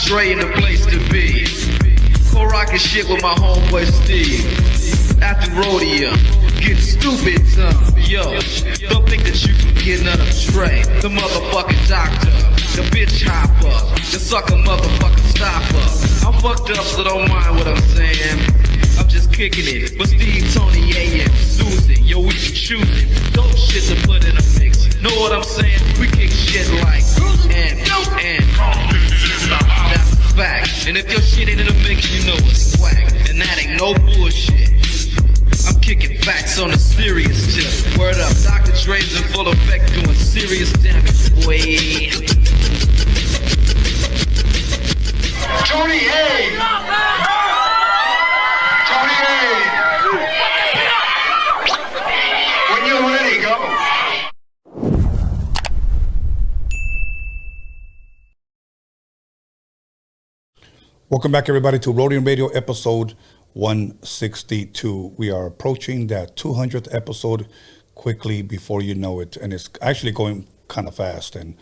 Dre in the place to be. Co-rockin' shit with my homeboy Steve. After Roadium, get stupid, son. Yo, don't think that you can get none of Dre. The motherfucking doctor, the bitch hopper, the sucker motherfucking stopper. I'm fucked up, so don't mind what I'm saying. I'm just kicking it, but Steve, Tony, A.A, Susan, yo, we be choosing dope shit to put in a mix. Know what I'm saying? We kick shit like and that's a fact. And if your shit ain't in the mix, you know it's whack. And that ain't no bullshit. I'm kicking facts on a serious tip. Word up, Dr. Dre's in full effect doing serious damage, boy. Tony A! Tony A! When you're ready, go. Welcome back, everybody, to Rhodium Radio episode 162. We are approaching that 200th episode quickly before you know it, and it's actually going kind of fast. And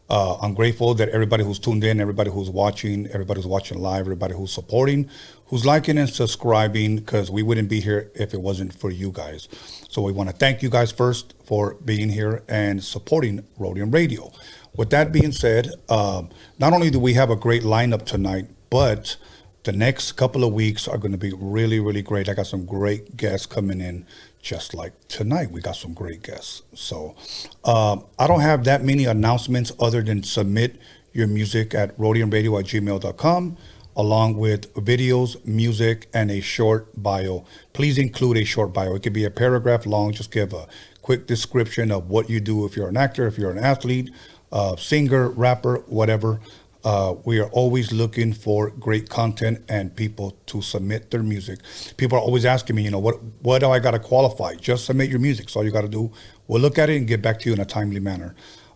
I'm grateful that everybody who's tuned in, everybody who's watching live, everybody who's supporting, who's liking and subscribing, because we wouldn't be here if it wasn't for you guys. So we want to thank you guys first for being here and supporting Rhodium Radio. With that being said, not only do we have a great lineup tonight, but the next couple of weeks are going to be really, really great. I got some great guests coming in, just like tonight. We got some great guests. So I don't have that many announcements other than submit your music at rhodiumradio@gmail.com, along with videos, music, and a short bio. Please include a short bio. It could be a paragraph long. Just give a quick description of what you do. If you're an actor, if you're an athlete, singer, rapper, whatever. We are always looking for great content and people to submit their music. People are always asking me, what do I got to qualify? Just submit your music. So all you got to do, we'll look at it and get back to you in a timely manner.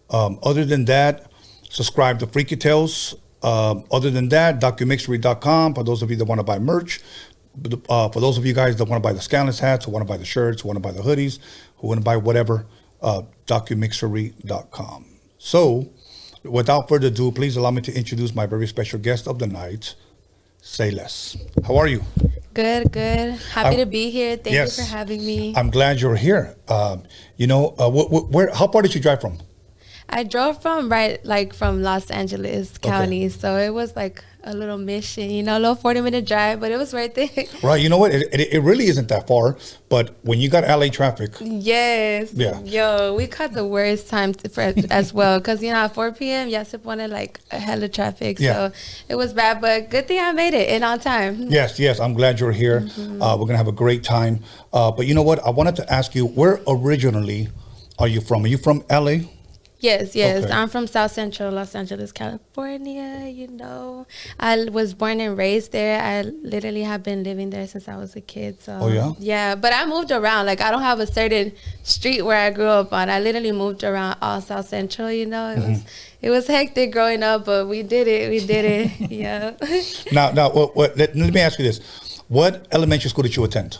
Other than that, subscribe to Freaky Tales. Other than that, DOCUMIXERY.com for those of you that want to buy merch. For those of you guys that want to buy the scandalous hats, who want to buy the shirts, who want to buy the hoodies, who want to buy whatever, DOCUMIXERY.com. So, without further ado, please allow me to introduce my very special guest of the night, Celeste. How are you? Good. Happy to be here. Thank you for having me. I'm glad you're here. Where? How far did you drive from? I drove from Los Angeles County, so it was like a little mission, a little 40-minute drive, but it was worth it. Right. You know what? It really isn't that far, but when you got LA traffic. Yes. Yeah. Yo, we caught the worst time as well, because, at 4 p.m., y'all wanted like a hell of traffic. So it was bad, but good thing I made it in on time. Yes. I'm glad you're here. Mm-hmm. We're going to have a great time. But you know what? I wanted to ask you, where originally are you from? Are you from LA? Yes. Okay. I'm from South Central Los Angeles, California. I was born and raised there. I literally have been living there since I was a kid. So, yeah, but I moved around. Like, I don't have a certain street where I grew up on. I literally moved around all South Central. It was hectic growing up, but we did it. Yeah. Now, let me ask you this: what elementary school did you attend?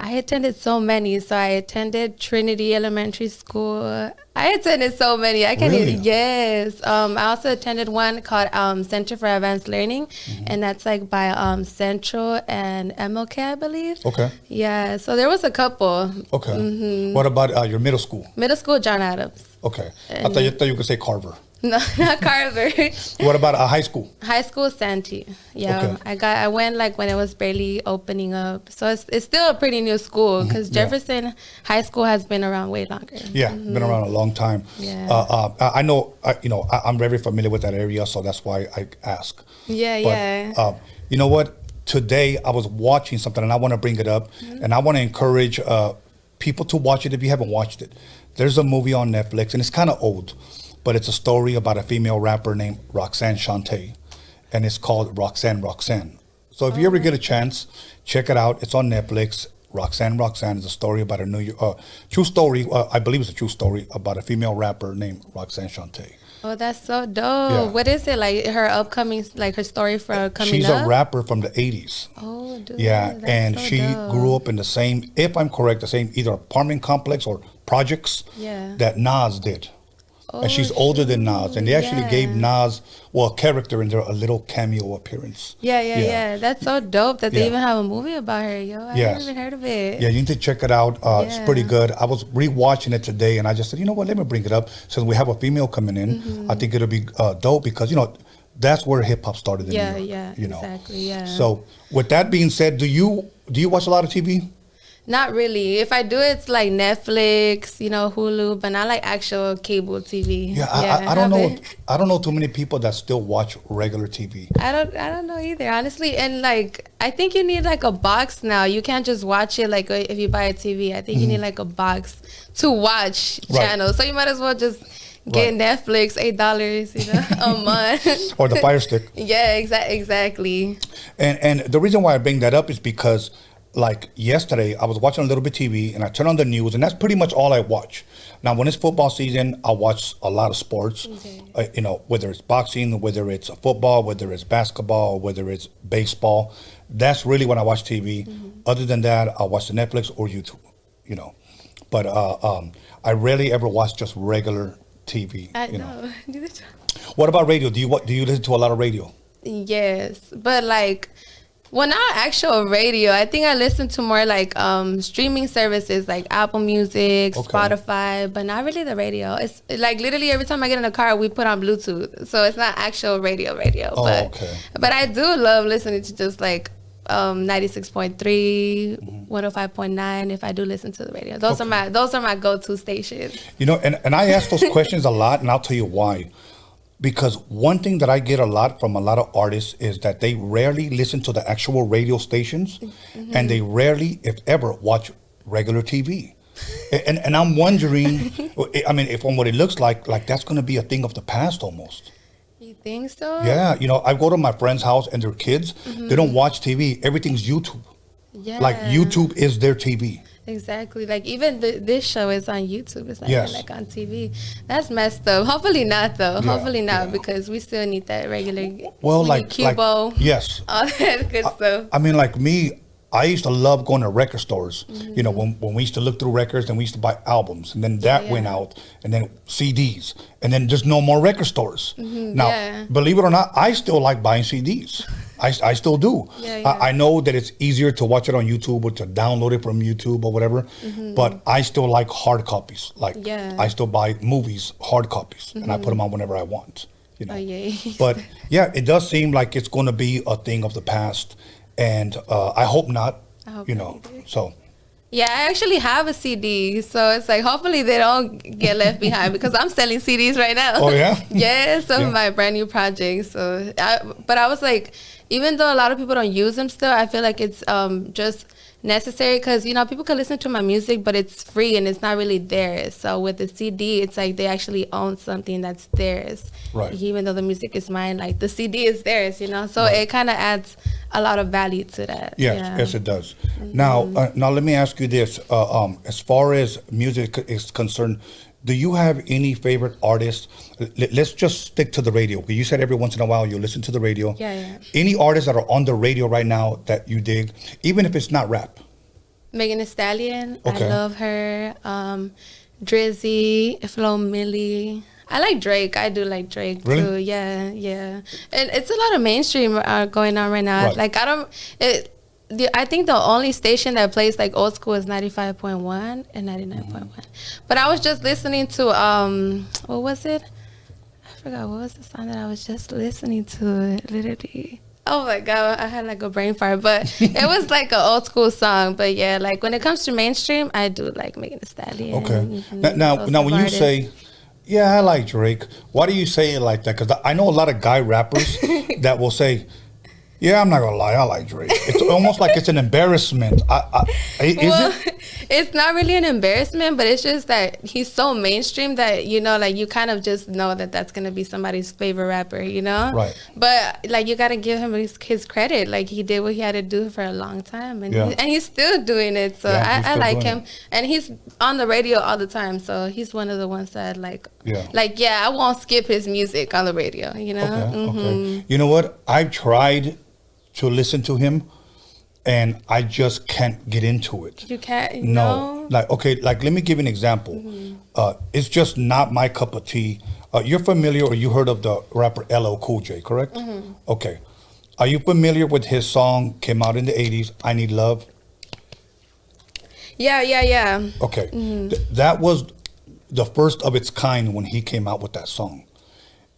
I attended so many. So I attended Trinity Elementary School. I attended so many. I can't even. Yes. I also attended one called Center for Advanced Learning, and that's like by Central and MLK, I believe. Okay. Yeah. So there was a couple. Okay. Mm-hmm. What about your middle school? Middle school, John Adams. Okay. I thought you could say Carver. No, not Carver. What about a high school? High school, Santee. Yeah, okay. I went like when it was barely opening up, so it's still a pretty new school because Jefferson High School has been around way longer. Yeah, been around a long time. Yeah. I know. I'm very familiar with that area, so that's why I ask. Yeah. You know what? Today I was watching something, and I want to bring it up, and I want to encourage people to watch it if you haven't watched it. There's a movie on Netflix, and it's kind of old. But it's a story about a female rapper named Roxanne Shante, and it's called Roxanne. So if you ever get a chance, check it out. It's on Netflix. Roxanne is a story about a true story. I believe it's a true story about a female rapper named Roxanne Shante. Oh, that's so dope. Yeah. What is it, like her upcoming, like her story for coming She's up? She's a rapper from the 80s. Oh, dude. Yeah, and so she grew up in the same, if I'm correct, the same either apartment complex or projects that Nas did. and she's older than Nas, and they actually gave Nas, a character in there, a little cameo appearance. Yeah. That's so dope that they even have a movie about her, yo. I haven't even heard of it. Yeah, you need to check it out. It's pretty good. I was rewatching it today, and I just said, you know what, let me bring it up. Since we have a female coming in, I think it'll be dope because, that's where hip hop started in New York. Exactly. So with that being said, do you watch a lot of TV? Not really. If I do, it's like Netflix, Hulu, but not like actual cable TV. I don't know. I don't know too many people that still watch regular TV. I don't know either, honestly. And like, I think you need like a box now. You can't just watch it like if you buy a TV. I think you need like a box to watch channels. So you might as well just get Netflix, $8, a month. Or the Fire Stick. Yeah, exactly. And the reason why I bring that up is because, like yesterday, I was watching a little bit TV and I turn on the news, and that's pretty much all I watch. Now, when it's football season, I watch a lot of sports. Okay. Whether it's boxing, whether it's football, whether it's basketball, whether it's baseball. That's really when I watch TV. Other than that, I watch the Netflix or YouTube. But I rarely ever watch just regular TV. I know. What about radio? Do you listen to a lot of radio? Yes, but like. Well, not actual radio. I think I listen to more like streaming services like Apple Music, Spotify, but not really the radio. It's like literally every time I get in the car, we put on Bluetooth. So it's not actual radio. But I do love listening to just like 96.3, 105.9 if I do listen to the radio. Those are my go-to stations. And I ask those questions a lot, and I'll tell you why. Because one thing that I get a lot from a lot of artists is that they rarely listen to the actual radio stations, and they rarely, if ever, watch regular TV. And I'm wondering, I mean, from what it looks like that's going to be a thing of the past almost. You think so? Yeah. I go to my friend's house and their kids, they don't watch TV. Everything's YouTube. Yeah. Like YouTube is their TV. Exactly. Like even this show is on YouTube. It's not even like on TV. That's messed up. Hopefully not though. Hopefully not because we still need that regular. Well, like Cubo. Yes. All that good stuff. I mean, like me, I used to love going to record stores. When we used to look through records and we used to buy albums, and then that went out, and then CDs, and then just no more record stores. Now, believe it or not, I still like buying CDs. I still do. I know that it's easier to watch it on YouTube or to download it from YouTube or whatever, but I still like hard copies. I still buy movies, hard copies, and I put them on whenever I want. But yeah, it does seem like it's going to be a thing of the past, and I hope not. I hope so. Yeah, I actually have a CD, so it's like hopefully they don't get left behind because I'm selling CDs right now. Oh yeah. Yeah, some of my brand new projects. But I was like, even though a lot of people don't use them still, I feel like it's just necessary because people can listen to my music, but it's free and it's not really theirs. So with the CD, it's like they actually own something that's theirs. Right. Even though the music is mine, like the CD is theirs. So it kind of adds a lot of value to that. Yes, it does. Now let me ask you this: as far as music is concerned, do you have any favorite artists? Let's just stick to the radio. You said every once in a while you listen to the radio. Yeah. Any artists that are on the radio right now that you dig, even if it's not rap? Megan Thee Stallion. Okay. I love her. Drizzy, Flo Milli. I like Drake. I do like Drake too. Yeah. And it's a lot of mainstream going on right now. Right. Like I think the only station that plays like old school is 95.1 and 99.1. But I was just listening to what was it? I forgot what was the song that I was just listening to. Literally. Oh my God, I had like a brain fart, but it was like an old school song. But yeah, like when it comes to mainstream, I do like Megan Thee Stallion. Okay. Now when you say, yeah, I like Drake, why do you say it like that? Because I know a lot of guy rappers that will say, yeah, I'm not gonna lie, I like Drake. It's almost like it's an embarrassment. Is it? It's not really an embarrassment, but it's just that he's so mainstream that like you kind of just know that that's gonna be somebody's favorite rapper, Right. But like you gotta give him his credit. Like he did what he had to do for a long time, and he's still doing it. So I like him, and he's on the radio all the time. So he's one of the ones that I won't skip his music on the radio. Okay. You know what? I've tried to listen to him, and I just can't get into it. You can't? No. Like, okay, like, let me give you an example. It's just not my cup of tea. You're familiar, or you heard of the rapper LL Cool J, correct? Okay. Are you familiar with his song, came out in the 80s, I Need Love? Yeah. Okay. That was the first of its kind when he came out with that song.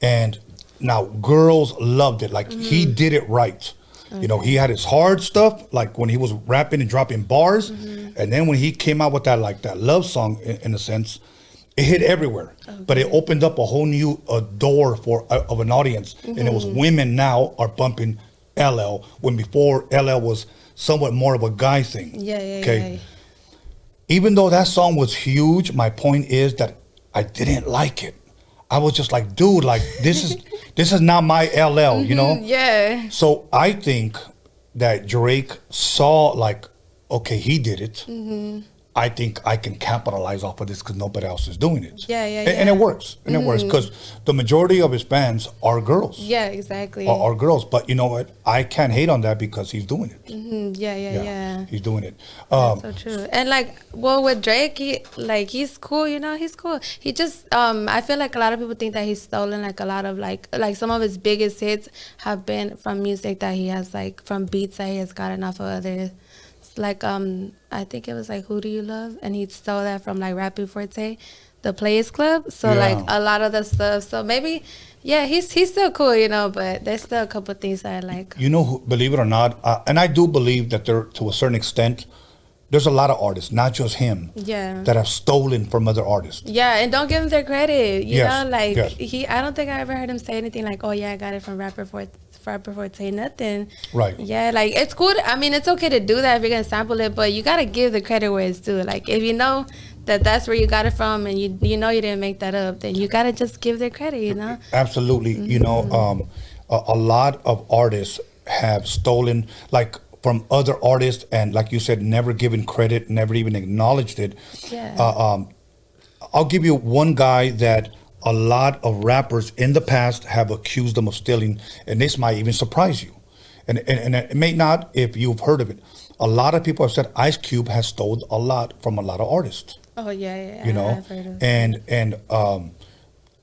And now girls loved it. Like, he did it right. Okay. You know, he had his hard stuff, like when he was rapping and dropping bars. And then when he came out with that, like that love song, in a sense, it hit everywhere. Okay. But it opened up a whole new door of an audience. And it was women now are bumping LL, when before LL was somewhat more of a guy thing. Okay. Even though that song was huge, my point is that I didn't like it. I was just like, dude, like, this is not my LL, you know? Yeah. So I think that Drake saw, like, okay, he did it. I think I can capitalize off of this because nobody else is doing it. Yeah. And it works. And it works because the majority of his fans are girls. Yeah, exactly. Are girls. But you know what? I can't hate on that because he's doing it. Yeah. He's doing it. That's so true. And like, well, with Drake, he's cool, you know, he's cool. He just, I feel like a lot of people think that he's stolen like a lot of like some of his biggest hits have been from music that he has, like from beats that he has gotten off of others. Like, I think it was like Who Do You Love? And he stole that from like Rapping Forte, the Players Club. So like a lot of the stuff. So maybe, yeah, he's still cool, you know, but there's still a couple of things that I like. You know, believe it or not, and I do believe that there, to a certain extent, there's a lot of artists, not just him, that have stolen from other artists. Yeah, and don't give him their credit. You know, like I don't think I ever heard him say anything like, "Oh yeah, I got it from Rapper Forte," nothing. Right. Yeah, like it's cool. I mean, it's okay to do that if you're gonna sample it, but you gotta give the credit where it's due. Like if you know that that's where you got it from, and you know you didn't make that up, then you gotta just give their credit. You know. Absolutely. You know, a lot of artists have stolen, like, from other artists, and like you said, never given credit, never even acknowledged it. Yeah. I'll give you one guy that a lot of rappers in the past have accused them of stealing, and this might even surprise you. And it may not if you've heard of it. A lot of people have said Ice Cube has stolen a lot from a lot of artists. Oh, yeah. You know, I've heard of and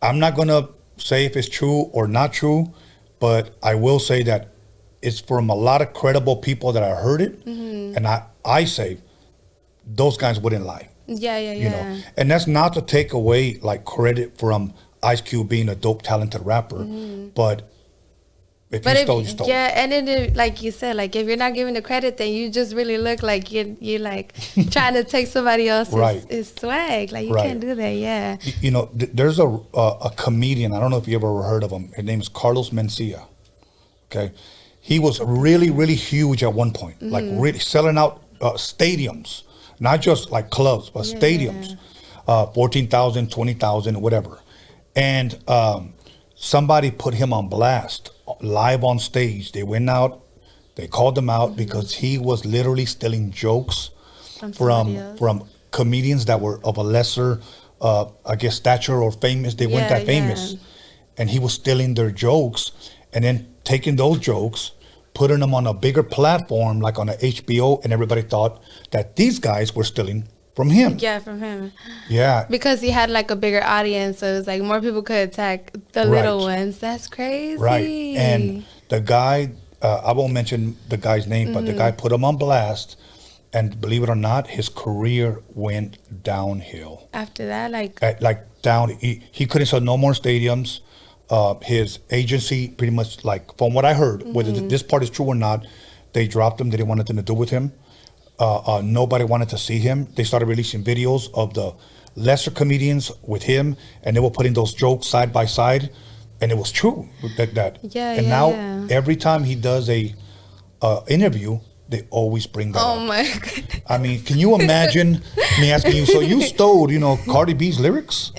I'm not going to say if it's true or not true, but I will say that it's from a lot of credible people that I heard it, and I say those guys wouldn't lie. Yeah. You know, and that's not to take away like credit from Ice Cube being a dope, talented rapper, but if you stole, you stole. Yeah, and then like you said, like if you're not giving the credit, then you just really look like you're like trying to take somebody else's swag. Like you can't do that. Yeah. You know, there's a comedian. I don't know if you ever heard of him. His name is Carlos Mencia. Okay. He was really, really huge at one point, like really selling out stadiums, not just like clubs, but stadiums, 14,000, 20,000, whatever. And somebody put him on blast live on stage. They went out, they called him out because he was literally stealing jokes from comedians that were of a lesser, I guess, stature or famous. They weren't that famous. And he was stealing their jokes and then taking those jokes, putting them on a bigger platform, like on a HBO, and everybody thought that these guys were stealing from him. Yeah, from him. Yeah. Because he had like a bigger audience, so it was like more people could attack the little ones. That's crazy. Right. And the guy, I won't mention the guy's name, but the guy put him on blast, and believe it or not, his career went downhill. After that, down. He couldn't sell no more stadiums. His agency pretty much, like, from what I heard, whether this part is true or not, they dropped him. They didn't want anything to do with him. Nobody wanted to see him. They started releasing videos of the lesser comedians with him, and they were putting those jokes side by side, and it was true that. Now every time he does a interview, they always bring that up. Oh my God. I mean, can you imagine me asking you, so you stole, Cardi B's lyrics?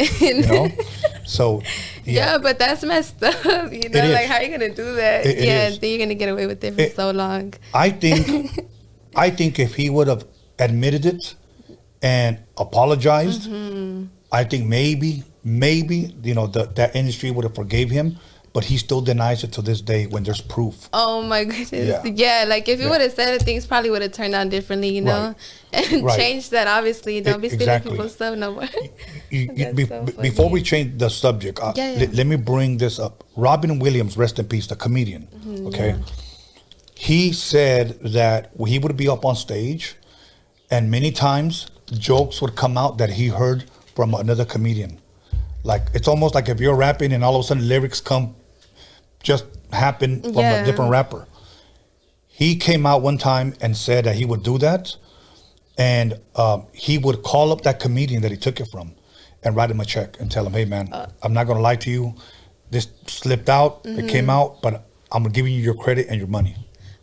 So yeah, but that's messed up. Like how you gonna do that? And then you're gonna get away with it for so long. I think if he would have admitted it and apologized, I think maybe that industry would have forgave him. but he still denies it to this day when there's proof. Oh my goodness. Yeah, like if you would have said it, things probably would have turned out differently, you know? Right. And changed that, obviously. Don't be stealing people's stuff no more. Before we change the subject, let me bring this up. Robin Williams, rest in peace, the comedian, okay? Yeah. He said that he would be up on stage, and many times jokes would come out that he heard from another comedian. Like, it's almost like if you're rapping and all of a sudden lyrics happen from a different rapper. He came out one time and said that he would do that, and he would call up that comedian that he took it from and write him a check and tell him, hey man, I'm not gonna lie to you, this slipped out, it came out, but I'm giving you your credit and your money.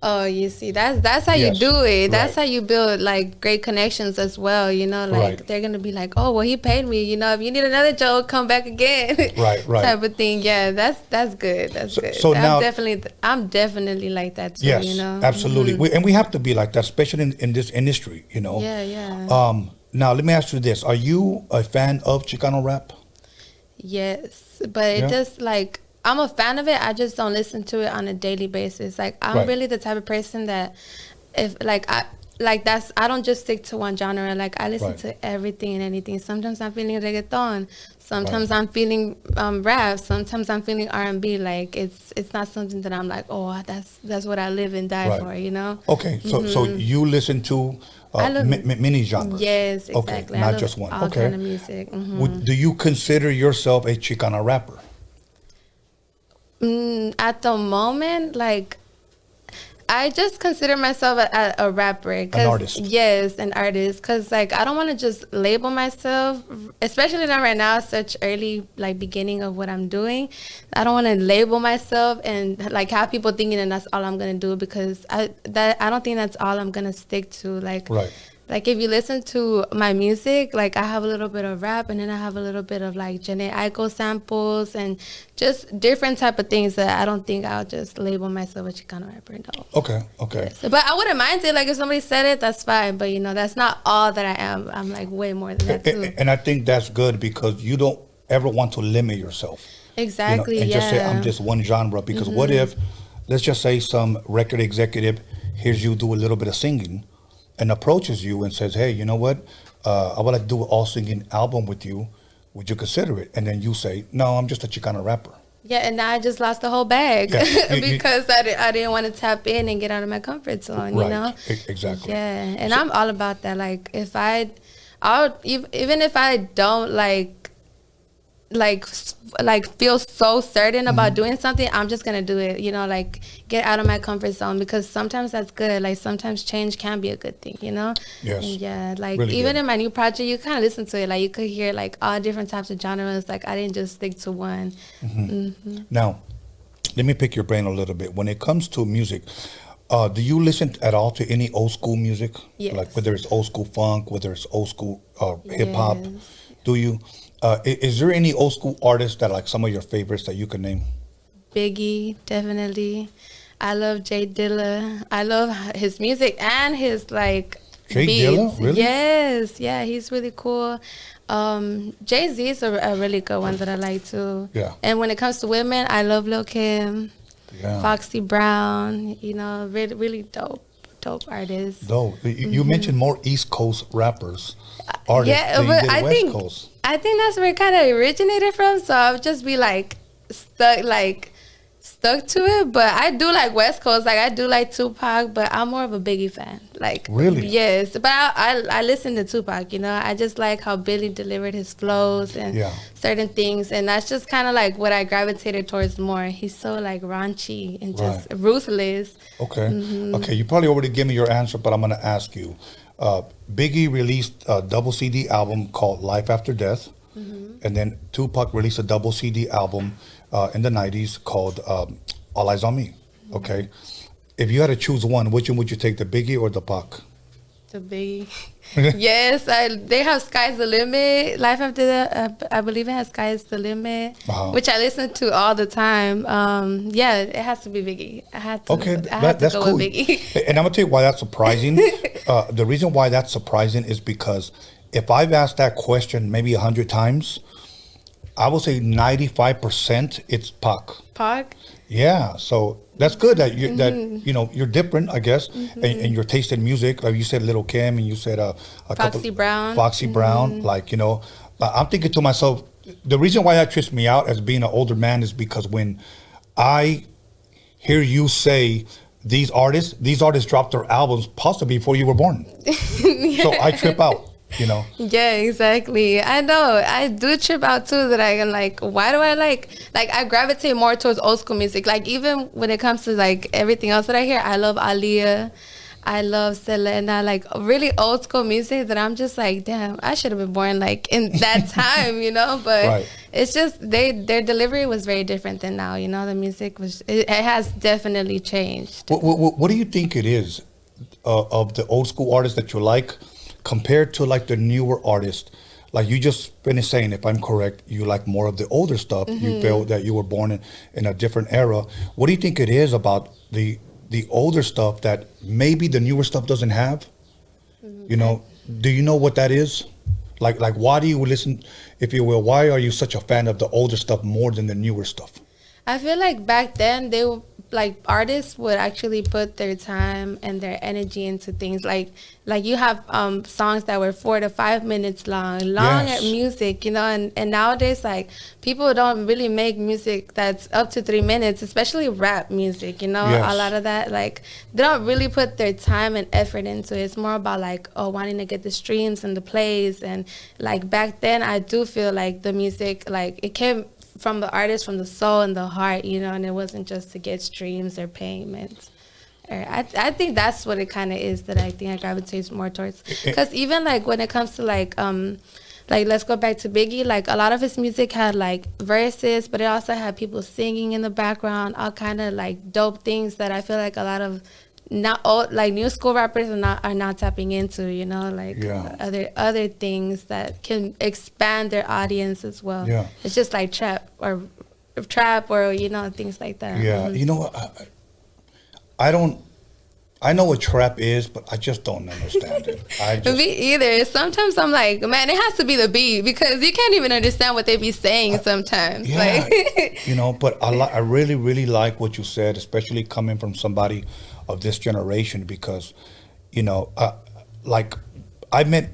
Oh, you see, that's how you do it. That's how you build like great connections as well. You know, like they're gonna be like, oh, well, he paid me. You know, if you need another joke, come back again. Right. Type of thing. Yeah, that's good. That's good. So now, I'm definitely like that too. Yes, you know, absolutely. And we have to be like that, especially in this industry. You know. Yeah. Now let me ask you this: are you a fan of Chicano rap? Yes, but it just like. I'm a fan of it. I just don't listen to it on a daily basis. Like I'm really the type of person that if I don't just stick to one genre. Like I listen to everything and anything. Sometimes I'm feeling reggaeton. Sometimes I'm feeling rap. Sometimes I'm feeling R&B. Like it's not something that I'm like, oh, that's what I live and die for, you know? Okay. So you listen to many genres. Yes, exactly. Okay, not just one. All kind of music. Do you consider yourself a Chicano rapper? At the moment, like I just consider myself a rapper. An artist. Yes, an artist. Because like I don't want to just label myself, especially not right now, such early like beginning of what I'm doing. I don't want to label myself and like have people thinking that that's all I'm gonna do, because I don't think that's all I'm gonna stick to. Like if you listen to my music, like I have a little bit of rap, and then I have a little bit of like Jhené Aiko samples and just different type of things that I don't think I'll just label myself a Chicano rapper. No. Okay. Yes. But I wouldn't mind it. Like if somebody said it, that's fine. But you know, that's not all that I am. I'm like way more than that too. And I think that's good, because you don't ever want to limit yourself. Exactly. And just say I'm just one genre, because what if, let's just say some record executive hears you do a little bit of singing and approaches you and says, hey, you know what? I would like to do an all-singing album with you. Would you consider it? And then you say, no, I'm just a Chicano rapper. Yeah, and now I just lost the whole bag because I didn't want to tap in and get out of my comfort zone, you know? Exactly. Yeah, and I'm all about that. Like, even if I don't feel so certain about doing something, I'm just gonna do it, you know, like get out of my comfort zone, because sometimes that's good. Like sometimes change can be a good thing, you know? Yes. And yeah, like really even good. in my new project, you kind of listen to it, like you could hear like all different types of genres. Like I didn't just stick to one. Now, let me pick your brain a little bit. When it comes to music, do you listen at all to any old school music? Yes. Like whether it's old school funk, whether it's old school hip hop, do you? Is there any old school artists that like some of your favorites that you can name? Biggie, definitely. I love Jay Dilla. I love his music and his like Jay beats. Dilla, really? Yes, yeah, he's really cool. Jay-Z is a really good one that I like too. Yeah. And when it comes to women, I love Lil' Kim, Foxy Brown. You know, really, really dope artists. Dope. You mentioned more East Coast rappers, artists. Yeah, but I think that's where it kind of originated from. So I'll just be like stuck to it. But I do like West Coast. Like I do like Tupac, but I'm more of a Biggie fan. Like really? Yes, but I listen to Tupac. You know, I just like how Billy delivered his flows and certain things, and that's just kind of like what I gravitated towards more. He's so like raunchy and just ruthless. Okay. Okay. You probably already gave me your answer, but I'm gonna ask you. Biggie released a double CD album called Life After Death, and then Tupac released a double CD album in the 90s called All Eyes on Me. Okay, if you had to choose one, which one would you take, the Biggie or the Pac? The Biggie. Yes, they have Sky's the Limit. Life After That, I believe it has Sky's the Limit, which I listen to all the time. Yeah, it has to be Biggie. I had to go cool. with Biggie. And I'm gonna tell you why that's surprising. The reason why that's surprising is because if I've asked that question maybe 100 times, I would say 95% it's Pac. Pac? Yeah, so that's good that you're different, I guess, and your taste in music. Like you said, Little Kim, and you said Foxy Brown. Foxy Brown, like I'm thinking to myself, the reason why that trips me out as being an older man is because when I hear you say these artists dropped their albums possibly before you were born, so I trip out. Yeah, exactly. I know. I do trip out too. That I'm like, why do I like? I gravitate more towards old school music. Like even when it comes to like everything else that I hear, I love Aaliyah. I love Selena, like really old school music that I'm just like, damn, I should have been born like in that time, But right. It's just their delivery was very different than now, The music it has definitely changed. What do you think it is of the old school artists that you like compared to like the newer artists? Like you just finished saying, if I'm correct, you like more of the older stuff. You felt that you were born in a different era. What do you think it is about the older stuff that maybe the newer stuff doesn't have? Do you know what that is? Like why do you listen, if you will, why are you such a fan of the older stuff more than the newer stuff? I feel like back then they were like artists would actually put their time and their energy into things like you have songs that were 4 to 5 minutes long Yes. music, and nowadays like people don't really make music that's up to 3 minutes, especially rap music, Yes. A lot of that, like they don't really put their time and effort into it. It's more about like wanting to get the streams and the plays, and like back then I do feel like the music, like it came from the artist, from the soul and the heart, and it wasn't just to get streams or payments. I think that's what it kind of is that I think I gravitate more towards. Because even like when it comes to like let's go back to Biggie, like a lot of his music had like verses, but it also had people singing in the background, all kind of like dope things that I feel like a lot of not old, like new school rappers are not tapping into, other things that can expand their audience as well. Yeah. It's just like trap or things like that. Yeah. I know what trap is, but I just don't understand it. Me either. Sometimes I'm like, man, it has to be the beat, because you can't even understand what they be saying sometimes. Yeah, but I really, really like what you said, especially coming from somebody of this generation, because, like I met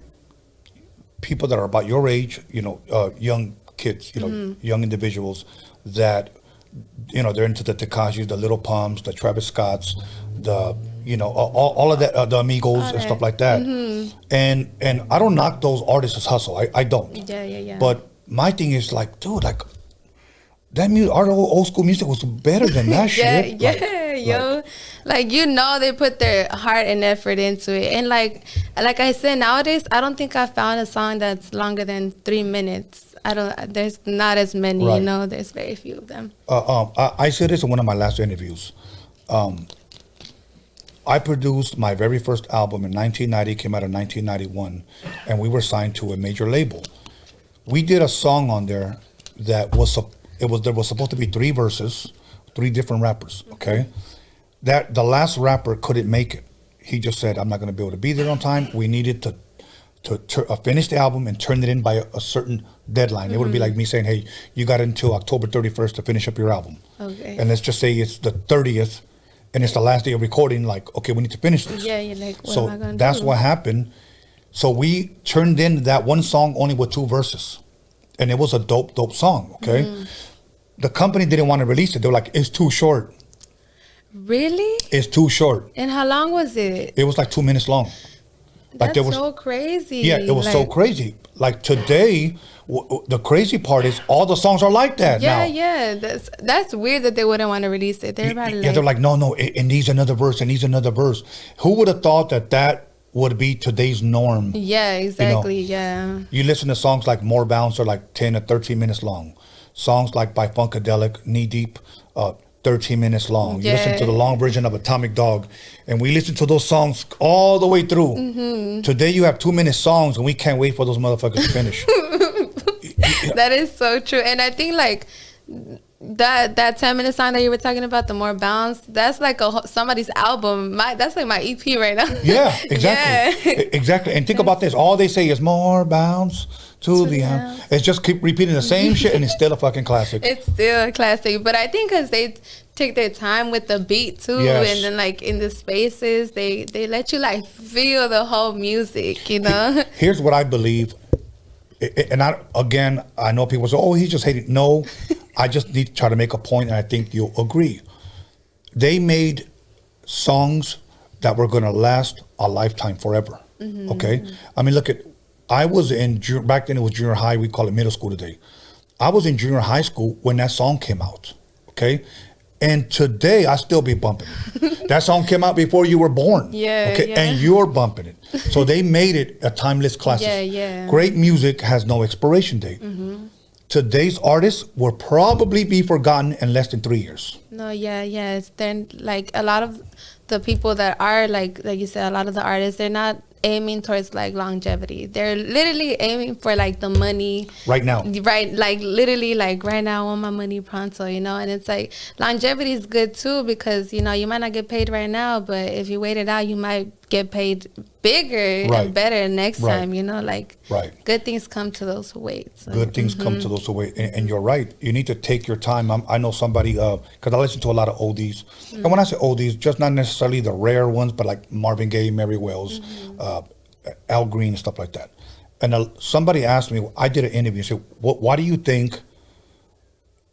people that are about your age, young kids, young individuals that, they're into the Tekashis, the Little Pumps, the Travis Scotts, the, all of that, the Amigos and stuff like that. And I don't knock those artists' hustle. I don't. Yeah. But my thing is like, dude, like that music, our old school music was better than that shit. Like they put their heart and effort into it. And like I said, nowadays I don't think I found a song that's longer than 3 minutes. There's not as many, right. There's very few of them. I said this in one of my last interviews. I produced my very first album in 1990, came out in 1991, and we were signed to a major label. We did a song on there that there was supposed to be 3 verses, 3 different rappers, okay? That the last rapper couldn't make it. He just said, I'm not going to be able to be there on time. We needed to finish the album and turn it in by a certain deadline. It would be like me saying, hey, you got until October 31st to finish up your album. Okay. And let's just say it's the 30th and it's the last day of recording, like, okay, we need to finish this. Yeah, you're like, what so am I going to do? that's what happened. So we turned in that one song only with 2 verses. And it was a dope song, okay? The company didn't want to release it. They were like, it's too short. Really? It's too short. And how long was it? It was like 2 minutes long. That's so crazy. Yeah, it was so crazy. Like today, the crazy part is all the songs are like that now. Yeah. That's weird that they wouldn't want to release it. They're probably they're like, no, it needs another verse. It needs another verse. Who would have thought that would be today's norm? Yeah, exactly. Yeah. You listen to songs like More Bounce are like 10 or 13 minutes long. Songs like by Funkadelic, Knee Deep, 13 minutes long. You listen to the long version of Atomic Dog, and we listen to those songs all the way through. Today you have 2-minute songs, and we can't wait for those motherfuckers to finish. That is so true. And I think like that 10-minute song that you were talking about, the More Bounce, that's like somebody's album. That's like my EP right now. Yeah, exactly. Yeah. Exactly. And think about this. All they say is more bounce to the end. It's just keep repeating the same shit, and it's still a fucking classic. It's still a classic. But I think because they take their time with the beat too, and then like in the spaces, they let you like feel the whole music, you know? Here's what I believe. And I know people say, oh, he's just hating. No, I just need to try to make a point, and I think you'll agree. They made songs that were going to last a lifetime forever. Mm-hmm. Okay? I mean, look at, I was back then it was junior high, we call it middle school today. I was in junior high school when that song came out. Okay? And today, I still be bumping it. That song came out before you were born. Yeah, okay? Yeah. And you're bumping it. So they made it a timeless classic. Yeah. Great music has no expiration date. Mm-hmm. Today's artists will probably be forgotten in less than 3 years. No, yeah. It's then like a lot of the people that are like you said, a lot of the artists, they're not aiming towards like longevity. They're literally aiming for like the money right now. Right, like literally like right now I want my money pronto, you know. And it's like longevity is good too, because you know you might not get paid right now, but if you wait it out, you might get paid bigger and better next time, you know. Like good things come to those who wait. So. Good things come to those who wait, and you're right. You need to take your time. I know somebody because I listen to a lot of oldies, and when I say oldies, just not necessarily the rare ones, but like Marvin Gaye, Mary Wells, Al Green, and stuff like that. And somebody asked me, I did an interview and said, why do you think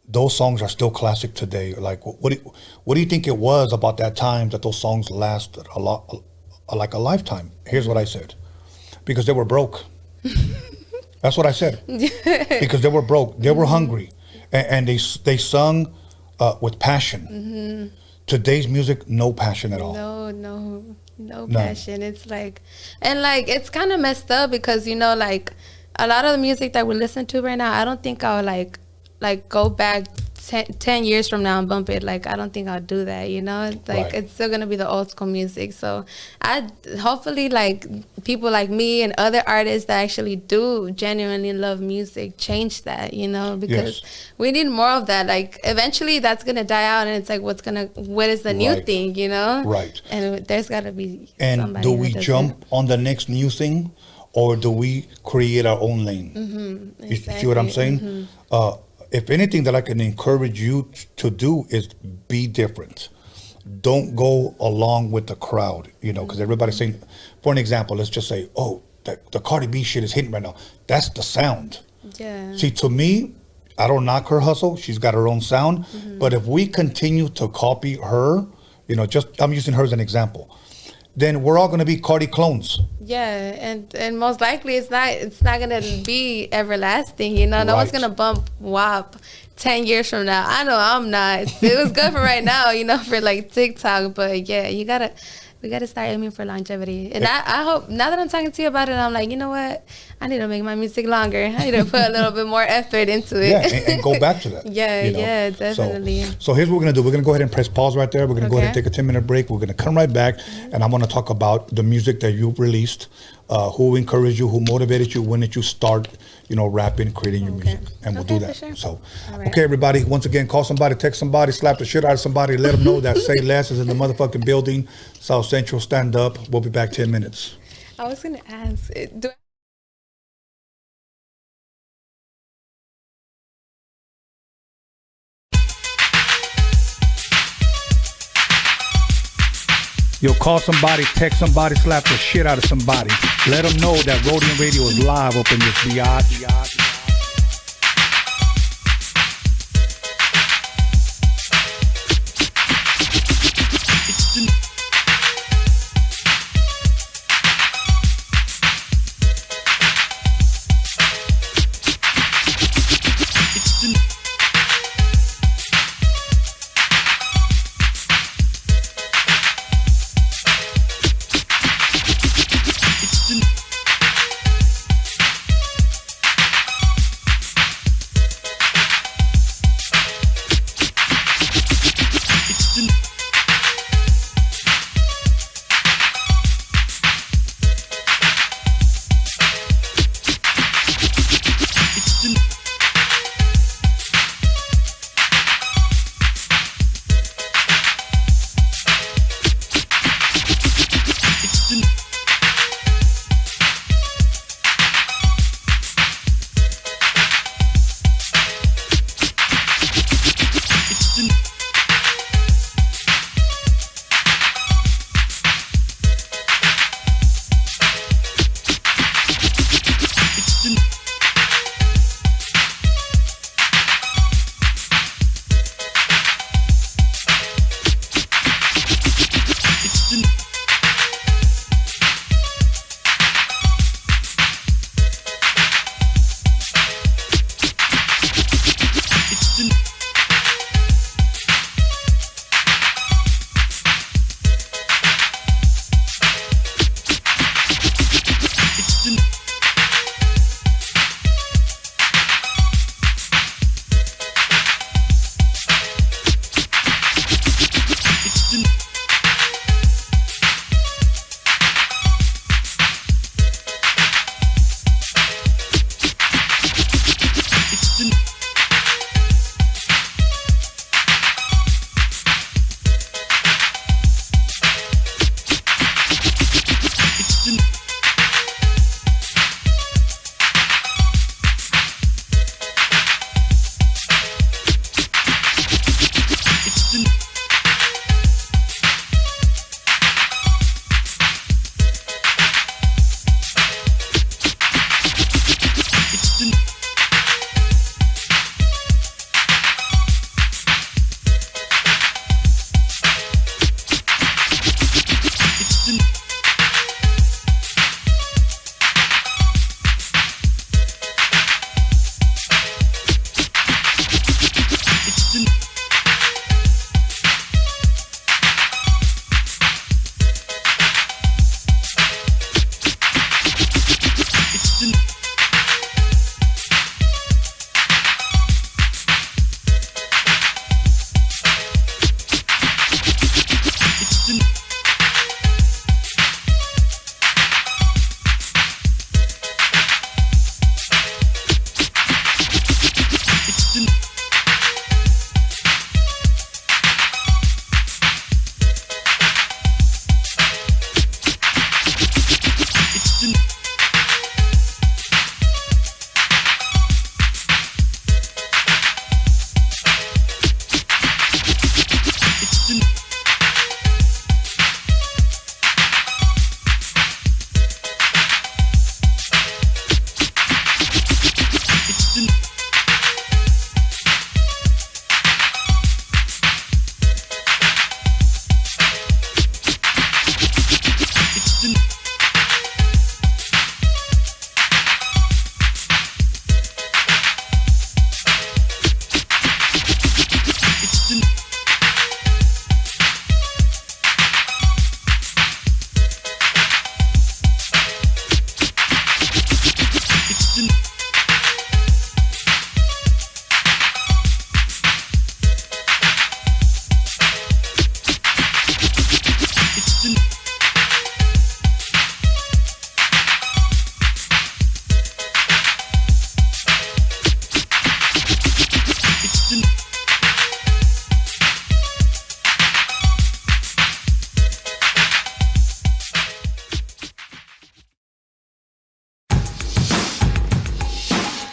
those songs are still classic today? Like, what do you think it was about that time that those songs lasted a lot, like a lifetime? Here's what I said. Because they were broke. That's what I said. Because they were broke. They were hungry. And they sung with passion. Mm-hmm. Today's music, no passion at all. No passion. It's like, and like, it's kind of messed up because, you know, like a lot of the music that we listen to right now, I don't think I'll like go back 10 years from now and bump it. Like, I don't think I'll do that, you know? It's like, it's still going to be the old school music. So hopefully like people like me and other artists that actually do genuinely love music change that, you know, because we need more of that. Like eventually that's going to die out, and it's like, what is the new thing, you know? Right. And there's got to be somebody. And do we jump on the next new thing, or do we create our own lane? Mm-hmm. Exactly. You see what I'm saying? Mm-hmm. If anything that I can encourage you to do is be different. Don't go along with the crowd, you know, because everybody's saying, for an example, let's just say, oh, the Cardi B shit is hitting right now. That's the sound. Yeah. See, to me, I don't knock her hustle. She's got her own sound. Mm-hmm. But if we continue to copy her, you know, I'm using her as an example, then we're all going to be Cardi clones. Yeah, and most likely it's not going to be everlasting, you know. No one's going to bump WAP 10 years from now. I know I'm not. It was good for right now, you know, for like TikTok, but yeah, we gotta start aiming for longevity. And I hope, now that I'm talking to you about it, I'm like, you know what? I need to make my music longer. I need to put a little bit more effort into it. Yeah, and go back to that. Yeah, definitely. So here's what we're gonna do. We're gonna go ahead and press pause right there. We're gonna go ahead and take a 10-minute break. We're gonna come right back, and I'm gonna talk about the music that you released, who encouraged you, who motivated you, when did you start, you know, rapping, creating your music, and we'll do that. Sure. So, okay, everybody, once again, call somebody, text somebody, slap the shit out of somebody, let them know that Say Less is in the motherfucking building. South Central, stand up. We'll be back 10 minutes. I was gonna ask, Yo, call somebody, text somebody, slap the shit out of somebody. Let them know that Rhodium Radio is live up in this biatch.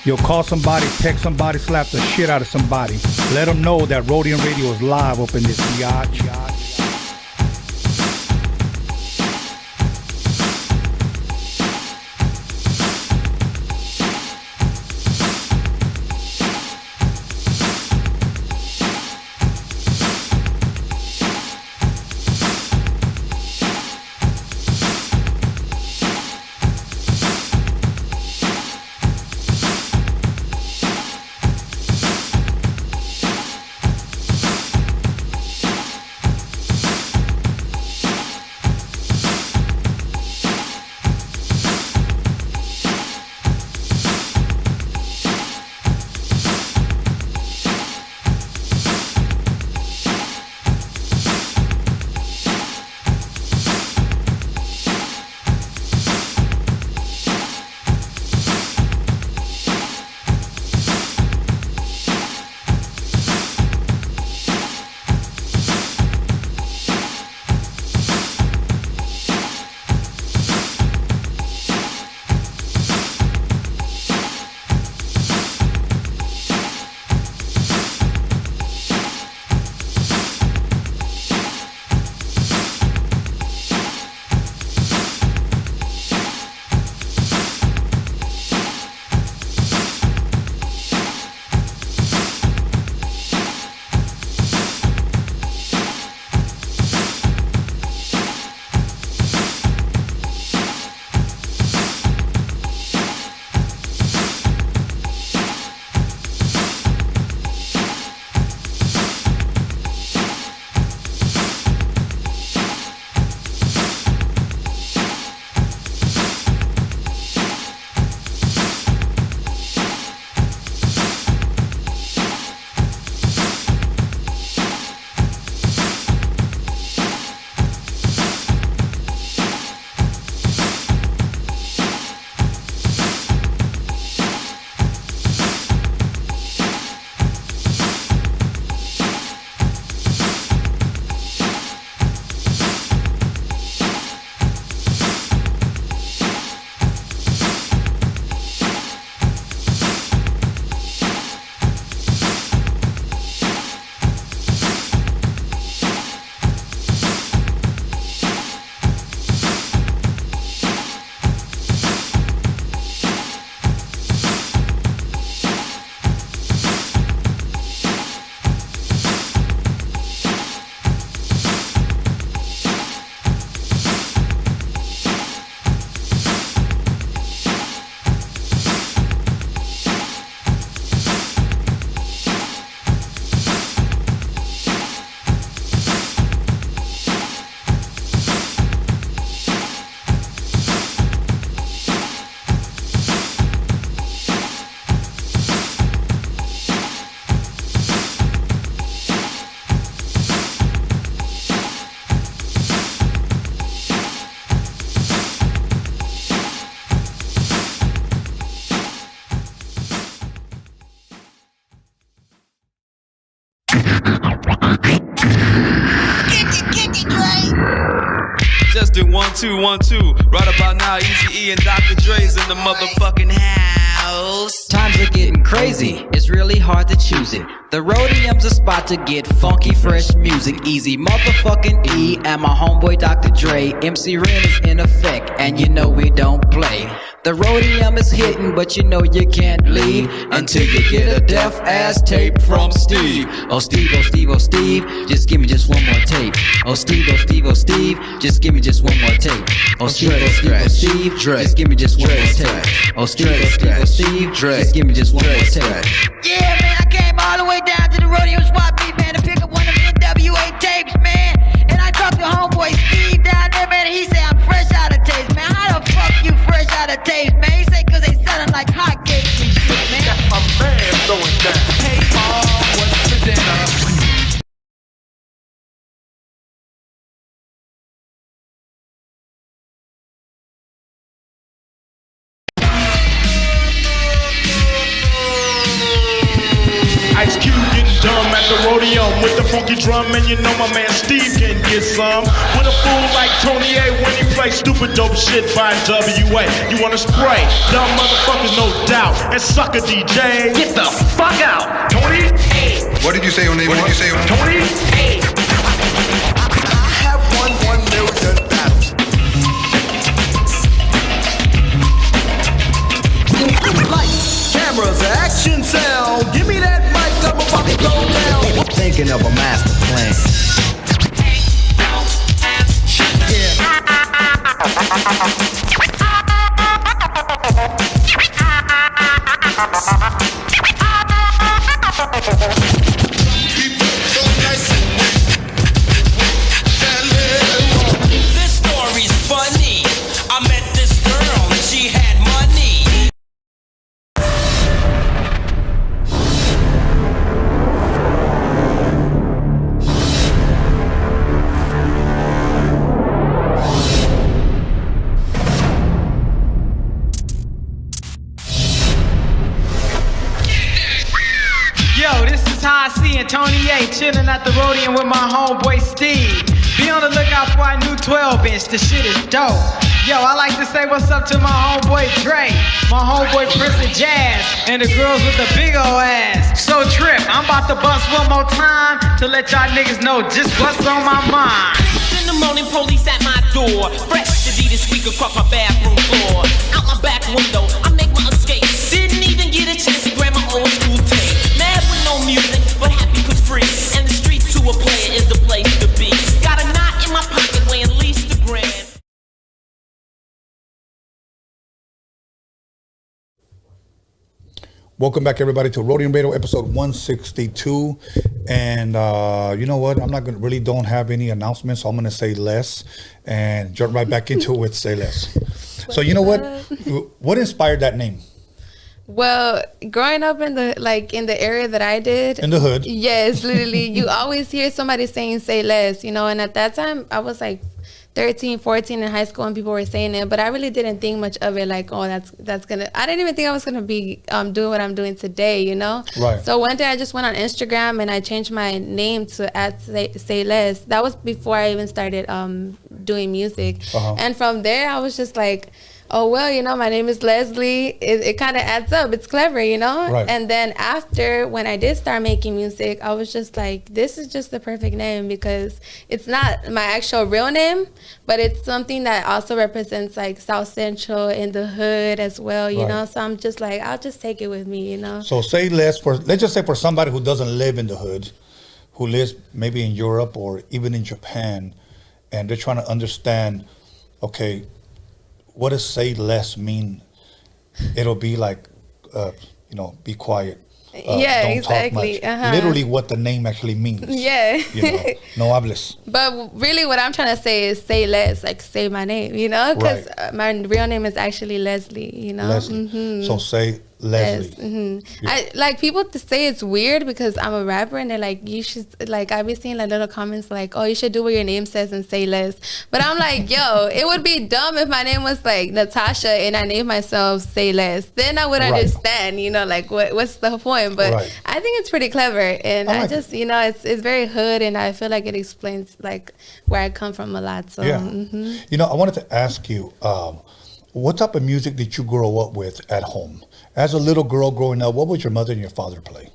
Yo, call somebody, text somebody, slap the shit out of somebody. Let them know that Rhodium Radio is live up in this biatch. Just do 1 2 1 2. Right about now, Eazy-E and Dr. Dre's in the motherfucking house. Times are getting crazy. It's really hard to choose it. The Roadium's a spot to get funky, fresh music. Easy motherfucking E and my homeboy Dr. Dre. MC Ren is in effect, and you know we don't play. The Roadium is hitting, but you know you can't leave until you get a deaf ass tape from Steve. Oh Steve, oh Steve, oh Steve, just give me just one more tape. Oh Steve, oh Steve, oh Steve, just give me just one more tape. Oh Steve, oh Steve, oh Steve, just give me just one more tape. Oh Steve, oh Steve, oh Steve, just give me just one more tape. Yeah, man, I came all the way down to the Roadium spot beat, man, to pick up one of them NWA tapes, man. And I talked to homeboy Steve down there, man, and he said I'm fresh out of tapes, man. How the fuck you fresh out of tapes, man? He said cause they selling like hotcakes and shit, man. That's my man going down. Hey, Mom, what's for dinner? funky drum, and you know my man Steve can get some. With a fool like Tony A when he plays stupid dope shit by WA. You wanna spray? Dumb motherfuckers, no doubt. And sucker DJ. Get the fuck out. Tony A. What did you say your name was? What did you say your name? Tony A. I have won 1 million battles. Lights, cameras, action, sound. Give me that mic, I'm about to go down. Thinking of a master plan. This story's funny. I met this girl and she had money. Yo, this is how I see it. Tony A chilling at the Roadium with my homeboy Steve. Be on the lookout for our new 12-inch. The shit is dope. Yo, I like to say what's up to my homeboy Dre, my homeboy Prince of Jazz, and the girls with the big ol' ass. So Trip, I'm about to bust one more time to let y'all niggas know just what's on my mind. In the morning, police at my door. Fresh Adidas squeak across my bathroom floor. Out my back window, I make my escape. Didn't even get a chance to grab my old school tape. Mad with no music, but happy cause free. And the streets to a player is the place to be. Got a knot in my pocket weighing at least a grand. Welcome back, everybody, to Rhodium Radio, episode 162. And you know what? I'm not gonna don't have any announcements, so I'm gonna say less and jump right back into it with say less. So you know what inspired that name? Well, growing up in the area that I did, In the hood. yes, literally, you always hear somebody saying "say less," you know. And at that time, I was like 13, 14 in high school, and people were saying it, but I really didn't think much of it. Like, oh, that's gonna. I didn't even think I was gonna be doing what I'm doing today, you know. Right. So one day I just went on Instagram and I changed my name to @say less. That was before I even started doing music, and from there I was just like, oh, well, you know, my name is Leslie. It kind of adds up. It's clever, you know? Right. And then after, when I did start making music, I was just like, this is just the perfect name because it's not my actual real name, but it's something that also represents like South Central in the hood as well, you know? So I'm just like, I'll just take it with me, you know? So say less let's just say for somebody who doesn't live in the hood, who lives maybe in Europe or even in Japan, and they're trying to understand, okay, what does say less mean? It'll be like, you know, be quiet. Yeah, don't exactly. talk much. Literally what the name actually means. Yeah. You know, no hables. But really what I'm trying to say is say less, like say my name, you know? Because my real name is actually Leslie, you know? Leslie. So say Leslie. Yes. I like people to say it's weird because I'm a rapper and they're like, you should, like, I've been seeing like little comments like, oh, you should do what your name says and say less. But I'm like, yo, it would be dumb if my name was like Natasha and I named myself Say Less. Then I would understand, you know, like what's the point? But I think it's pretty clever, and I just, you know, it's very hood, and I feel like it explains like where I come from a lot. So you know, I wanted to ask you, what type of music did you grow up with at home? As a little girl growing up, what would your mother and your father play?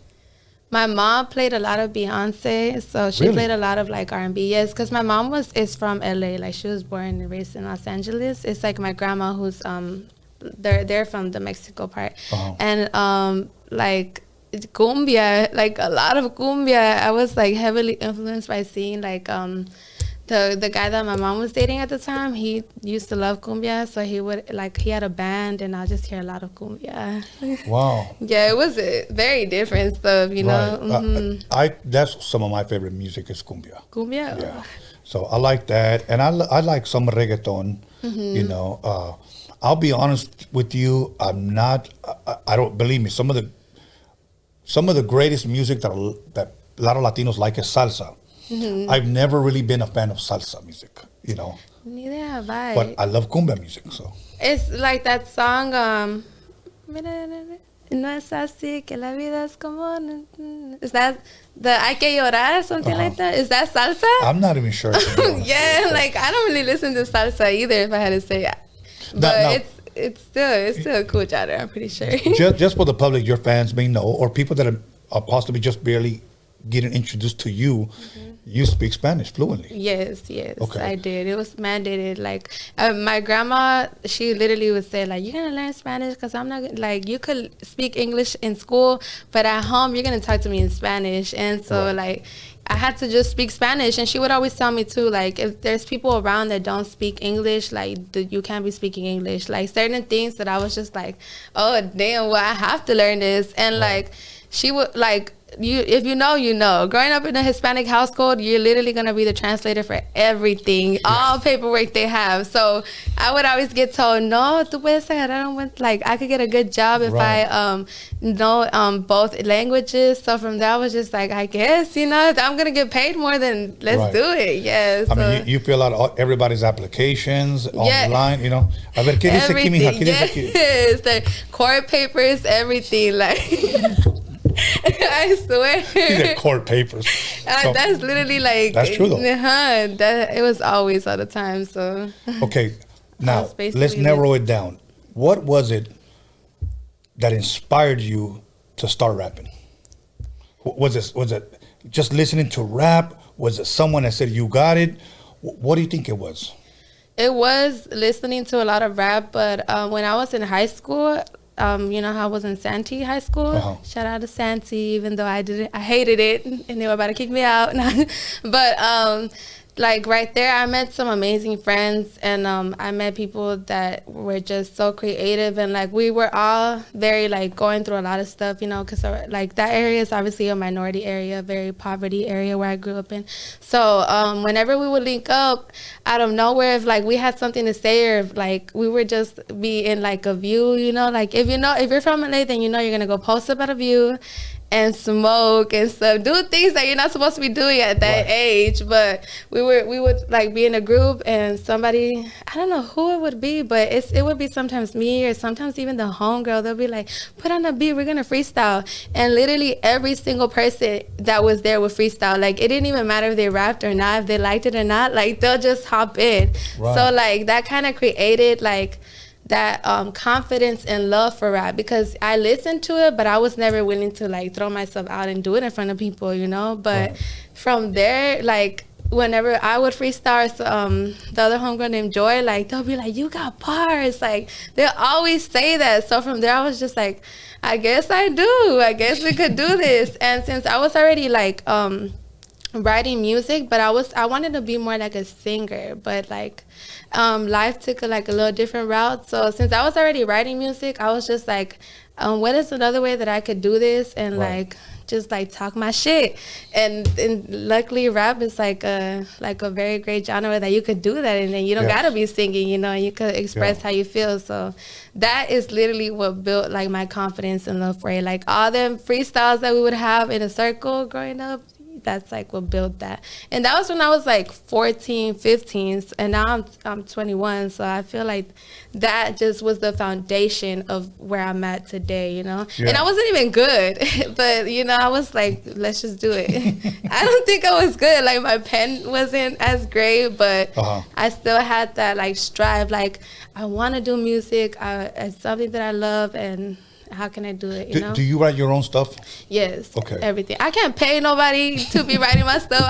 My mom played a lot of Beyonce, so she played a lot of like R&B. Yes, because my mom is from LA, like she was born and raised in Los Angeles. It's like my grandma who's they're from the Mexico part, and like cumbia, like a lot of cumbia. I was like heavily influenced by seeing like the guy that my mom was dating at the time. He used to love cumbia, so he had a band, and I'll just hear a lot of cumbia. Wow. Yeah, it was very different stuff, you know. That's some of my favorite music is cumbia. Cumbia. Yeah. So I like that, and I like some reggaeton. You know, I'll be honest with you. I don't believe me. Some of the greatest music that a lot of Latinos like is salsa. I've never really been a fan of salsa music, you know. Neither have I. But I love cumbia music, so. It's like that song, no es así que la vida es como. Is that the hay que llorar, something like that? Is that salsa? I'm not even sure. Yeah, like I don't really listen to salsa either, if I had to say it. But it's still a cool genre, I'm pretty sure. just for the public, your fans may know, or people that are possibly just barely getting introduced to you, you speak Spanish fluently. Yes, okay. I did. It was mandated. Like my grandma, she literally would say like, "You're gonna learn Spanish because I'm not like you could speak English in school, but at home you're gonna talk to me in Spanish." And so like I had to just speak Spanish, and she would always tell me too, like if there's people around that don't speak English, like you can't be speaking English. Like certain things that I was just like, oh damn, well I have to learn this, and like she would like. If you know, you know. Growing up in a Hispanic household, you're literally gonna be the translator for everything, all paperwork they have. So I would always get told, "No, tú puedes agarrar un buen." Like I could get a good job if I know both languages. So from there, I was just like, I guess I'm gonna get paid more than let's do it. Yes. I mean, you fill out everybody's applications online. A ver, ¿qué dice aquí, mija? ¿Qué dice aquí? Yes, the court papers, everything, like. I swear. These are court papers. So, that's literally like. That's true though. It was always all the time. So. Okay, now let's narrow it down. What was it that inspired you to start rapping? Was it just listening to rap? Was it someone that said you got it? What do you think it was? It was listening to a lot of rap, but when I was in high school. You know how I was in Santee High School? Shout out to Santee, even though I hated it, and they were about to kick me out. But like right there, I met some amazing friends, and I met people that were just so creative, and like we were all very like going through a lot of stuff, because like that area is obviously a minority area, very poverty area where I grew up in. So whenever we would link up, out of nowhere, if like we had something to say, or if like we would just be in like a view, like if you're from LA, then you're gonna go post up at a view and smoke and stuff, do things that you're not supposed to be doing at that age. But we would like be in a group, and somebody, I don't know who it would be, but it would be sometimes me, or sometimes even the homegirl. They'll be like, put on a beat, we're gonna freestyle. And literally every single person that was there would freestyle. Like it didn't even matter if they rapped or not, if they liked it or not, like they'll just hop in. So like that kind of created like that confidence and love for rap, because I listened to it, but I was never willing to like throw myself out and do it in front of people, but from there, like whenever I would freestyle, the other homegirl named Joy, like they'll be like, you got bars, like they'll always say that. So from there I was just like, I guess I do, I guess we could do this. And since I was already like writing music, but I wanted to be more like a singer, but like life took a little different route. So since I was already writing music, I was just like, what is another way that I could do this and like just like talk my shit? And luckily rap is like a very great genre that you could do that, and then you don't gotta be singing, you could express how you feel. So that is literally what built like my confidence and love for it. Like all them freestyles that we would have in a circle growing up, that's like what built that. And that was when I was like 14, 15, and now I'm 21. So I feel like that just was the foundation of where I'm at today, And I wasn't even good, but I was like, let's just do it. I don't think I was good. Like my pen wasn't as great, but I still had that like strive. Like I want to do music. It's something that I love, and how can I do it, Do you write your own stuff? Yes. Okay. Everything. I can't pay nobody to be writing my stuff.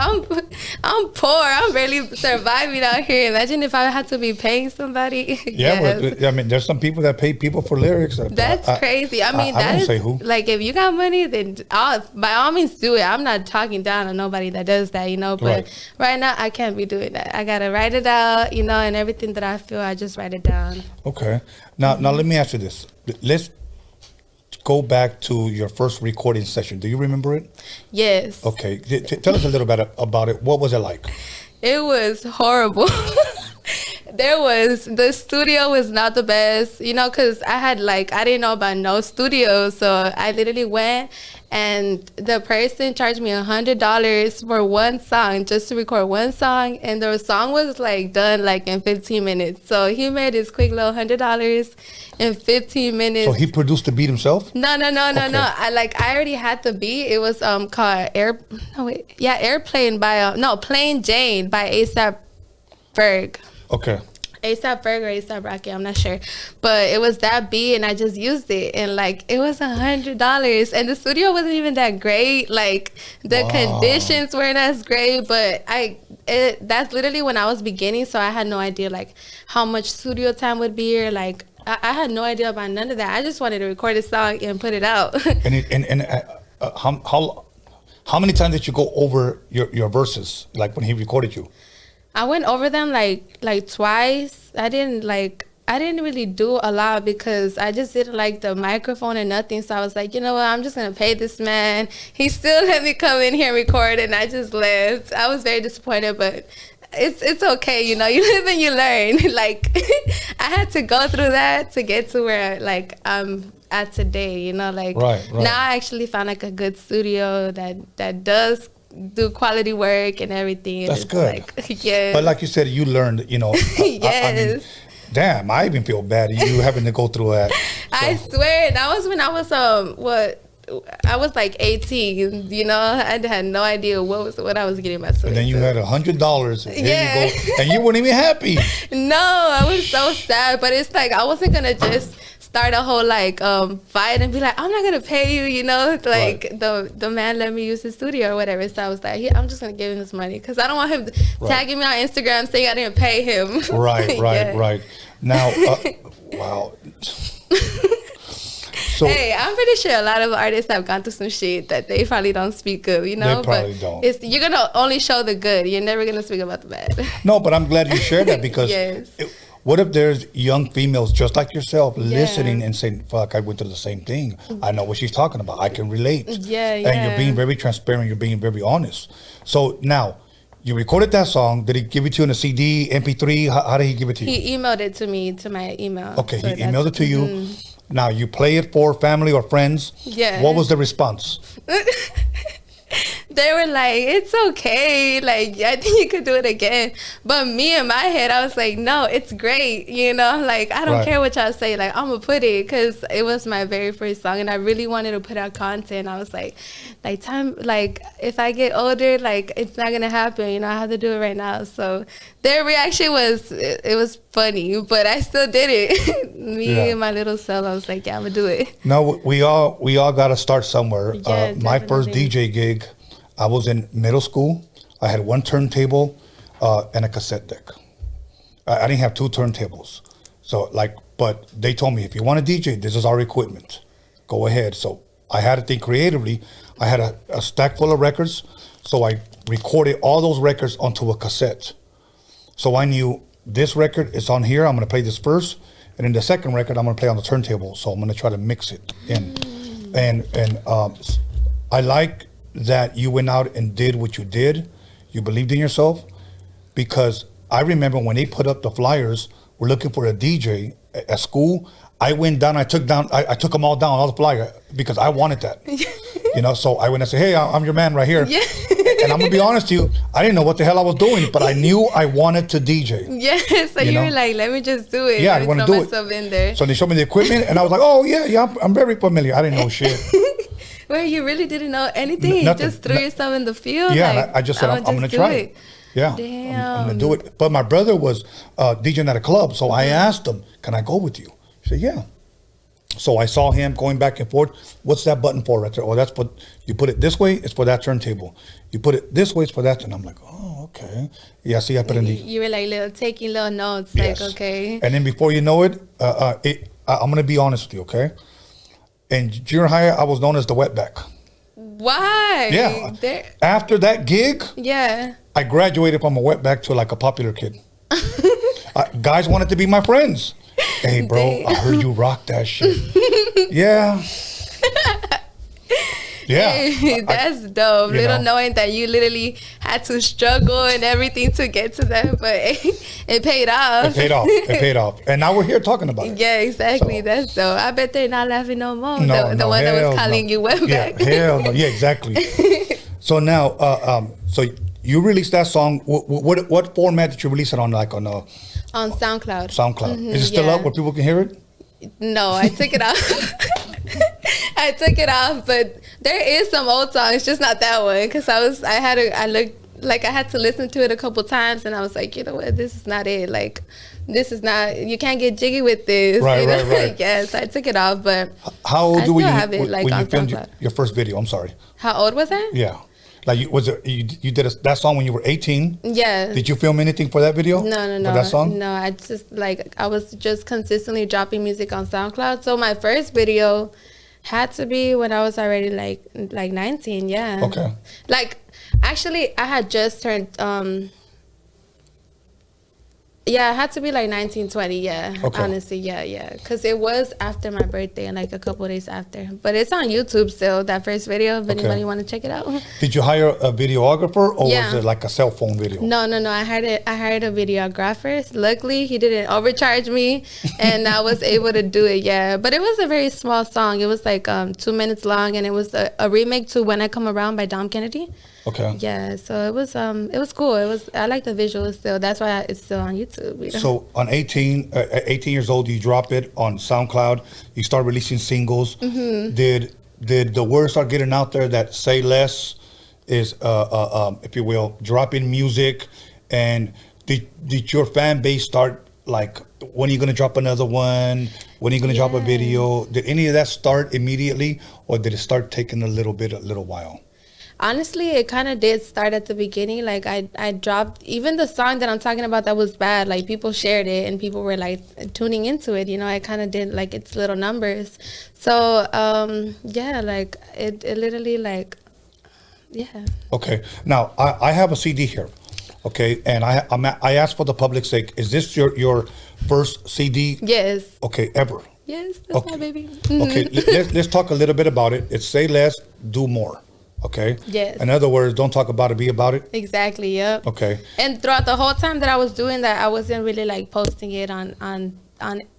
I'm poor. I'm barely surviving out here. Imagine if I had to be paying somebody. Yeah, I mean, there's some people that pay people for lyrics. That's crazy. I mean, that is, say who. Like, if you got money, then by all means do it. I'm not talking down on nobody that does that, But right now, I can't be doing that. I got to write it out, and everything that I feel, I just write it down. Okay. Now let me ask you this. Let's go back to your first recording session. Do you remember it? Yes. Okay. Tell us a little bit about it. What was it like? It was horrible. The studio was not the best, you know, because I didn't know about no studio, so I literally went, and the person charged me $100 for one song, just to record one song, and the song was like done like in 15 minutes. So he made his quick little $100 in 15 minutes. So he produced the beat himself? No. I already had the beat. It was called Airplane by Plain Jane by A$AP Ferg. Okay. A$AP Ferg or A$AP Rocky, I'm not sure, but it was that beat, and I just used it, and like it was $100, and the studio wasn't even that great. Like the conditions weren't as great, but that's literally when I was beginning, so I had no idea like how much studio time would be, or like I had no idea about none of that. I just wanted to record a song and put it out. How many times did you go over your verses, like when he recorded you? I went over them like twice. I didn't really do a lot because I just didn't like the microphone or nothing. So I was like, you know what, I'm just gonna pay this man. He still let me come in here and record, and I just left. I was very disappointed, but it's okay, you know. You live and you learn. Like I had to go through that to get to where like I'm at today, you know. Like right. Now I actually found like a good studio that does do quality work and everything. That's good. Like, yeah. But like you said, you learned, you know. Yes. I mean, damn, I even feel bad you having to go through that. So. I swear, that was when I was I was like 18, you know. I had no idea what I was getting myself into. And then you had $100, and here you go, and you weren't even happy. No, I was so sad, but it's like I wasn't gonna just start a whole like fight and be like, I'm not gonna pay you, you know, like right. the man let me use his studio or whatever. So I was like, yeah, I'm just gonna give him this money because I don't want him tagging me on Instagram saying I didn't pay him. Right. Now, wow. So, hey, I'm pretty sure a lot of artists have gone through some shit that they probably don't speak of, you know. They probably don't. You're gonna only show the good. You're never gonna speak about the bad. No, but I'm glad you shared that because. Yes. What if there's young females just like yourself listening and saying, fuck, I went through the same thing. I know what she's talking about. I can relate. Yeah. And you're being very transparent. You're being very honest. So now, you recorded that song. Did he give it to you in a CD, MP3? How did he give it to you? He emailed it to me, to my email. Okay, so he emailed it to you. Now, you play it for family or friends. Yeah. What was the response? They were like, it's okay. Like, I think you could do it again. But me in my head, I was like, no, it's great. You know, like, I don't care what y'all say. Like, I'm going to put it because it was my very first song. And I really wanted to put out content. I was like, if I get older, like, it's not going to happen. You know, I have to do it right now. So their reaction was, it was funny. But I still did it. Me and my little self, I was like, yeah, I'm going to do it. No, we all got to start somewhere. Yeah, my first DJ gig, I was in middle school. I had one turntable and a cassette deck. I didn't have two turntables. So but they told me, if you want a DJ, this is our equipment. Go ahead. So I had to think creatively. I had a stack full of records. So I recorded all those records onto a cassette. So I knew this record is on here. I'm going to play this first. And then the second record, I'm going to play on the turntable. So I'm going to try to mix it in. And I like that you went out and did what you did. You believed in yourself, because I remember when they put up the flyers, we're looking for a DJ at school. I went down, I took them all down, all the flyers, because I wanted that. You know, so I went and said, hey, I'm your man right here. Yeah. And I'm gonna be honest to you, I didn't know what the hell I was doing, but I knew I wanted to DJ. Yeah, so you were like, let me just do it. Yeah, I want to do myself in there. So they showed me the equipment, and I was like, oh yeah, I'm very familiar. I didn't know shit. Wait, you really didn't know anything? You just threw yourself in the field? Yeah, like, I just said, I'm going to try it. Yeah, damn. I'm going to do it. But my brother was DJing at a club, so I asked him, can I go with you? He said, yeah. So I saw him going back and forth. What's that button for right there? Oh, that's for, you put it this way, it's for that turntable. You put it this way, it's for that. And I'm like, oh, okay. Yeah, see, I put in the... You were like taking little notes, yes. Like, okay. And then before you know it, I'm going to be honest with you, okay? In junior high, I was known as the wetback. Why? Yeah. After that gig, I graduated from a wetback to like a popular kid. Guys wanted to be my friends. Hey, bro, I heard you rock that shit. Yeah. Yeah. Hey, that's dope. Little knowing that you literally had to struggle and everything to get to that, but it paid off. It paid off. And now we're here talking about it. Yeah, exactly. So, that's dope. I bet they're not laughing no more. The one that was calling you went back. Hell no. Yeah, exactly. So now, so you released that song. What format did you release it on? Like on SoundCloud. SoundCloud. Is it still up where people can hear it? No, I took it off. I took it off, but there is some old songs, just not that one. Because I had to listen to it a couple times, and I was like, you know what, this is not it. Like, this is not. You can't get jiggy with this. Right. Yes, I took it off, but how old were you when you filmed your first video? I'm sorry. How old was I? Yeah. Like, you did that song when you were 18? Yeah. Did you film anything for that video? No. For that song? No, I was just consistently dropping music on SoundCloud. So my first video had to be when I was already like 19, yeah. Okay. Like, actually, I had just turned, yeah, it had to be like 1920, yeah. Okay. Honestly, yeah. Because it was after my birthday and like a couple of days after. But it's on YouTube still, that first video, if anybody want to check it out. Did you hire a videographer or was it like a cell phone video? No. I hired a videographer. Luckily, he didn't overcharge me and I was able to do it, yeah. But it was a very small song. It was like 2 minutes long and it was a remake to When I Come Around by Dom Kennedy. Okay. Yeah, so it was cool. I like the visuals still. That's why it's still on YouTube. So on 18 years old, you drop it on SoundCloud. You start releasing singles. Mm-hmm. Did the word start getting out there that Say Less is, if you will, dropping music? And did your fan base start like, when are you going to drop another one? When are you going to drop a video? Did any of that start immediately, or did it start taking a little while? Honestly, it kind of did start at the beginning. Like, I dropped, even the song that I'm talking about that was bad, like, people shared it and people were, like, tuning into it, you know. I kind of did, like, its little numbers. So, yeah, like, it literally, like, yeah. Okay. Now, I have a CD here, okay? And I asked for the public's sake, is this your first CD? Yes. Okay, ever? Yes, that's my baby. Okay, let's talk a little bit about it. It's Say Less, Do More. Okay. Yes. In other words, don't talk about it, be about it. Exactly. Yep. Okay. And throughout the whole time that I was doing that, I wasn't really like posting it on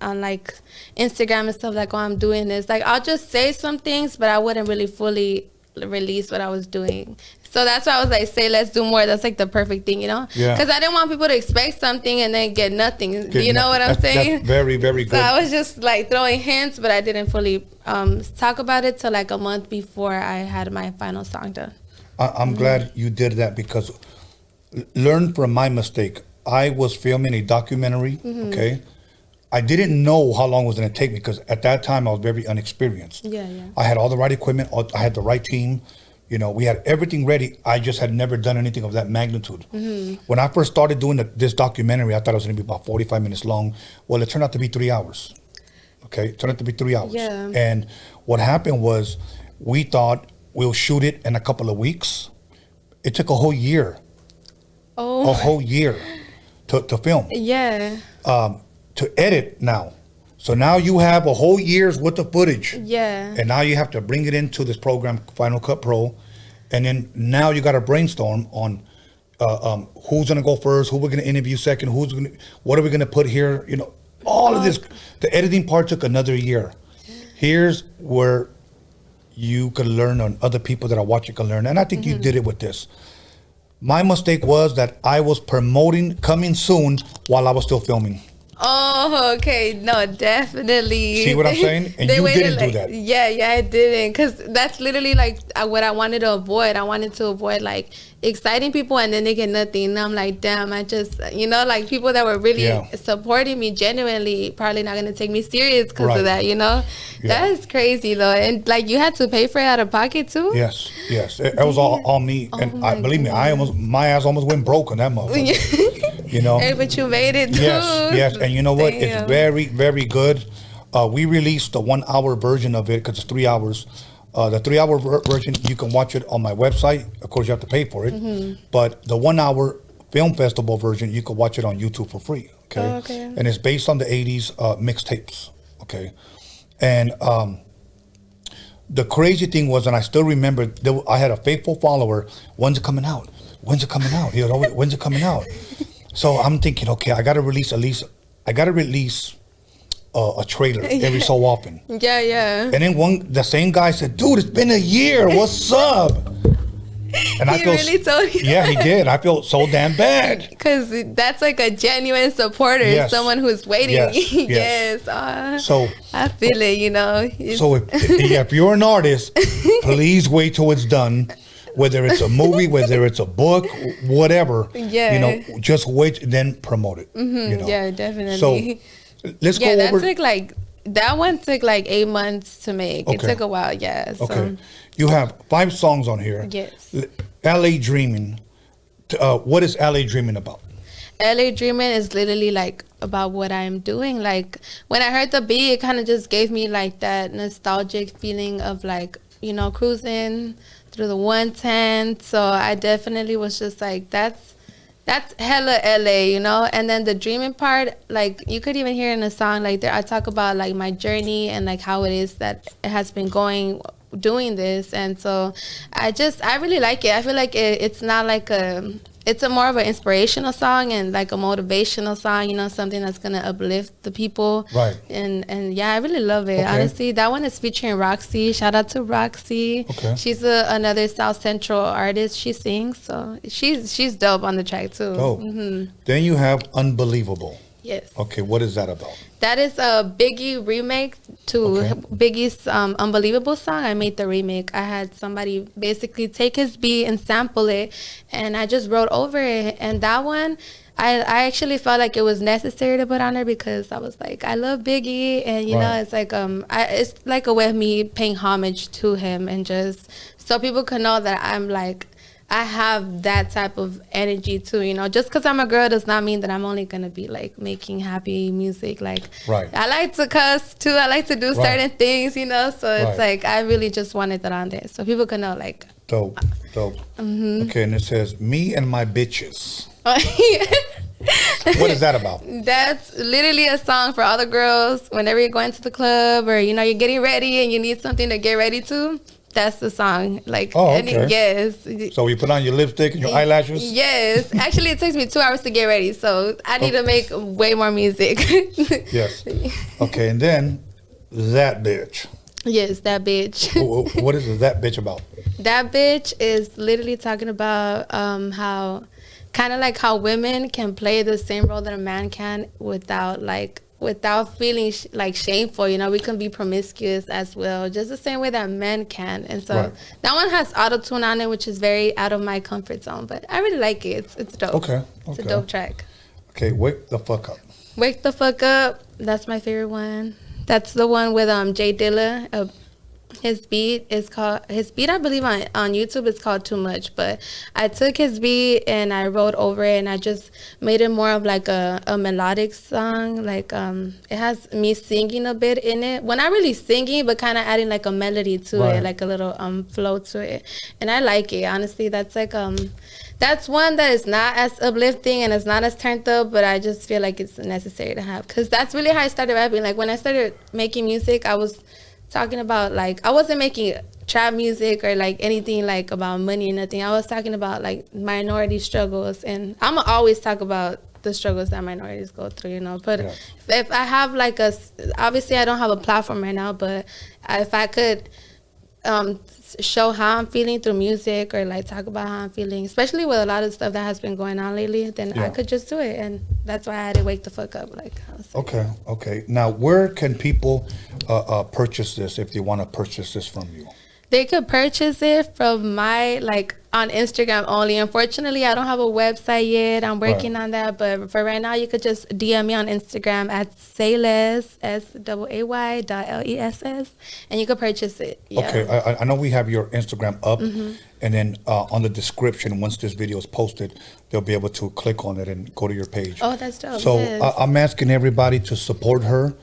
like Instagram and stuff, like, oh, I'm doing this. Like, I'll just say some things, but I wouldn't really fully release what I was doing. So that's why I was like, say let's do more. That's like the perfect thing, you know? Yeah. Because I didn't want people to expect something and then get nothing. You know what I'm saying? That's very, very good. So I was just like throwing hints, but I didn't fully talk about it till like a month before I had my final song done. I'm glad you did that, because learn from my mistake. I was filming a documentary, okay? I didn't know how long it was going to take me, because at that time I was very unexperienced. Yeah. I had all the right equipment. I had the right team. You know, we had everything ready. I just had never done anything of that magnitude. When I first started doing this documentary, I thought it was going to be about 45 minutes long. Well, it turned out to be 3 hours. Okay, it turned out to be 3 hours. Yeah. And what happened was, we thought we'll shoot it in a couple of weeks. It took a whole year. Oh. A whole year to film. Yeah. To edit now. So now you have a whole year's worth of footage. Yeah. And now you have to bring it into this program, Final Cut Pro. And then now you got to brainstorm on who's going to go first, who we're going to interview second, what are we going to put here? You know, all of this. The editing part took another year. Here's where you can learn, on other people that are watching can learn. And I think you did it with this. My mistake was that I was promoting coming soon while I was still filming. Oh, okay. No, definitely. See what I'm saying? And you didn't do that. Yeah, I didn't. Because that's literally like what I wanted to avoid. I wanted to avoid like exciting people and then they get nothing. And I'm like, damn, I just, you know, like people that were really supporting me genuinely probably not going to take me serious because of that, you know? Yeah. That's crazy though. And like you had to pay for it out of pocket too? Yes. It was all me. And believe me, my ass almost went broke on that motherfucker. You know? Hey, but you made it too. Yes. And you know what? Damn. It's very, very good. We released the 1 hour version of it because it's 3 hours. The 3 hour version, you can watch it on my website. Of course, you have to pay for it. But the 1 hour film festival version, you can watch it on YouTube for free. Okay. And it's based on the 80s mixtapes. Okay. And the crazy thing was, and I still remember, I had a faithful follower. When's it coming out? When's it coming out? He was always, when's it coming out? So I'm thinking, okay, I got to release a trailer every so often. Yeah. And then the same guy said, dude, it's been a year. What's up? And he really told you. Yeah, he did. I feel so damn bad. Because that's like a genuine supporter, yes. Someone who's waiting. Yes. So I feel it, you know. So if you're an artist, please wait till it's done. Whether it's a movie, whether it's a book, whatever. Yeah. You know, just wait and then promote it. Mm-hmm. You know? Yeah, definitely. So let's go over. That one took like 8 months to make. Okay. It took a while, yeah. So. Okay. You have 5 songs on here. Yes. A.DA Dreaming. What is A.DA Dreaming about? A.DA Dreaming is literally like about what I'm doing. Like when I heard the beat, it kind of just gave me like that nostalgic feeling of like, you know, cruising through the 110. So I definitely was just like, that's hella LA, you know. And then the dreaming part, like you could even hear in the song, like there I talk about like my journey and like how it is that it has been going doing this. And so I really like it. I feel like it's not like it's a more of an inspirational song and like a motivational song, you know, something that's gonna uplift the people. Right. And yeah, I really love it. Okay. Honestly, that one is featuring Roxy. Shout out to Roxy. Okay. She's another South Central artist. She sings, so she's dope on the track too. Dope. Mm-hmm. Then you have Unbelievable. Yes. Okay, what is that about? That is a Biggie remake to Biggie's Unbelievable song. I made the remake. I had somebody basically take his beat and sample it, and I just wrote over it. And that one, I actually felt like it was necessary to put on there because I was like, I love Biggie, and you know, it's like it's like a way of me paying homage to him, and just so people can know that I'm like, I have that type of energy too, you know. Just because I'm a girl does not mean that I'm only gonna be like making happy music. Like, I like to cuss too. I like to do certain things, you know. So it's like I really just wanted that on there, so people can know. Like, dope. Mm-hmm. Okay, and it says "Me and My Bitches." What is that about? That's literally a song for all the girls. Whenever you're going to the club or you know you're getting ready and you need something to get ready to. That's the song. Like, yes. So you put on your lipstick and your eyelashes? Yes. Actually, it takes me 2 hours to get ready, so I need to make way more music. Yes. Okay, and then That Bitch. Yes, That Bitch. What is That Bitch about? That Bitch is literally talking about how, kind of like how women can play the same role that a man can without feeling like shameful, you know. We can be promiscuous as well, just the same way that men can. And so that one has auto-tune on it, which is very out of my comfort zone, but I really like it. It's dope. Okay. It's a dope track. Okay, Wake the Fuck Up. Wake the Fuck Up, that's my favorite one. That's the one with Jay Dilla. His beat, I believe on YouTube is called Too Much, but I took his beat and I wrote over it and I just made it more of like a melodic song. Like it has me singing a bit in it. Well, not really singing, but kind of adding like a melody to it, like a little flow to it. And I like it, honestly. That's like that's one that is not as uplifting and it's not as turned up, but I just feel like it's necessary to have, because that's really how I started rapping. Like when I started making music, I was talking about, like, I wasn't making trap music or like anything like about money or nothing. I was talking about like minority struggles, and I'm always talk about the struggles that minorities go through, you know. But if I have like obviously I don't have a platform right now, but if I could show how I'm feeling through music, or like talk about how I'm feeling, especially with a lot of stuff that has been going on lately, then I could just do it. And that's why I had to wake the fuck up. Like, okay. Now, where can people purchase this if they want to purchase this from you? They could purchase it from my, like, on Instagram only. Unfortunately, I don't have a website yet. I'm working on that. But for right now, you could just DM me on Instagram at Celeste, SAY.LESS, and you could purchase it. Yeah. Okay, I know we have your Instagram up, and then on the description, once this video is posted, they'll be able to click on it and go to your page. Oh, that's dope. So I'm asking everybody to support her,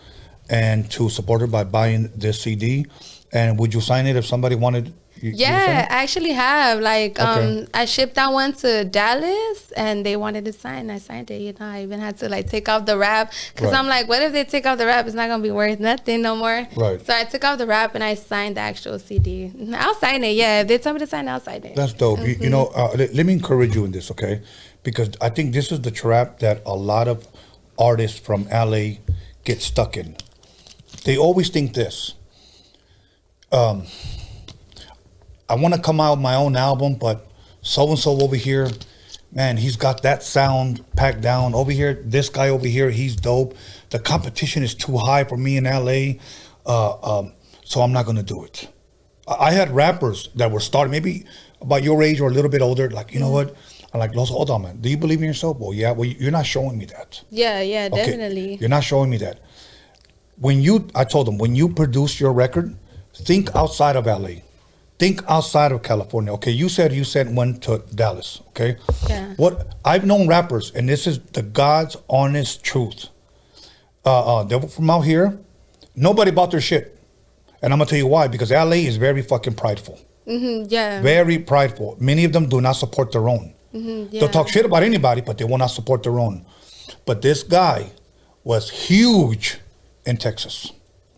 and to support her by buying this CD. And would you sign it if somebody wanted Yeah, I actually have. Like, I shipped that one to Dallas, and they wanted to sign. I signed it. You know, I even had to like take off the wrap because I'm like, what if they take off the wrap? It's not gonna be worth nothing no more. Right. So I took off the wrap and I signed the actual CD. I'll sign it. Yeah, if they tell me to sign it, I'll sign it. That's dope. You know, let me encourage you in this, okay? Because I think this is the trap that a lot of artists from LA get stuck in. They always think this. I want to come out with my own album, but so-and-so over here, man, he's got that sound packed down. Over here, this guy over here, he's dope. The competition is too high for me in LA, so I'm not going to do it. I had rappers that were starting, maybe about your age or a little bit older, like, you know what? I'm like, hold on, man. Do you believe in yourself? Well, yeah. Well, you're not showing me that. Yeah, definitely. You're not showing me that. I told them, when you produce your record, think outside of LA. Think outside of California. Okay, you said you sent one to Dallas. Okay. Yeah. What I've known rappers, and this is the God's honest truth. They were from out here. Nobody bought their shit, and I'm gonna tell you why. Because LA is very fucking prideful. Yeah. Very prideful. Many of them do not support their own. Yeah. They'll talk shit about anybody, but they will not support their own. But this guy was huge in Texas.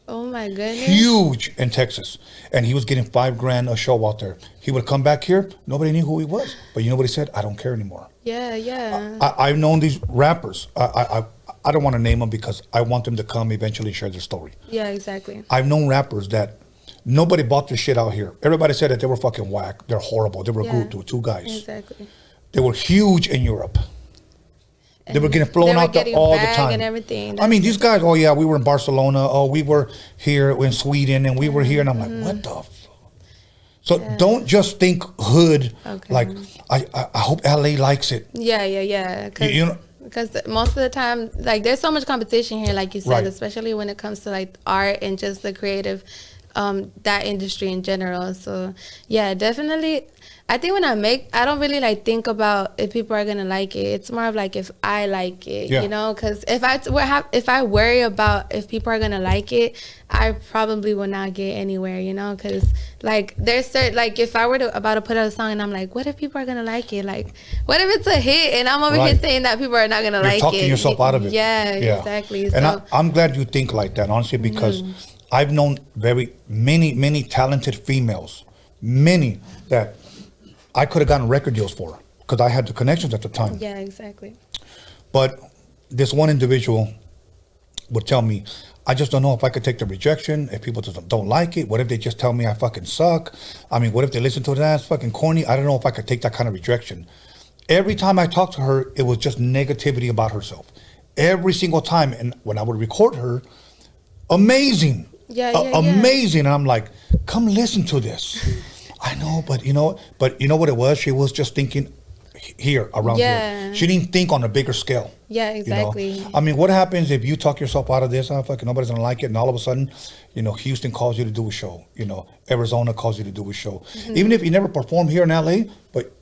Oh my goodness. Huge in Texas. And he was getting $5,000 a show out there. He would come back here, nobody knew who he was. But you know what he said? I don't care anymore. Yeah. I've known these rappers. I don't want to name them because I want them to come eventually and share their story. Yeah, exactly. I've known rappers that nobody bought their shit out here. Everybody said that they were fucking whack. They're horrible. They were a group of two guys. Exactly. They were huge in Europe. They were getting flown out there all the time. And everything. I mean, these guys, oh yeah, we were in Barcelona. Oh, we were here in Sweden and we were here. And I'm like, what the fuck? So don't just think hood. Okay. Like, I hope LA likes it. Yeah. Because most of the time, like, there's so much competition here, like you said, especially when it comes to like art and just the creative, that industry in general. So yeah, definitely. I think when I don't really like think about if people are gonna like it. It's more of like if I like it, you know. Because if I worry about if people are gonna like it, I probably will not get anywhere, you know. Because like there's certain, like if I were about to put out a song and I'm like, what if people are gonna like it? Like, what if it's a hit and I'm over here saying that people are not gonna like it? You're talking yourself out of it. Yeah. Exactly. And so, I'm glad you think like that, honestly, because I've known many talented females, many that I could have gotten record deals for because I had the connections at the time. Yeah, exactly. But this one individual would tell me, I just don't know if I could take the rejection, if people just don't like it. What if they just tell me I fucking suck? I mean, what if they listen to it and it's fucking corny? I don't know if I could take that kind of rejection. Every time I talked to her, it was just negativity about herself. Every single time. And when I would record her, amazing. Amazing. And I'm like, come listen to this. I know, but you know what it was? She was just thinking here, around here. She didn't think on a bigger scale. Yeah, exactly. You know? I mean, what happens if you talk yourself out of this? Oh, fucking nobody's gonna like it, and all of a sudden, you know, Houston calls you to do a show. You know, Arizona calls you to do a show. Even if you never perform here in LA, but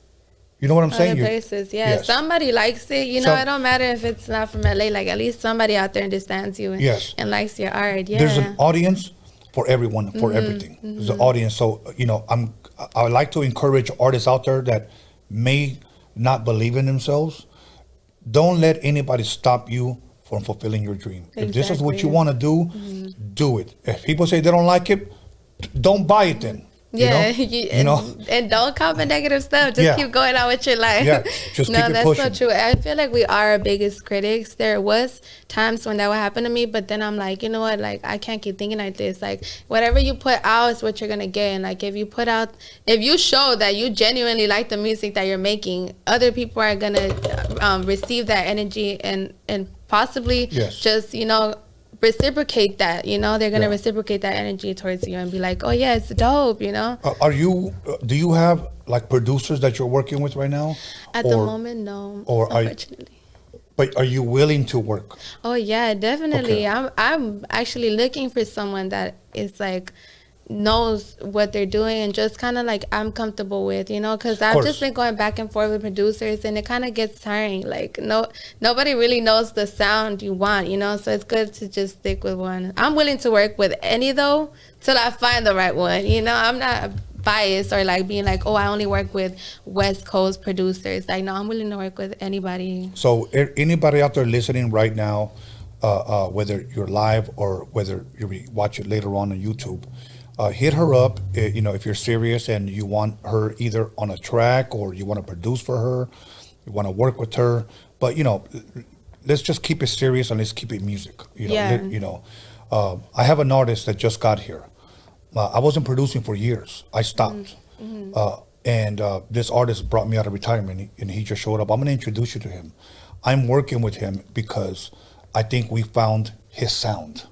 you know what I'm saying? Other places, somebody likes it. You know, it don't matter if it's not from LA. Like at least somebody out there understands you and likes your art. Yeah, there's an audience for everyone, for everything. There's an audience. So, you know, I would like to encourage artists out there that may not believe in themselves. Don't let anybody stop you from fulfilling your dream. Exactly. If this is what you want to do, do it. If people say they don't like it, don't buy it then. You know? And don't comment negative stuff. Just keep going on with your life. Yeah, just keep it pushing. So true. I feel like we are our biggest critics. There was times when that would happen to me, but then I'm like, you know what? Like, I can't keep thinking like this. Like, whatever you put out is what you're gonna get. And like, if you show that you genuinely like the music that you're making, other people are gonna receive that energy and possibly just, you know, reciprocate that, you know. They're gonna reciprocate that energy towards you and be like, oh yeah, it's dope, you know. Do you have like producers that you're working with right now? At the moment, no, unfortunately. But are you willing to work? Oh yeah, definitely. Okay. I'm actually looking for someone that is like knows what they're doing and just kind of like I'm comfortable with, you know, because I've just been going back and forth with producers and it kind of gets tiring. Like nobody really knows the sound you want, you know, so it's good to just stick with one. I'm willing to work with any though till I find the right one, you know. I'm not biased or like being like, oh, I only work with West Coast producers. Like, no, I'm willing to work with anybody. So anybody out there listening right now, whether you're live or whether you watch it later on YouTube, hit her up. If you're serious and you want her either on a track or you want to produce for her, you want to work with her. But let's just keep it serious and let's keep it music. I have an artist that just got here. I wasn't producing for years. I stopped. And this artist brought me out of retirement and he just showed up. I'm going to introduce you to him. I'm working with him because I think we found his sound.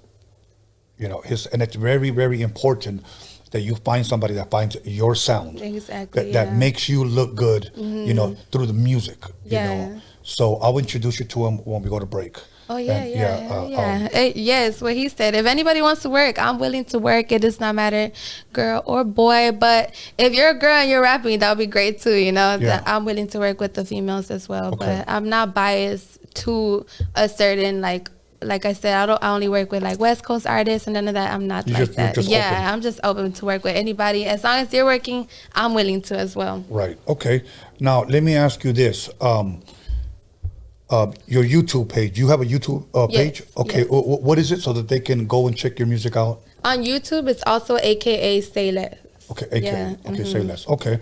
And it's very, very important that you find somebody that finds your sound. Exactly. That makes you look good, through the music. So I'll introduce you to him when we go to break. Oh, yes, what he said. If anybody wants to work, I'm willing to work. It does not matter, girl or boy. But if you're a girl and you're rapping, that would be great too, I'm willing to work with the females as well. Okay. But I'm not biased to a certain, like I said, I only work with like West Coast artists and none of that. I'm not that. Open. I'm just open to work with anybody. As long as you're working, I'm willing to as well. Right. Okay. Now, let me ask you this. Your YouTube page. You have a YouTube page? Yes, okay. Yes. What is it so that they can go and check your music out? On YouTube, it's also AKA Celeste. Okay, AKA. Okay, Celeste. Okay.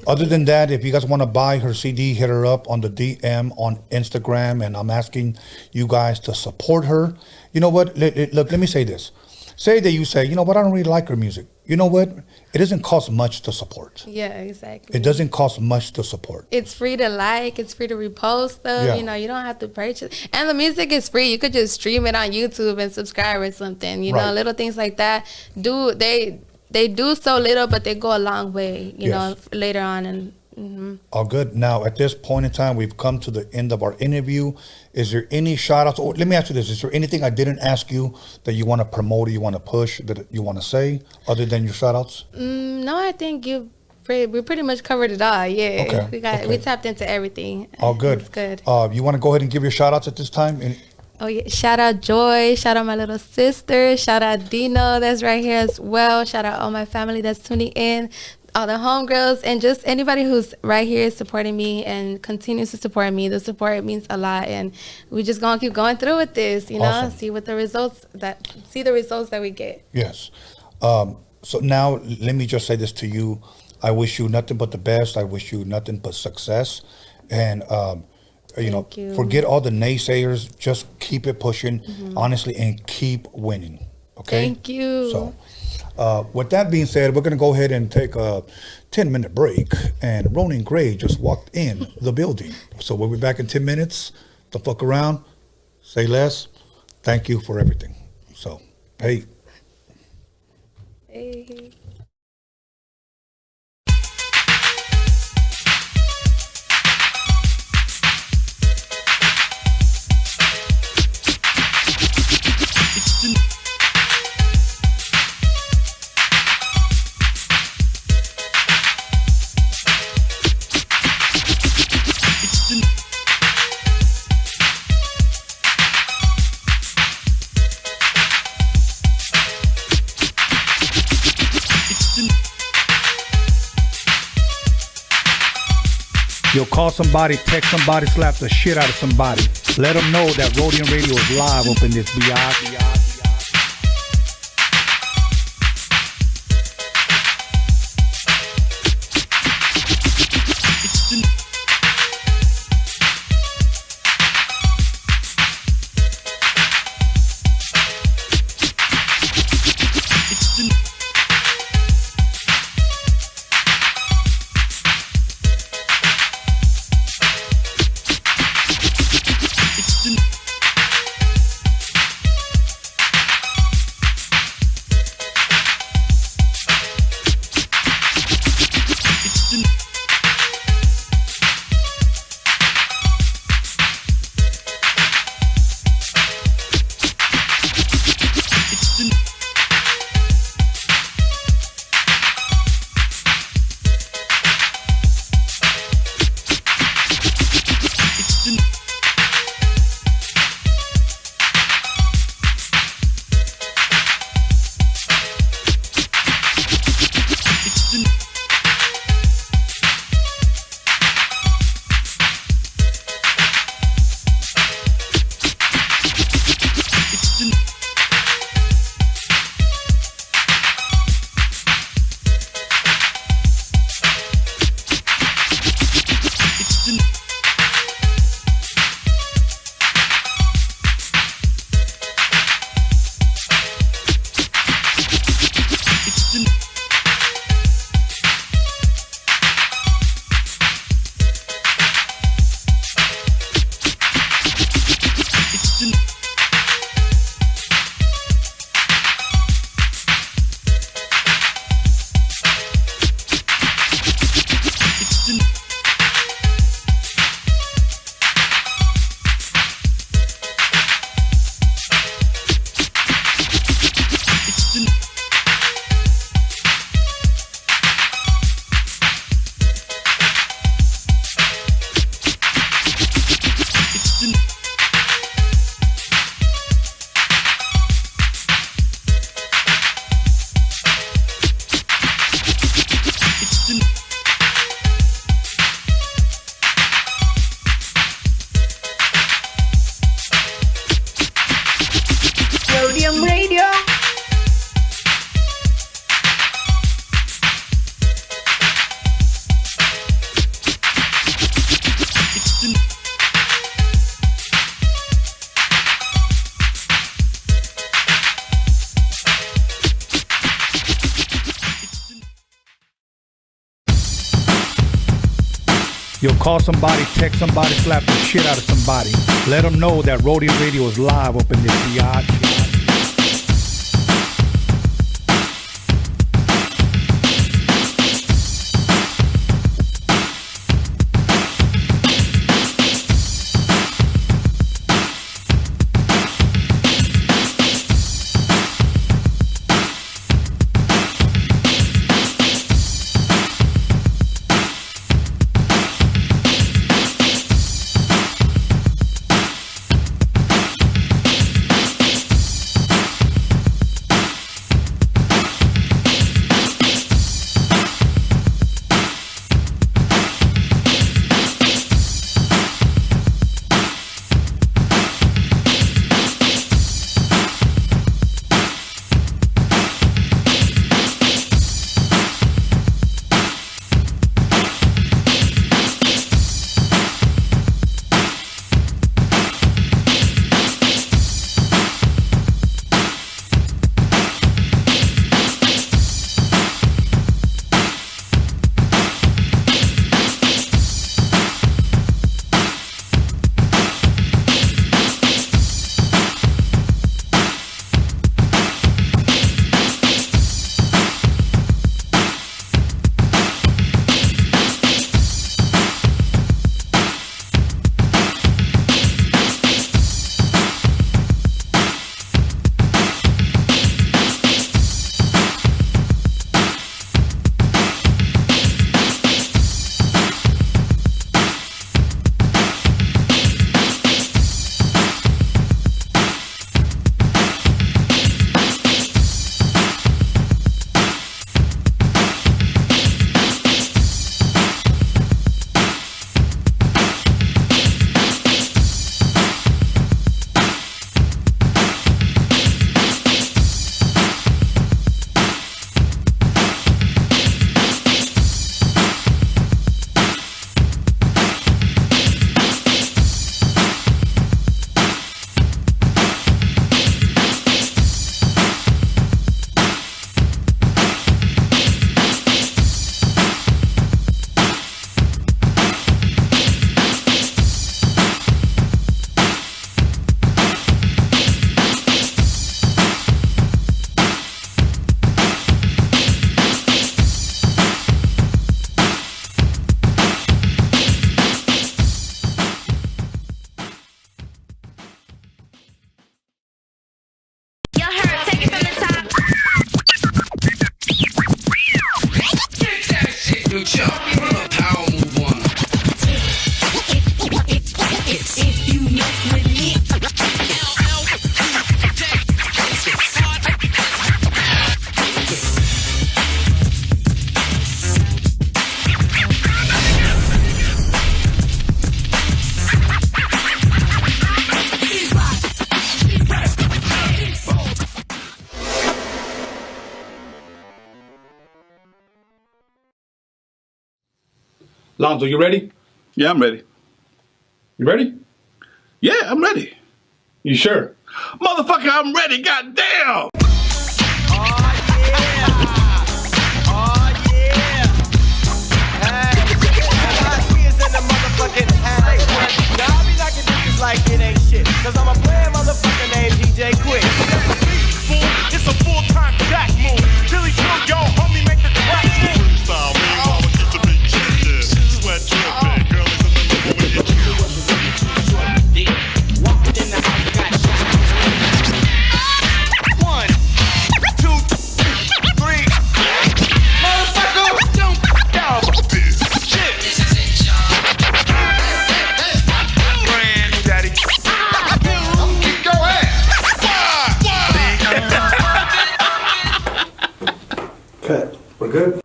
Other than that, if you guys want to buy her CD, hit her up on the DM on Instagram. And I'm asking you guys to support her. You know what? Look, let me say this. Say that you say, you know what, I don't really like her music. You know what? It doesn't cost much to support. Yeah, exactly. It doesn't cost much to support. It's free to like. It's free to repost stuff. Yeah. You don't have to purchase. And the music is free. You could just stream it on YouTube and subscribe or something. Little things like that. They do so little, but they go a long way, later on. And All good. Now, at this point in time, we've come to the end of our interview. Is there any shout outs? Or let me ask you this. Is there anything I didn't ask you that you want to promote or you want to push, that you want to say, other than your shout outs? No, I think we pretty much covered it all. Yeah. Okay. We tapped into everything. All good. It's good. You want to go ahead and give your shout outs at this time? Oh, yeah. Shout out Joy. Shout out my little sister. Shout out Dino that's right here as well. Shout out all my family that's tuning in. All the homegirls and just anybody who's right here supporting me and continues to support me. The support means a lot, and we just gonna keep going through with this. Awesome. See the results that we get. Yes. So now let me just say this to you. I wish you nothing but the best. I wish you nothing but success, and Thank you. Forget all the naysayers. Just keep it pushing, honestly, and keep winning. Okay. Thank you. So. With that being said, we're going to go ahead and take a 10-minute break. And Ronin Gray just walked in the building. So we'll be back in 10 minutes. Don't fuck around. Say less. Thank you for everything. So, hey. Hey. You'll call somebody, text somebody, slap the shit out of somebody. Let them know that Rhodium Radio is live up in this biatch. You'll call somebody, text somebody, slap the shit out of somebody. Let them know that Rhodium Radio is live up in this biatch. Lonzo, you ready? Yeah, I'm ready. You ready? Yeah, I'm ready. You sure? Motherfucker, I'm ready, goddamn! Like it ain't shit, cause I'm a player motherfucker named DJ Quick. It's a full-time jack move. Billy Joe, yo, homie, make the track move. Style, man, mama keep the big changes. Sweat dripping, girl, it's a little when you chill. Walked in the house, got shot. 1, 2, 3. Motherfucker, don't down this shit. This is it, y'all. Daddy. I'm kick your ass. Cut. We're good.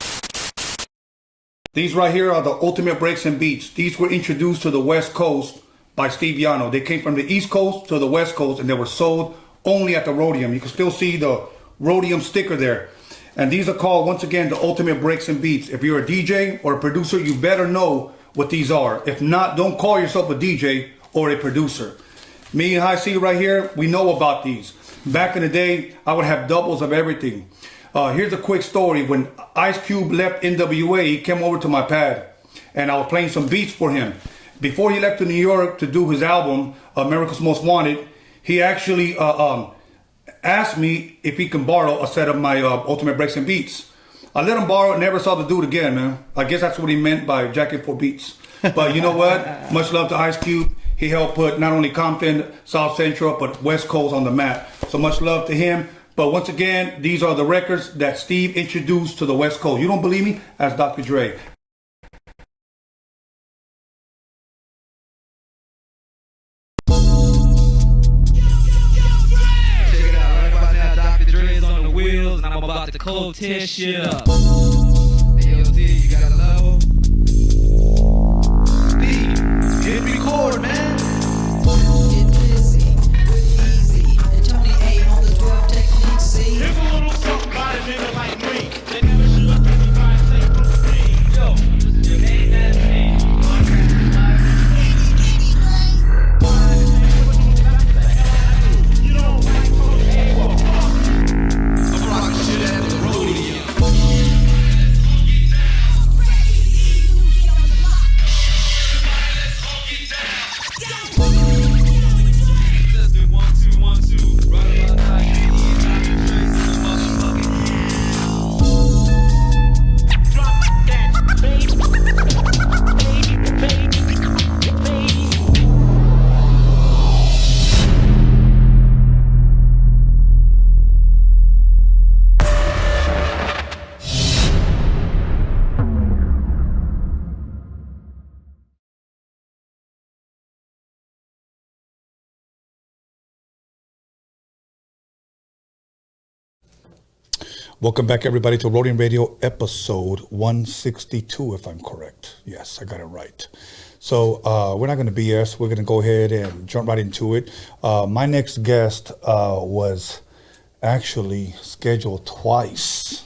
These right here are the ultimate breaks and beats. These were introduced to the West Coast by Steve Yano. They came from the East Coast to the West Coast and they were sold only at the Roadium. You can still see the Roadium sticker there. And these are called, once again, the ultimate breaks and beats. If you're a DJ or a producer, you better know what these are. If not, don't call yourself a DJ or a producer. Me and High C right here, we know about these. Back in the day, I would have doubles of everything. Here's a quick story. When Ice Cube left NWA, he came over to my pad and I was playing some beats for him. Before he left to New York to do his album, America's Most Wanted, he actually asked me if he can borrow a set of my Ultimate Breaks and Beats. I let him borrow it, never saw the dude again, man. I guess that's what he meant by Jacket for Beats. But you know what? Much love to Ice Cube. He helped put not only Compton, South Central, but West Coast on the map. So much love to him. But once again, these are the records that Steve introduced to the West Coast. You don't believe me? Ask Dr. Dre. And I'm about to cold tear shit up. AOT, you got a level? Steve, hit record, man. Get busy, easy, and Tony A on the 12 technique, see? Here's a little something by a nigga like me. They never should have 55 cents from the scene. Yo, this is your name, that's me. You don't like Tony A, well, I'm rocking shit at the Rhodium. Let's do 1, 2, 1, 2. Right about now, you need Dr. Dre's in the motherfucking drop that baby, baby. Welcome back, everybody, to Roadium Radio, episode 162, if I'm correct. Yes, I got it right. So we're not going to BS. We're going to go ahead and jump right into it. My next guest was actually scheduled twice.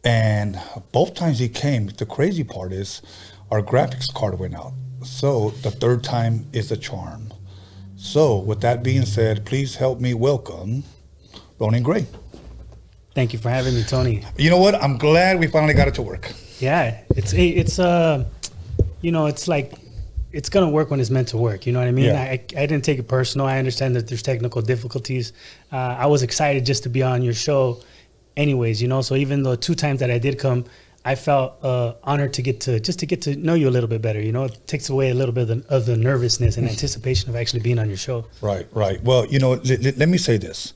And both times he came, the crazy part is our graphics card went out. So the third time is a charm. So with that being said, please help me welcome Ronin Gray. Thank you for having me, Tony. You know what? I'm glad we finally got it to work. Yeah, it's you know, it's like it's gonna work when it's meant to work. You know what I mean? Yeah. I didn't take it personal. I understand that there's technical difficulties. I was excited just to be on your show, anyways. You know, so even though 2 times that I did come, I felt honored to get to know you a little bit better. You know, it takes away a little bit of the nervousness and anticipation of actually being on your show. Right. Well, you know, let me say this.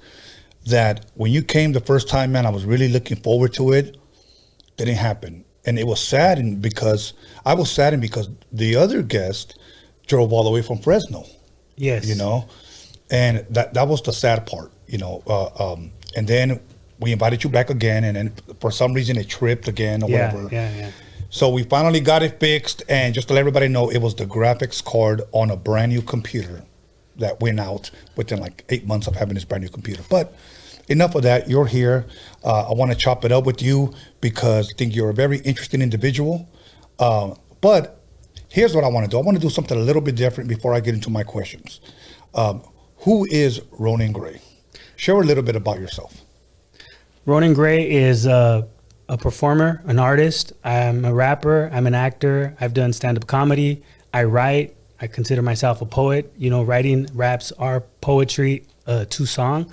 That when you came the first time, man, I was really looking forward to it. Didn't happen. And it was saddened because the other guest drove all the way from Fresno. Yes. You know, and that was the sad part, you know. And then we invited you back again, and then for some reason it tripped again or whatever. Yeah. So we finally got it fixed, and just to let everybody know, it was the graphics card on a brand new computer that went out within like 8 months of having this brand new computer. But enough of that. You're here. I want to chop it up with you because I think you're a very interesting individual. But here's what I want to do. I want to do something a little bit different before I get into my questions. Who is Ronin Gray? Share a little bit about yourself. Ronin Gray is a performer, an artist. I'm a rapper. I'm an actor. I've done stand-up comedy. I write. I consider myself a poet. You know, writing raps are poetry to song.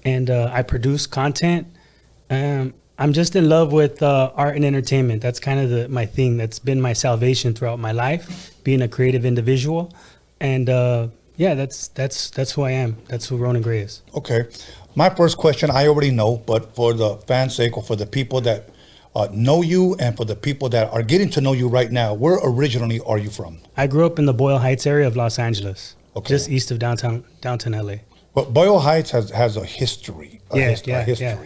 And I produce content. I'm just in love with art and entertainment. That's kind of my thing. That's been my salvation throughout my life, being a creative individual. And yeah, that's who I am. That's who Ronin Gray is. Okay. My first question, I already know, but for the fans' sake or for the people that know you and for the people that are getting to know you right now, where originally are you from? I grew up in the Boyle Heights area of Los Angeles, okay, just east of downtown LA. But Boyle Heights has a history, a history. Yeah.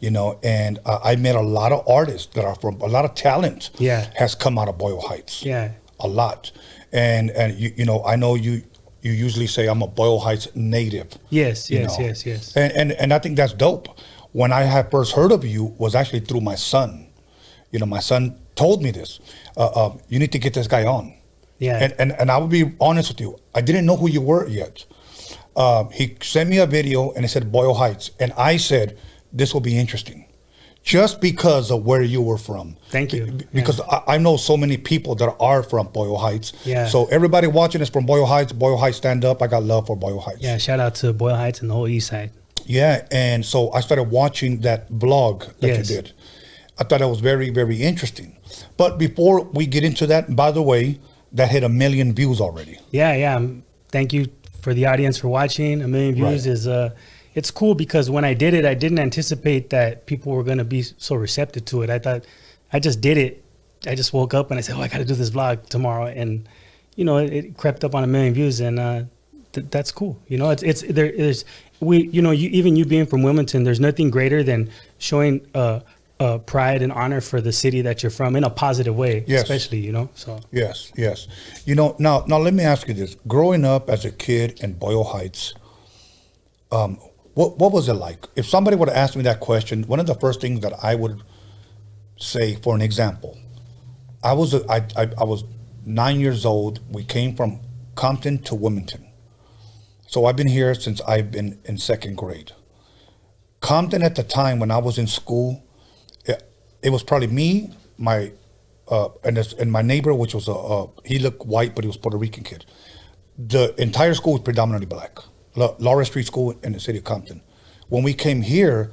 You know, and I met a lot of artists that are from, a lot of talent has come out of Boyle Heights. Yeah. A lot. And you know, I know you usually say I'm a Boyle Heights native. Yes. And I think that's dope. When I had first heard of you was actually through my son. You know, my son told me this. You need to get this guy on. Yeah. And I will be honest with you. I didn't know who you were yet. He sent me a video and it said Boyle Heights. And I said, this will be interesting. just because of where you were from. Thank you. Because I know so many people that are from Boyle Heights. Yeah. So everybody watching is from Boyle Heights. Boyle Heights, stand up. I got love for Boyle Heights. Yeah, shout out to Boyle Heights and the whole East Side. Yeah, and so I started watching that vlog that you did. I thought it was very, very interesting. But before we get into that, by the way, that hit 1 million views already. Yeah. Thank you for the audience for watching. 1 million views is it's cool because when I did it, I didn't anticipate that people were going to be so receptive to it. I thought I just did it. I just woke up and I said, I got to do this vlog tomorrow. And, it crept up on 1 million views and that's cool. Even you being from Wilmington, there's nothing greater than showing pride and honor for the city that you're from in a positive way, especially, so. Yes. Now let me ask you this. Growing up as a kid in Boyle Heights, what was it like? If somebody would ask me that question, one of the first things that I would say, for an example, I was 9 years old. We came from Compton to Wilmington. So I've been here since I've been in 2nd grade. Compton at the time when I was in school, it was probably me, and my neighbor, which was he looked white, but he was a Puerto Rican kid. The entire school was predominantly black. Laura Street School in the city of Compton. When we came here,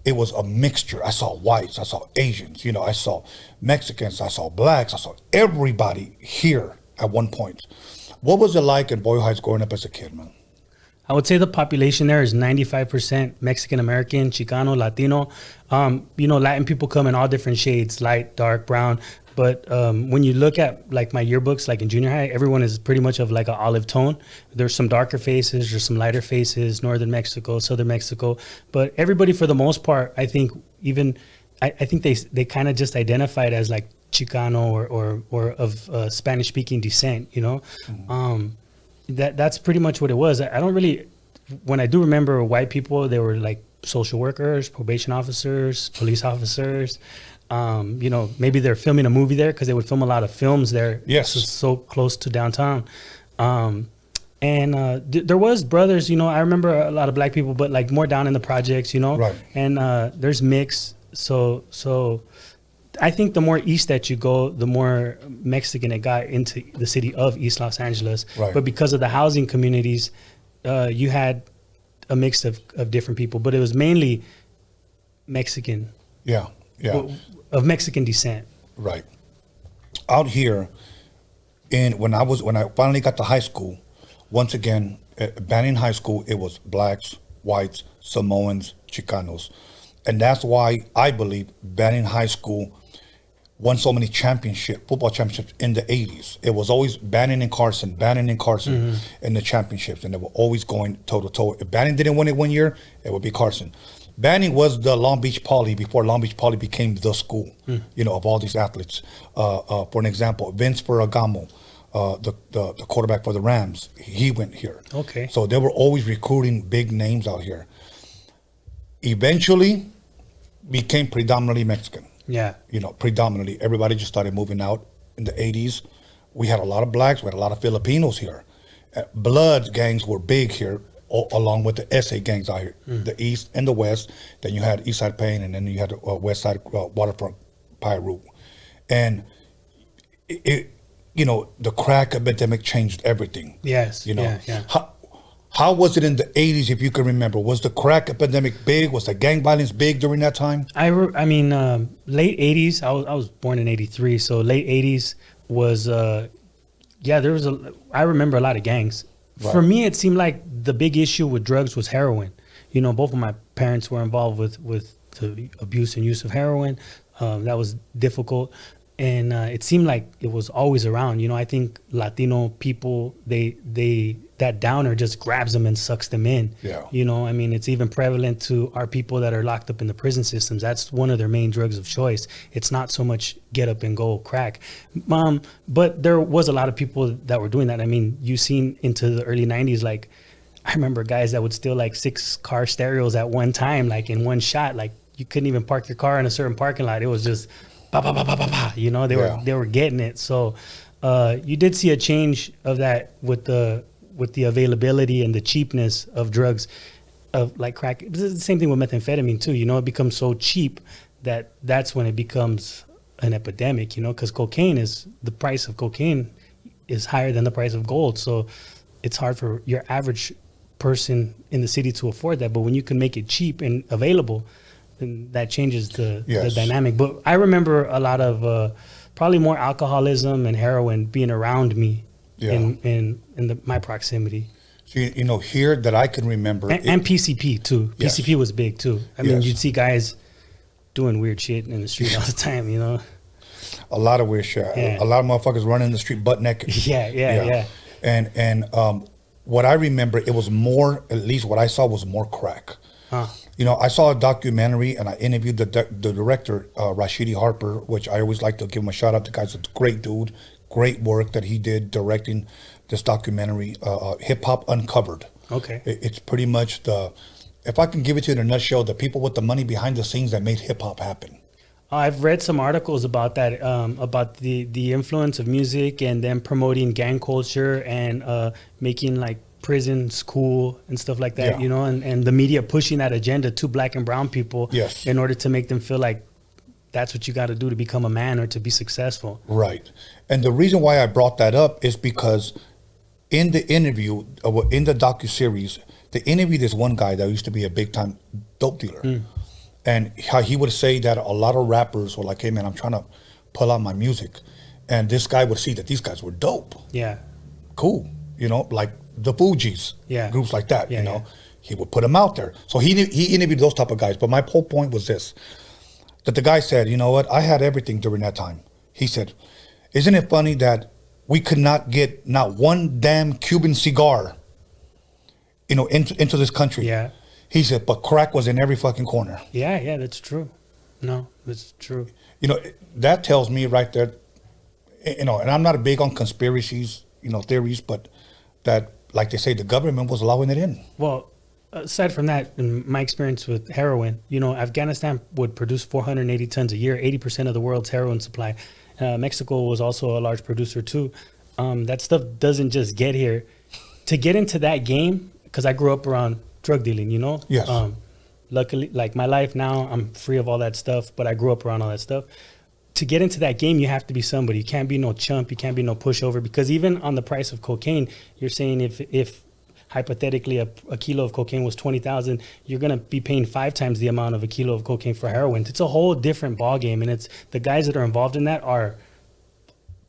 it was a mixture. I saw whites, I saw Asians, I saw Mexicans, I saw blacks, I saw everybody here at one point. What was it like in Boyle Heights growing up as a kid, man? I would say the population there is 95% Mexican American, Chicano, Latino. Latin people come in all different shades, light, dark, brown. But when you look at like my yearbooks, like in junior high, everyone is pretty much of like an olive tone. There's some darker faces, there's some lighter faces, northern Mexico, southern Mexico. But everybody, for the most part, I think I think they kind of just identified as like Chicano or of Spanish speaking descent. Mm-hmm. That's pretty much what it was. I don't really, when I do remember white people, they were like social workers, probation officers, police officers. Maybe they're filming a movie there because they would film a lot of films there. Yes. It's so close to downtown. There was brothers, I remember a lot of black people, but like more down in the projects, Right. And there's mix. So I think the more east that you go, the more Mexican it got into the city of East Los Angeles. Right. But because of the housing communities, you had a mix of different people, but it was mainly Mexican. Yeah. Of Mexican descent. Right. Out here, when I finally got to high school, once again, at Banning High School, it was blacks, whites, Samoans, Chicanos. And that's why I believe Banning High School won so many football championships in the 80s. It was always Banning and Carson Mm-hmm. in the championships. And they were always going toe-to-toe. If Banning didn't win it one year, it would be Carson. Banning was the Long Beach Poly before Long Beach Poly became the school, of all these athletes. For an example, Vince Ferragamo, the quarterback for the Rams, he went here. Okay. So they were always recruiting big names out here. Eventually, became predominantly Mexican. Yeah. Predominantly. Everybody just started moving out in the 80s. We had a lot of blacks. We had a lot of Filipinos here. Blood gangs were big here, along with the SA gangs out here, the East and the West. Then you had East Side Pain, and then you had the West Side Waterfront Pyru. And the crack epidemic changed everything. Yes. Yeah. How was it in the 80s, if you can remember? Was the crack epidemic big? Was the gang violence big during that time? I mean, late 80s. I was born in 83, so late 80s was, there was I remember a lot of gangs. Right. For me, it seemed like the big issue with drugs was heroin. Both of my parents were involved with the abuse and use of heroin. That was difficult. And it seemed like it was always around. I think Latino people, that downer just grabs them and sucks them in. Yeah. It's even prevalent to our people that are locked up in the prison systems. That's one of their main drugs of choice. It's not so much get up and go crack. But there was a lot of people that were doing that. You've seen into the early 90s, like, I remember guys that would steal like 6 car stereos at one time, like in one shot. Like, you couldn't even park your car in a certain parking lot. It was just ba ba ba ba ba ba. They were getting it. So you did see a change of that with the availability and the cheapness of drugs, of like crack. It's the same thing with methamphetamine too. It becomes so cheap that's when it becomes an epidemic, you know, because the price of cocaine is higher than the price of gold. So it's hard for your average person in the city to afford that. But when you can make it cheap and available, then that changes the dynamic. But I remember a lot of probably more alcoholism and heroin being around me in my proximity. So, you know, here that I can remember. And PCP too. Yes. PCP was big too. I mean, you'd see guys doing weird shit in the street all the time, you know. A lot of weird shit. Yeah. A lot of motherfuckers running in the street butt naked. Yeah. And what I remember, it was more, at least what I saw was more crack. Huh. You know, I saw a documentary and I interviewed the director, Rashidi Harper, which I always like to give him a shout out. The guy's a great dude, great work that he did directing this documentary, Hip Hop Uncovered. Okay. It's pretty much if I can give it to you in a nutshell, the people with the money behind the scenes that made hip hop happen. I've read some articles about that, about the influence of music and them promoting gang culture and making like prisons cool and stuff like that, you know, and the media pushing that agenda to black and brown people in order to make them feel like that's what you got to do to become a man or to be successful. Right. And the reason why I brought that up is because in the interview, in the docuseries, they interviewed this one guy that used to be a big time dope dealer. And how he would say that a lot of rappers were like, hey man, I'm trying to pull out my music. And this guy would see that these guys were dope. Yeah. Cool. You know, like the Fugees, groups like that, you know. He would put them out there. So he interviewed those type of guys. But my whole point was this, that the guy said, you know what, I had everything during that time. He said, isn't it funny that we could not get not one damn Cuban cigar, you know, into this country? Yeah. He said, but crack was in every fucking corner. Yeah, that's true. No, that's true. You know, that tells me right there, you know, and I'm not big on conspiracies, you know, theories, but that, like they say, the government was allowing it in. Well, aside from that, in my experience with heroin, you know, Afghanistan would produce 480 tons a year, 80% of the world's heroin supply. Mexico was also a large producer too. That stuff doesn't just get here. To get into that game, because I grew up around drug dealing, you know? Yes. Luckily, like my life now, I'm free of all that stuff, but I grew up around all that stuff. To get into that game, you have to be somebody. You can't be no chump. You can't be no pushover, because even on the price of cocaine, you're saying if hypothetically a kilo of cocaine was $20,000, you're going to be paying 5 times the amount of a kilo of cocaine for heroin. It's a whole different ballgame. And it's the guys that are involved in that are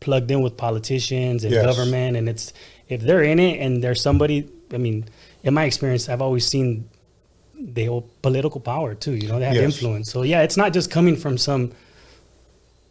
plugged in with politicians and government. And it's, if they're in it and there's somebody, I mean, in my experience, I've always seen they hold political power too, you know, they have influence. So yeah, it's not just coming from some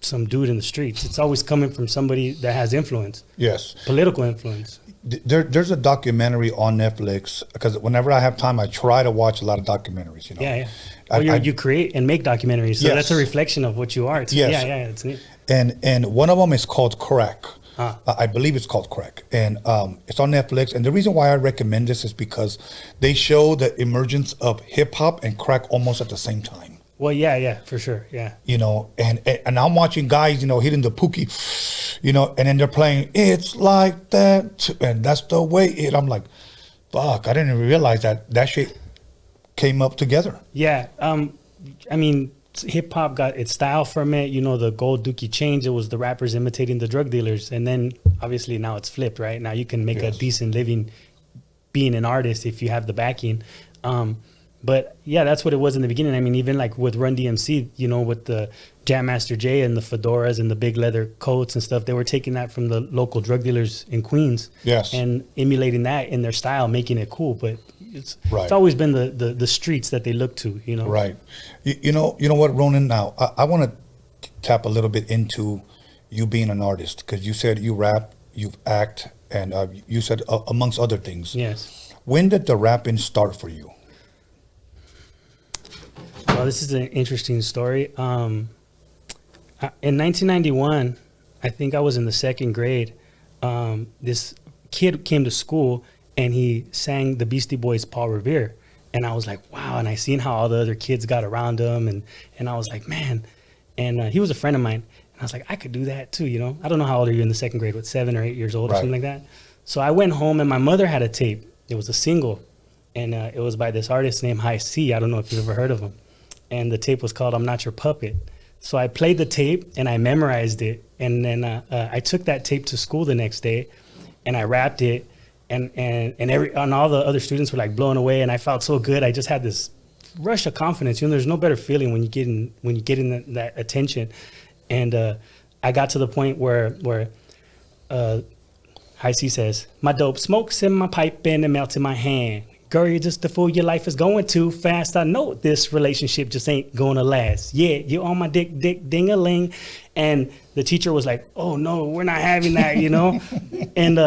dude in the streets. It's always coming from somebody that has influence. Yes. Political influence. There's a documentary on Netflix, because whenever I have time, I try to watch a lot of documentaries, you know. Yeah. Well, you create and make documentaries, so that's a reflection of what you are. It's, yeah, it's neat. And one of them is called Crack. I believe it's called Crack, and it's on Netflix. And the reason why I recommend this is because they show the emergence of hip hop and crack almost at the same time. Well, yeah, for sure, yeah. You know, and I'm watching guys, you know, hitting the pookie, you know, and then they're playing "It's Like That," and that's the way it. I'm like, fuck, I didn't even realize that shit came up together. Yeah, I mean, hip hop got its style from it. You know, the gold dookie chains, it was the rappers imitating the drug dealers. And then obviously now it's flipped, right? Now you can make a decent living being an artist if you have the backing. But yeah, that's what it was in the beginning. I mean, even like with Run DMC, you know, with the Jam Master Jay and the fedoras and the big leather coats and stuff, they were taking that from the local drug dealers in Queens and emulating that in their style, making it cool. But it's always been the streets that they look to, you know. Right. You know what, Ronin, now I want to tap a little bit into you being an artist, because you said you rap, you act, and you said amongst other things. Yes. When did the rapping start for you? Well, this is an interesting story. In 1991, I think I was in the 2nd grade. This kid came to school and he sang the Beastie Boys' Paul Revere. And I was like, wow. And I seen how all the other kids got around him. And I was like, man. And he was a friend of mine. And I was like, I could do that too, you know. I don't know how old are you in the 2nd grade, what, 7 or 8 years old or something like that. So I went home and my mother had a tape. It was a single. And it was by this artist named High C. I don't know if you've ever heard of him. and the tape was called "I'm Not Your Puppet." So I played the tape and I memorized it, and then I took that tape to school the next day, and I rapped it, and all the other students were like blown away, and I felt so good. I just had this rush of confidence. You know, there's no better feeling when you get in that attention, and I got to the point where High C says, "My dope smokes in my pipe and it melts in my hand. Girl, you're just a fool. Your life is going too fast. I know this relationship just ain't gonna last. Yeah, you're on my dick, ding-a-ling." And the teacher was like, "Oh no, we're not having that," you know? And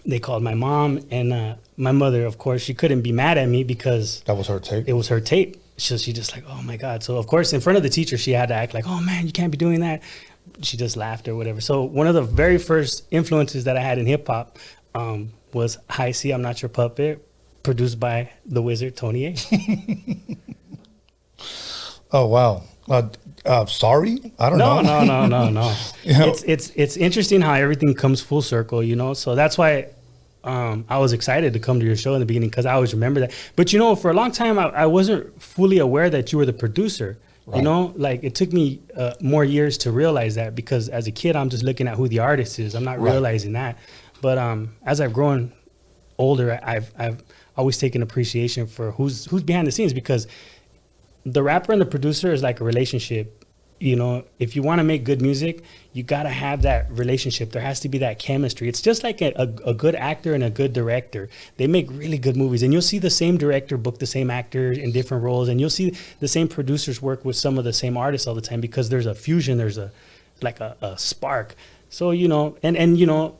they called my mom, and my mother, of course, she couldn't be mad at me because that was her tape. It was her tape. So she just like, "Oh my God." So of course, in front of the teacher, she had to act like, "Oh man, you can't be doing that." She just laughed or whatever. So one of the very first influences that I had in hip hop was High C, "I'm Not Your Puppet," produced by the wizard Tony A. Oh wow! Sorry, I don't know. No. You know? It's interesting how everything comes full circle, you know. So that's why I was excited to come to your show in the beginning, because I always remember that. But you know, for a long time, I wasn't fully aware that you were the producer. Right. You know, like it took me more years to realize that, because as a kid, I'm just looking at who the artist is. I'm not realizing that. But as I've grown older, I've always taken appreciation for who's behind the scenes, because the rapper and the producer is like a relationship. You know, if you want to make good music, you got to have that relationship. There has to be that chemistry. It's just like a good actor and a good director. They make really good movies, and you'll see the same director book the same actor in different roles, and you'll see the same producers work with some of the same artists all the time, because there's a fusion, there's a spark. So, you know, and you know,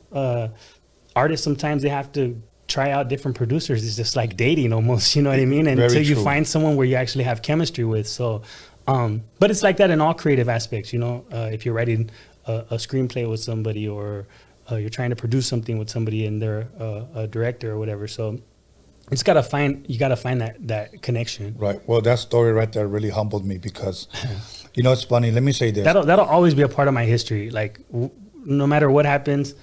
artists, sometimes they have to try out different producers. It's just like dating almost, you know what I mean? Until you find someone where you actually have chemistry with. So, but it's like that in all creative aspects, you know. If you're writing a screenplay with somebody, or you're trying to produce something with somebody and they're a director or whatever. So you gotta find that connection. Right. Well, that story right there really humbled me, because, you know, it's funny. Let me say this. That'll always be a part of my history. Like, no matter what happens,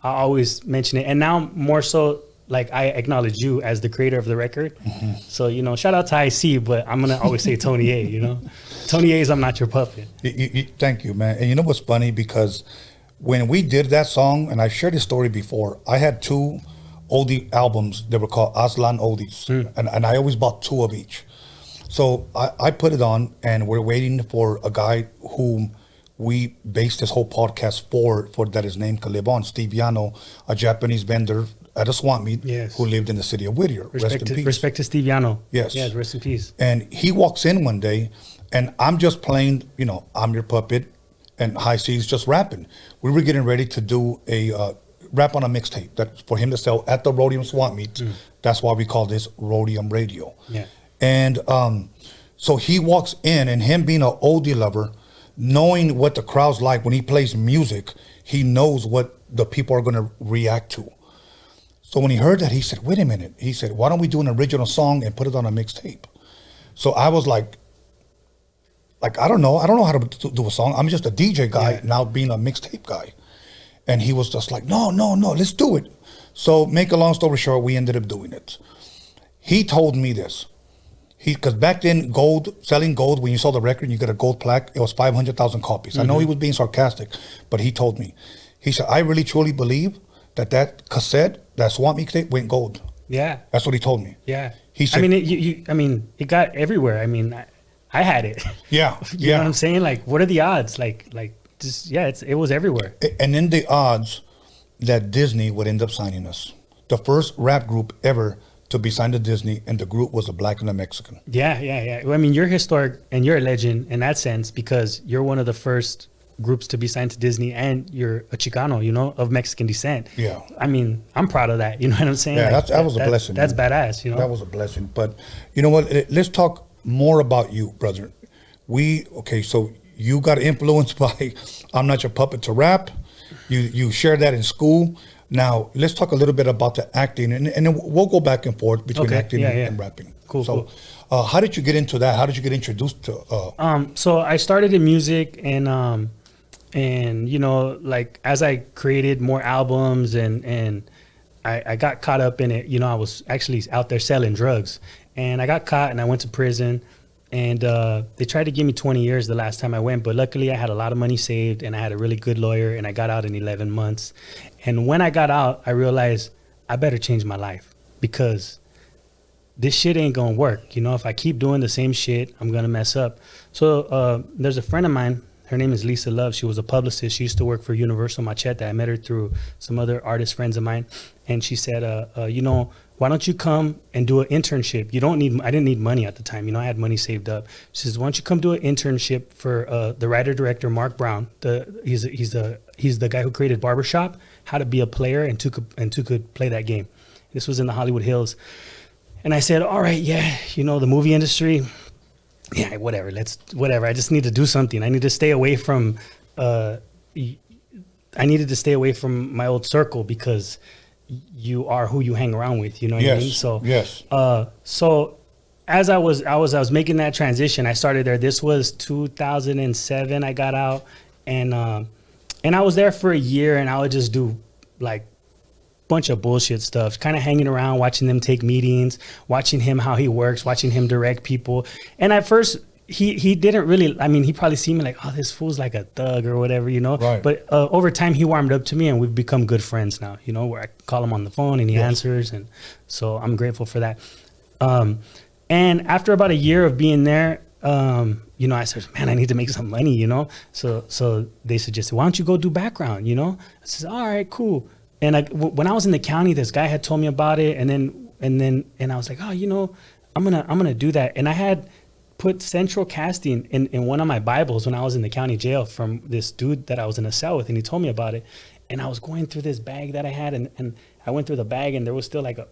I always mention it. And now more so, like, I acknowledge you as the creator of the record. Mm-hmm. So, you know, shout out to IC, but I'm going to always say Tony A, you know. Tony A's "I'm Not Your Puppet." Thank you, man. And you know what's funny? Because when we did that song, and I've shared this story before, I had 2 oldie albums that were called Aslan Oldies. And I always bought 2 of each. So I put it on, and we're waiting for a guy whom we based this whole podcast for that his name could live on, Steve Yano, a Japanese vendor at a swamp meet, who lived in the city of Whittier. Rest in peace. Respect to Steve Yano. Yes. Yes, rest in peace. And he walks in one day, and I'm just playing, you know, "I'm Your Puppet," and High C's just rapping. We were getting ready to do a rap on a mixtape that for him to sell at the Rhodium swamp meet. That's why we call this Rhodium Radio. Yeah. And so he walks in, and him being an oldie lover, knowing what the crowd's like when he plays music, he knows what the people are going to react to. So when he heard that, he said, "Wait a minute." He said, "Why don't we do an original song and put it on a mixtape?" So I was like, I don't know how to do a song. I'm just a DJ guy now, being a mixtape guy. And he was just like, no, let's do it. So make a long story short, we ended up doing it. He told me this. Because back then, selling gold, when you saw the record and you get a gold plaque, it was 500,000 copies. I know he was being sarcastic, but he told me. He said, "I really truly believe that cassette, that swamp mixtape, went gold." Yeah. That's what he told me. Yeah. He said, I mean, it got everywhere. I mean, I had it. Yeah. You know what I'm saying? Like, what are the odds? It was everywhere. And then the odds that Disney would end up signing us. The first rap group ever to be signed to Disney, and the group was a Black and a Mexican. Yeah. Well, I mean, you're historic and you're a legend in that sense, because you're one of the first groups to be signed to Disney, and you're a Chicano, you know, of Mexican descent. Yeah. I mean, I'm proud of that. You know what I'm saying? Yeah, that was a blessing. That's badass, you know? That was a blessing. But you know what? Let's talk more about you, brother. So you got influenced by "I'm Not Your Puppet" to rap. You shared that in school. Now, let's talk a little bit about the acting, and then we'll go back and forth between acting and rapping. Cool. So, how did you get into that? How did you get introduced to? So I started in music, and you know, like as I created more albums, and I got caught up in it. You know, I was actually out there selling drugs, and I got caught, and I went to prison. And they tried to give me 20 years the last time I went, but luckily I had a lot of money saved and I had a really good lawyer, and I got out in 11 months. And when I got out, I realized I better change my life, because this shit ain't gonna work. You know, if I keep doing the same shit, I'm gonna mess up. So there's a friend of mine, her name is Lisa Love. She was a publicist. She used to work for Universal Machete. I met her through some other artist friends of mine. And she said, you know, why don't you come and do an internship? I didn't need money at the time. You know, I had money saved up. She says, why don't you come do an internship for the writer-director, Mark Brown. He's the guy who created Barbershop, How to Be a Player, and two could play that game. This was in the Hollywood Hills. And I said, all right, yeah, you know, the movie industry, yeah, whatever. I just need to do something. I need to stay away from, I needed to stay away from my old circle, because you are who you hang around with. You know what I mean? So, yes. So as I was making that transition, I started there. This was 2007. I got out, and I was there for a year, and I would just do like bunch of bullshit stuff, kind of hanging around, watching them take meetings, watching him, how he works, watching him direct people. And at first he didn't really, I mean, he probably see me like, oh, this fool's like a thug or whatever, you know? Right. But over time he warmed up to me, and we've become good friends now, you know, where I call him on the phone and he answers. And so I'm grateful for that. And after about a year of being there, you know, I said, man, I need to make some money, you know? So they suggested, why don't you go do background, you know? I said, all right, cool. And when I was in the county, this guy had told me about it, and I was like, oh, you know, I'm gonna do that. And I had put central casting in one of my Bibles when I was in the county jail from this dude that I was in a cell with, and he told me about it. And I was going through this bag that I had, and I went through the bag, and there was still like a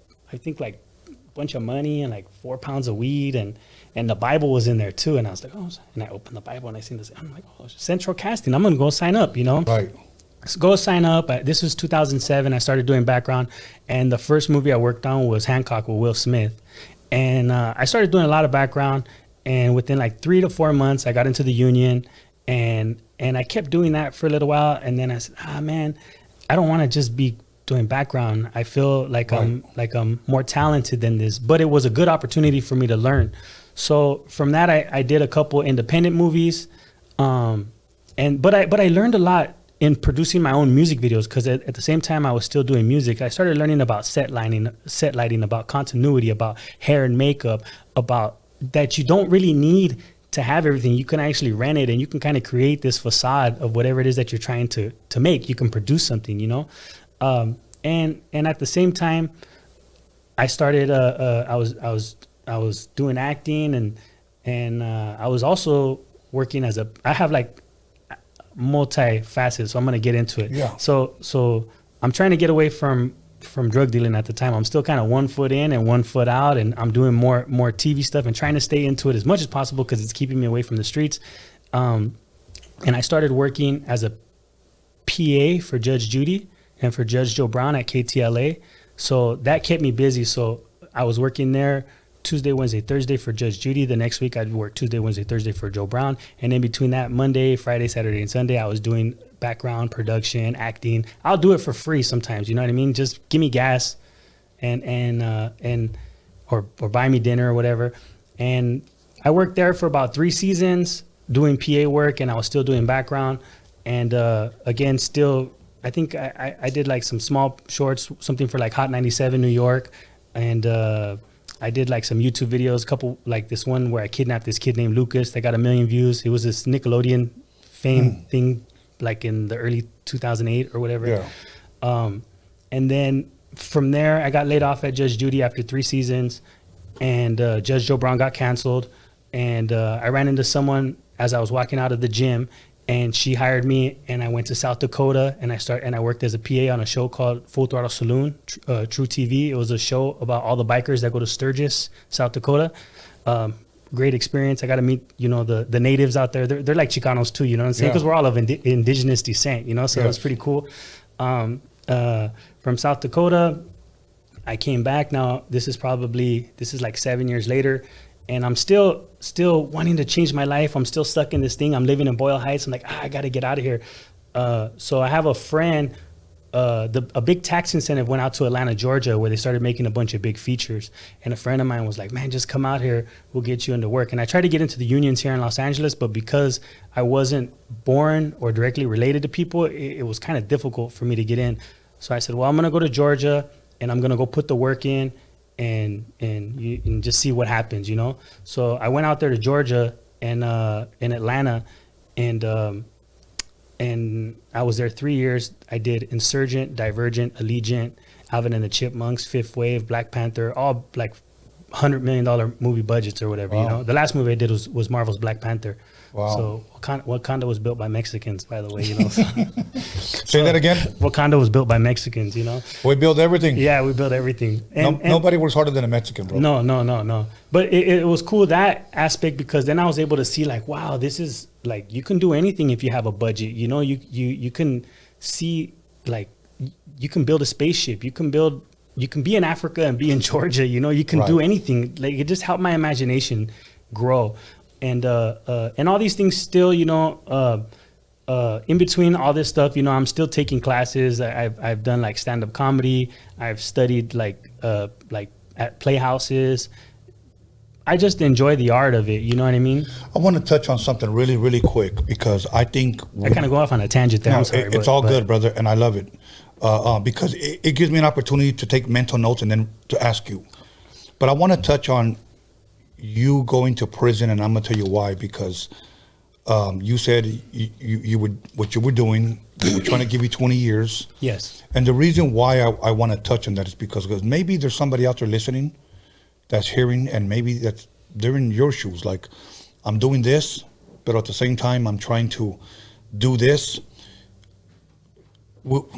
bunch of money and like 4 pounds of weed, and the Bible was in there too. And I was like, oh, and I opened the Bible and I seen this. I'm like, oh, central casting. I'm gonna go sign up, you know? Right. So go sign up. This was 2007. I started doing background, and the first movie I worked on was Hancock with Will Smith. And I started doing a lot of background, and within like 3 to 4 months, I got into the union, and I kept doing that for a little while. And then I said, man, I don't want to just be doing background. I feel like I'm more talented than this, but it was a good opportunity for me to learn. So from that, I did a couple independent movies, but I learned a lot in producing my own music videos, because at the same time I was still doing music. I started learning about set lighting, about continuity, about hair and makeup, about that you don't really need to have everything. You can actually rent it, and you can kind of create this facade of whatever it is that you're trying to make. You can produce something, you know? And at the same time, I started, I was doing acting, and I was also working I have like multifaceted, so I'm going to get into it. Yeah. So I'm trying to get away from drug dealing at the time. I'm still kind of 1 foot in and 1 foot out, and I'm doing more TV stuff and trying to stay into it as much as possible, because it's keeping me away from the streets. And I started working as a PA for Judge Judy and for Judge Joe Brown at KTLA. So that kept me busy. So I was working there Tuesday, Wednesday, Thursday for Judge Judy. The next week I'd work Tuesday, Wednesday, Thursday for Joe Brown. And in between that, Monday, Friday, Saturday, and Sunday, I was doing background, production, acting. I'll do it for free sometimes, you know what I mean? Just give me gas or buy me dinner or whatever. And I worked there for about 3 seasons doing PA work, and I was still doing background. And again, still, I think I did like some small shorts, something for like Hot 97 New York. And I did like some YouTube videos, a couple, like this one where I kidnapped this kid named Lucas that got 1 million views. It was this Nickelodeon fame thing, like in the early 2008 or whatever. Yeah. And then from there, I got laid off at Judge Judy after 3 seasons, and Judge Joe Brown got canceled. And I ran into someone as I was walking out of the gym, and she hired me, and I went to South Dakota, and I worked as a PA on a show called Full Throttle Saloon, True TV. It was a show about all the bikers that go to Sturgis, South Dakota. Great experience. I got to meet, you know, the natives out there. They're like Chicanos too, you know what I'm saying? Because we're all of indigenous descent, you know, so it was pretty cool. From South Dakota, I came back. Now, this is like 7 years later, and I'm still wanting to change my life. I'm still stuck in this thing. I'm living in Boyle Heights. I'm like, I got to get out of here. So I have a friend a big tax incentive went out to Atlanta, Georgia, where they started making a bunch of big features. And a friend of mine was like, man, just come out here. We'll get you into work. And I tried to get into the unions here in Los Angeles, but because I wasn't born or directly related to people, it was kind of difficult for me to get in. So I said, well, I'm going to go to Georgia and I'm going to go put the work in and just see what happens, you know? So I went out there to Georgia and in Atlanta, and I was there 3 years. I did Insurgent, Divergent, Allegiant, Alvin and the Chipmunks, Fifth Wave, Black Panther, all like $100 million movie budgets or whatever. Wow. You know, the last movie I did was Marvel's Black Panther. Wow. So Wakanda was built by Mexicans, by the way, you know. Say that again? Wakanda was built by Mexicans, you know. We built everything. Yeah, we built everything. And nobody works harder than a Mexican, bro. No. But it was cool, that aspect, because then I was able to see like, wow, this is like, you can do anything if you have a budget. You know, you can see like, you can build a spaceship. You can be in Africa and be in Georgia. You know, you can do anything. Like, it just helped my imagination grow. And all these things still, you know, in between all this stuff, you know, I'm still taking classes. I've done like stand-up comedy. I've studied like at playhouses. I just enjoy the art of it. You know what I mean? I want to touch on something really, really quick, because I think I kind of go off on a tangent there. No, I'm sorry, it's all good, brother, and I love it because it gives me an opportunity to take mental notes and then to ask you. But I want to touch on you going to prison, and I'm gonna tell you why. Because you said you would, what you were doing, they were trying to give you 20 years. Yes. And the reason why I want to touch on that is because maybe there's somebody out there listening that's hearing, and maybe that's they're in your shoes. Like, I'm doing this, but at the same time I'm trying to do this. Well,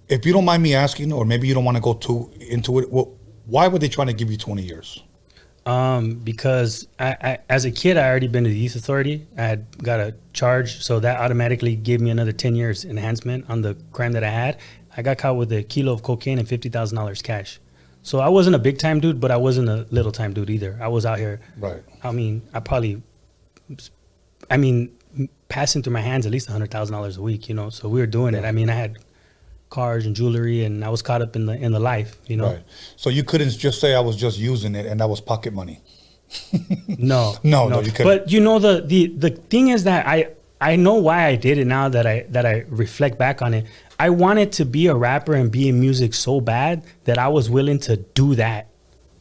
if you don't mind me asking, or maybe you don't want to go too into it, why were they trying to give you 20 years? Because I as a kid, I already been to the youth authority. I had got a charge, so that automatically gave me another 10 years enhancement on the crime that I had. I got caught with a kilo of cocaine and $50,000 cash. So I wasn't a big time dude, but I wasn't a little time dude either. I was out here. Right. I mean, passing through my hands at least $100,000 a week, you know. So we were doing it. I mean, I had cars and jewelry, and I was caught up in the life, you know. Right. So you couldn't just say I was just using it and that was pocket money. No, you couldn't. But you know, the thing is that I know why I did it now that I reflect back on it. I wanted to be a rapper and be in music so bad that I was willing to do that.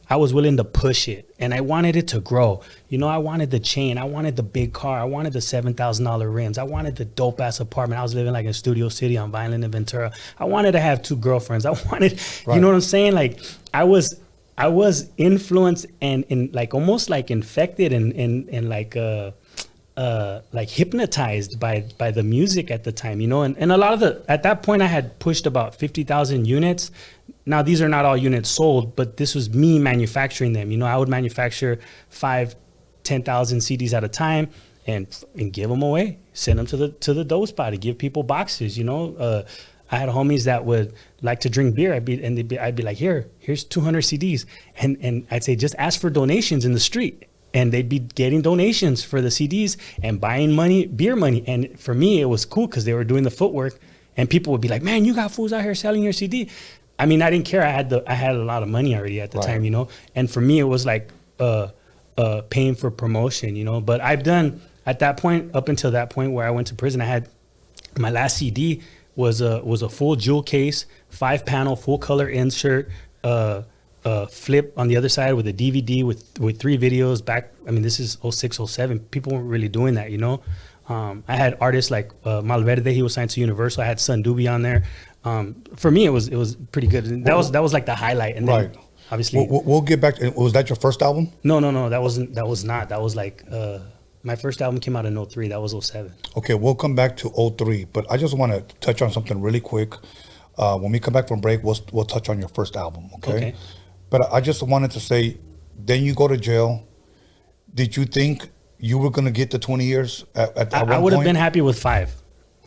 I was willing to push it, and I wanted it to grow. You know, I wanted the chain. I wanted the big car. I wanted the $7,000 rims. I wanted the dope-ass apartment. I was living like in Studio City on Violin and Ventura. I wanted to have 2 girlfriends. I wanted, you know what I'm saying? Like, I was influenced and in like almost like infected and like hypnotized by the music at the time, you know. And a lot of at that point I had pushed about 50,000 units. Now, these are not all units sold, but this was me manufacturing them. You know, I would manufacture 5,000, 10,000 CDs at a time and give them away, send them to the dope spot, and give people boxes. You know, I had homies that would like to drink beer. I'd be like, here's 200 CDs, and I'd say just ask for donations in the street, and they'd be getting donations for the CDs and buying beer money. And for me, it was cool because they were doing the footwork, and people would be like, man, you got fools out here selling your CD. I mean, I didn't care. I had a lot of money already at the time, you know. And for me, it was like paying for promotion, you know. But I've done at that point, up until that point where I went to prison, I had my last CD was a full jewel case, 5-panel, full color insert, flip on the other side with a DVD with 3 videos back. I mean, this is 06, 07. People weren't really doing that, you know. I had artists like Malverde. He was signed to Universal. I had Sun Doobie on there. For me, it was pretty good. That was like the highlight. And then obviously we'll get back to, was that your first album? No, that was not. That was like my first album came out in 03. That was 07. Okay, we'll come back to 03, but I just want to touch on something really quick. When we come back from break, we'll touch on your first album, okay? But I just wanted to say, then you go to jail. Did you think you were going to get the 20 years at one point? I would have been happy with 5.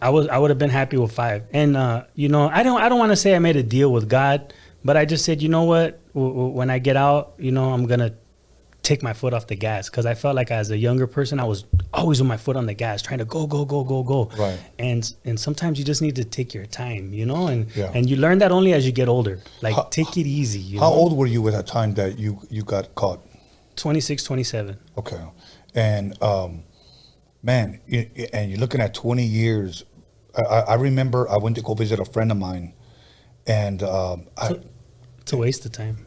I would have been happy with 5. And you know, I don't want to say I made a deal with God, but I just said, you know what? When I get out, you know, I'm gonna take my foot off the gas, because I felt like as a younger person, I was always with my foot on the gas, trying to go. Right. And sometimes you just need to take your time, you know, and you learn that only as you get older. Like, take it easy. You how know? old were you at that time that you got caught? 26, 27. Okay. And, man, and you're looking at 20 years. I remember I went to go visit a friend of mine, and it's a waste of time.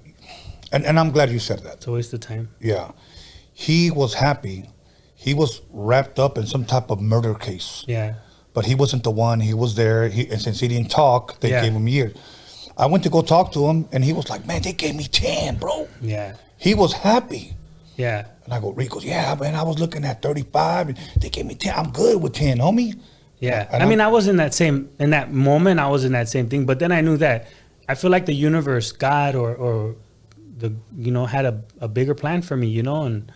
And I'm glad you said that. It's a waste of time. Yeah. He was happy. He was wrapped up in some type of murder case. Yeah. But he wasn't the one. He was there. And since he didn't talk, they gave him years. I went to go talk to him, and he was like, man, they gave me 10, bro. Yeah. He was happy. Yeah. And I go, Rico's, yeah, man, I was looking at 35, and they gave me 10. I'm good with 10, homie. Yeah. I mean, I was in that moment, I was in that same thing. But then I knew that I feel like the universe, God, or the, you know, had a bigger plan for me, you know. And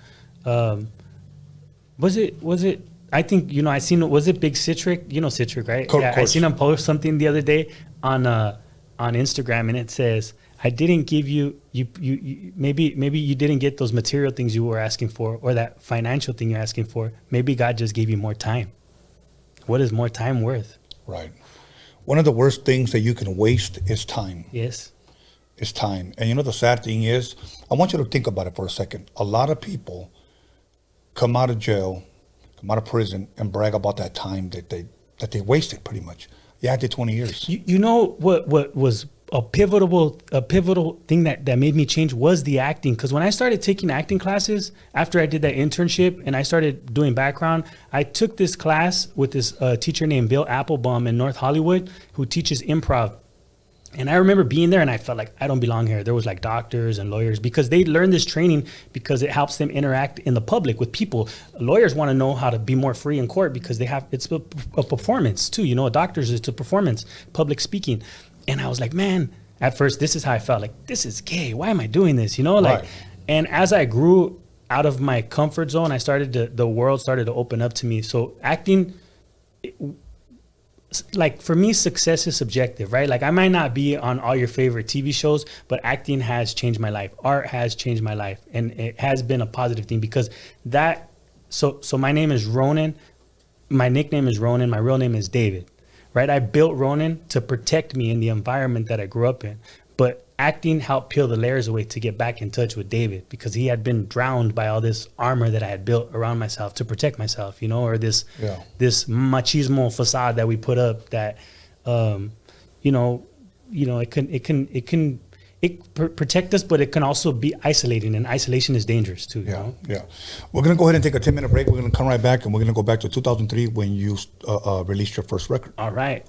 was it, I think, you know, I seen, was it Big Citric? You know Citric, right? Yeah, I seen him post something the other day on Instagram, and it says, I didn't give you maybe you didn't get those material things you were asking for, or that financial thing you're asking for. Maybe God just gave you more time. What is more time worth? Right. One of the worst things that you can waste is time. Yes. It's time. And you know, the sad thing is, I want you to think about it for a second. A lot of people come out of jail, come out of prison, and brag about that time that they wasted, pretty much. Yeah, I did 20 years. You know what was a pivotal thing that made me change was the acting. Because when I started taking acting classes after I did that internship and I started doing background, I took this class with this teacher named Bill Applebaum in North Hollywood, who teaches improv. And I remember being there, and I felt like I don't belong here. There was like doctors and lawyers, because they learn this training because it helps them interact in the public with people. Lawyers want to know how to be more free in court, because it's a performance too. You know, doctors, it's a performance, public speaking. And I was like, man, at first, this is how I felt. Like, this is gay. Why am I doing this? You know, like, and as I grew out of my comfort zone, the world started to open up to me. So acting, like, for me, success is subjective, right? Like, I might not be on all your favorite TV shows, but acting has changed my life. Art has changed my life. And it has been a positive thing, because so my name is Ronin. My nickname is Ronin. My real name is David, right? I built Ronin to protect me in the environment that I grew up in. But acting helped peel the layers away to get back in touch with David, because he had been drowned by all this armor that I had built around myself to protect myself, you know, or this machismo facade that we put up that, it protect us, but it can also be isolating, and isolation is dangerous too. You know? Yeah. We're going to go ahead and take a 10-minute break. We're going to come right back, and we're going to go back to 2003 when you released your first record. All right.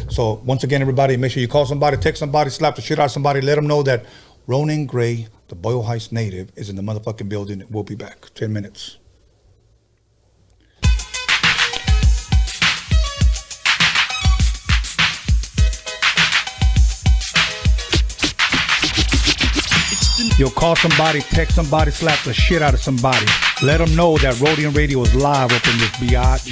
So once again, everybody, make sure you call somebody, text somebody, slap the shit out of somebody, let them know that Ronin Gray, the Boyle Heights native, is in the motherfucking building. We'll be back. 10 minutes. You'll call somebody, text somebody, slap the shit out of somebody. Let them know that Rhodium Radio is live up in this biatch.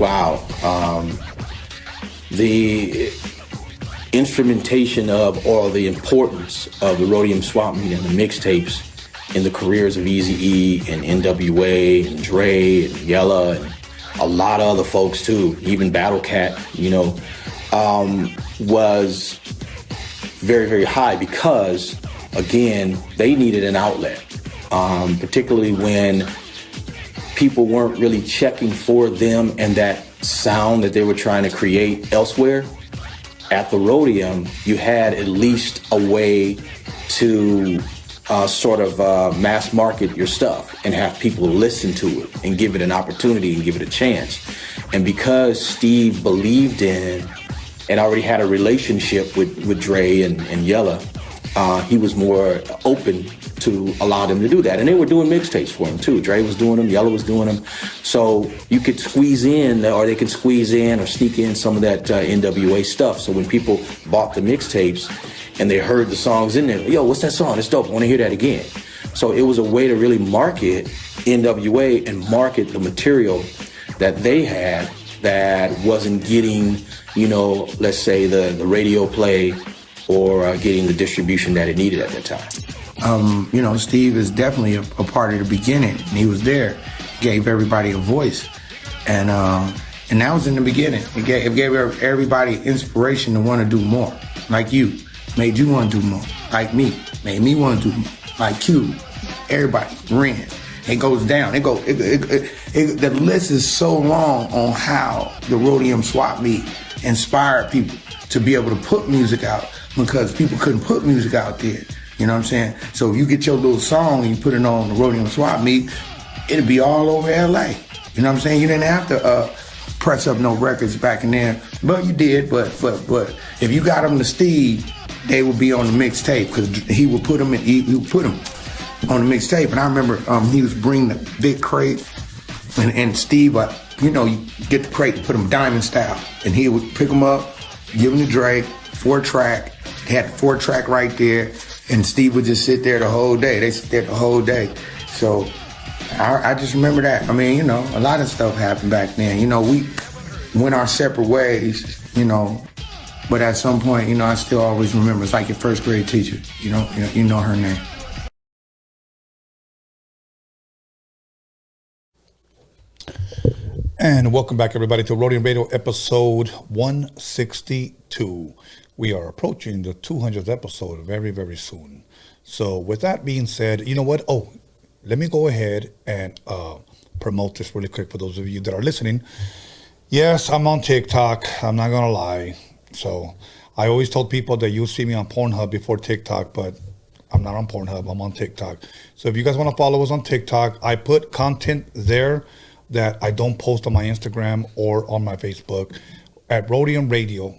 Wow. The instrumentation of, or the importance of the Rhodium swap meet and the mixtapes in the careers of Eazy-E and NWA and Dre and Yella and a lot of other folks too, even Battle Cat, was very, very high because, again, they needed an outlet, particularly when people weren't really checking for them and that sound that they were trying to create elsewhere. At the Roadium, you had at least a way to mass market your stuff and have people listen to it and give it an opportunity and give it a chance. And because Steve believed in and already had a relationship with Dre and Yella, he was more open to allow them to do that. And they were doing mixtapes for him too. Dre was doing them, Yella was doing them. So you could squeeze in, or they could squeeze in or sneak in some of that NWA stuff. So when people bought the mixtapes and they heard the songs in there, yo, what's that song? It's dope, I want to hear that again. So it was a way to really market NWA and market the material that they had that wasn't getting, let's say the radio play or getting the distribution that it needed at that time. Steve is definitely a part of the beginning. And he was there, gave everybody a voice. And that was in the beginning. It gave everybody inspiration to want to do more. Like you, made you want to do more. Like me, made me want to do more. Like Q, everybody, Ren. It goes down. The list is so long on how the Rhodium swap meet inspired people to be able to put music out because people couldn't put music out there. You know what I'm saying? So if you get your little song and you put it on the Rhodium swap meet, it'll be all over LA. You know what I'm saying? You didn't have to press up no records back in there. But you did, but if you got them to Steve, they would be on the mixtape because he would put them on the mixtape. And I remember he was bringing the big crate and Steve, you get the crate and put them diamond style. And he would pick them up, give them to Drake, 4-track. They had the 4-track right there. And Steve would just sit there the whole day. They sit there the whole day. So I just remember that. I mean, a lot of stuff happened back then. We went our separate ways, but at some point, I still always remember. It's like your first grade teacher, you know her name. And welcome back, everybody, to Rhodium Radio episode 162. We are approaching the 200th episode very, very soon. So with that being said, you know what? Oh, let me go ahead and promote this really quick for those of you that are listening. Yes, I'm on TikTok. I'm not going to lie. So I always told people that you'll see me on Pornhub before TikTok, but I'm not on Pornhub. I'm on TikTok. So if you guys want to follow us on TikTok, I put content there that I don't post on my Instagram or on my Facebook at Rhodium Radio.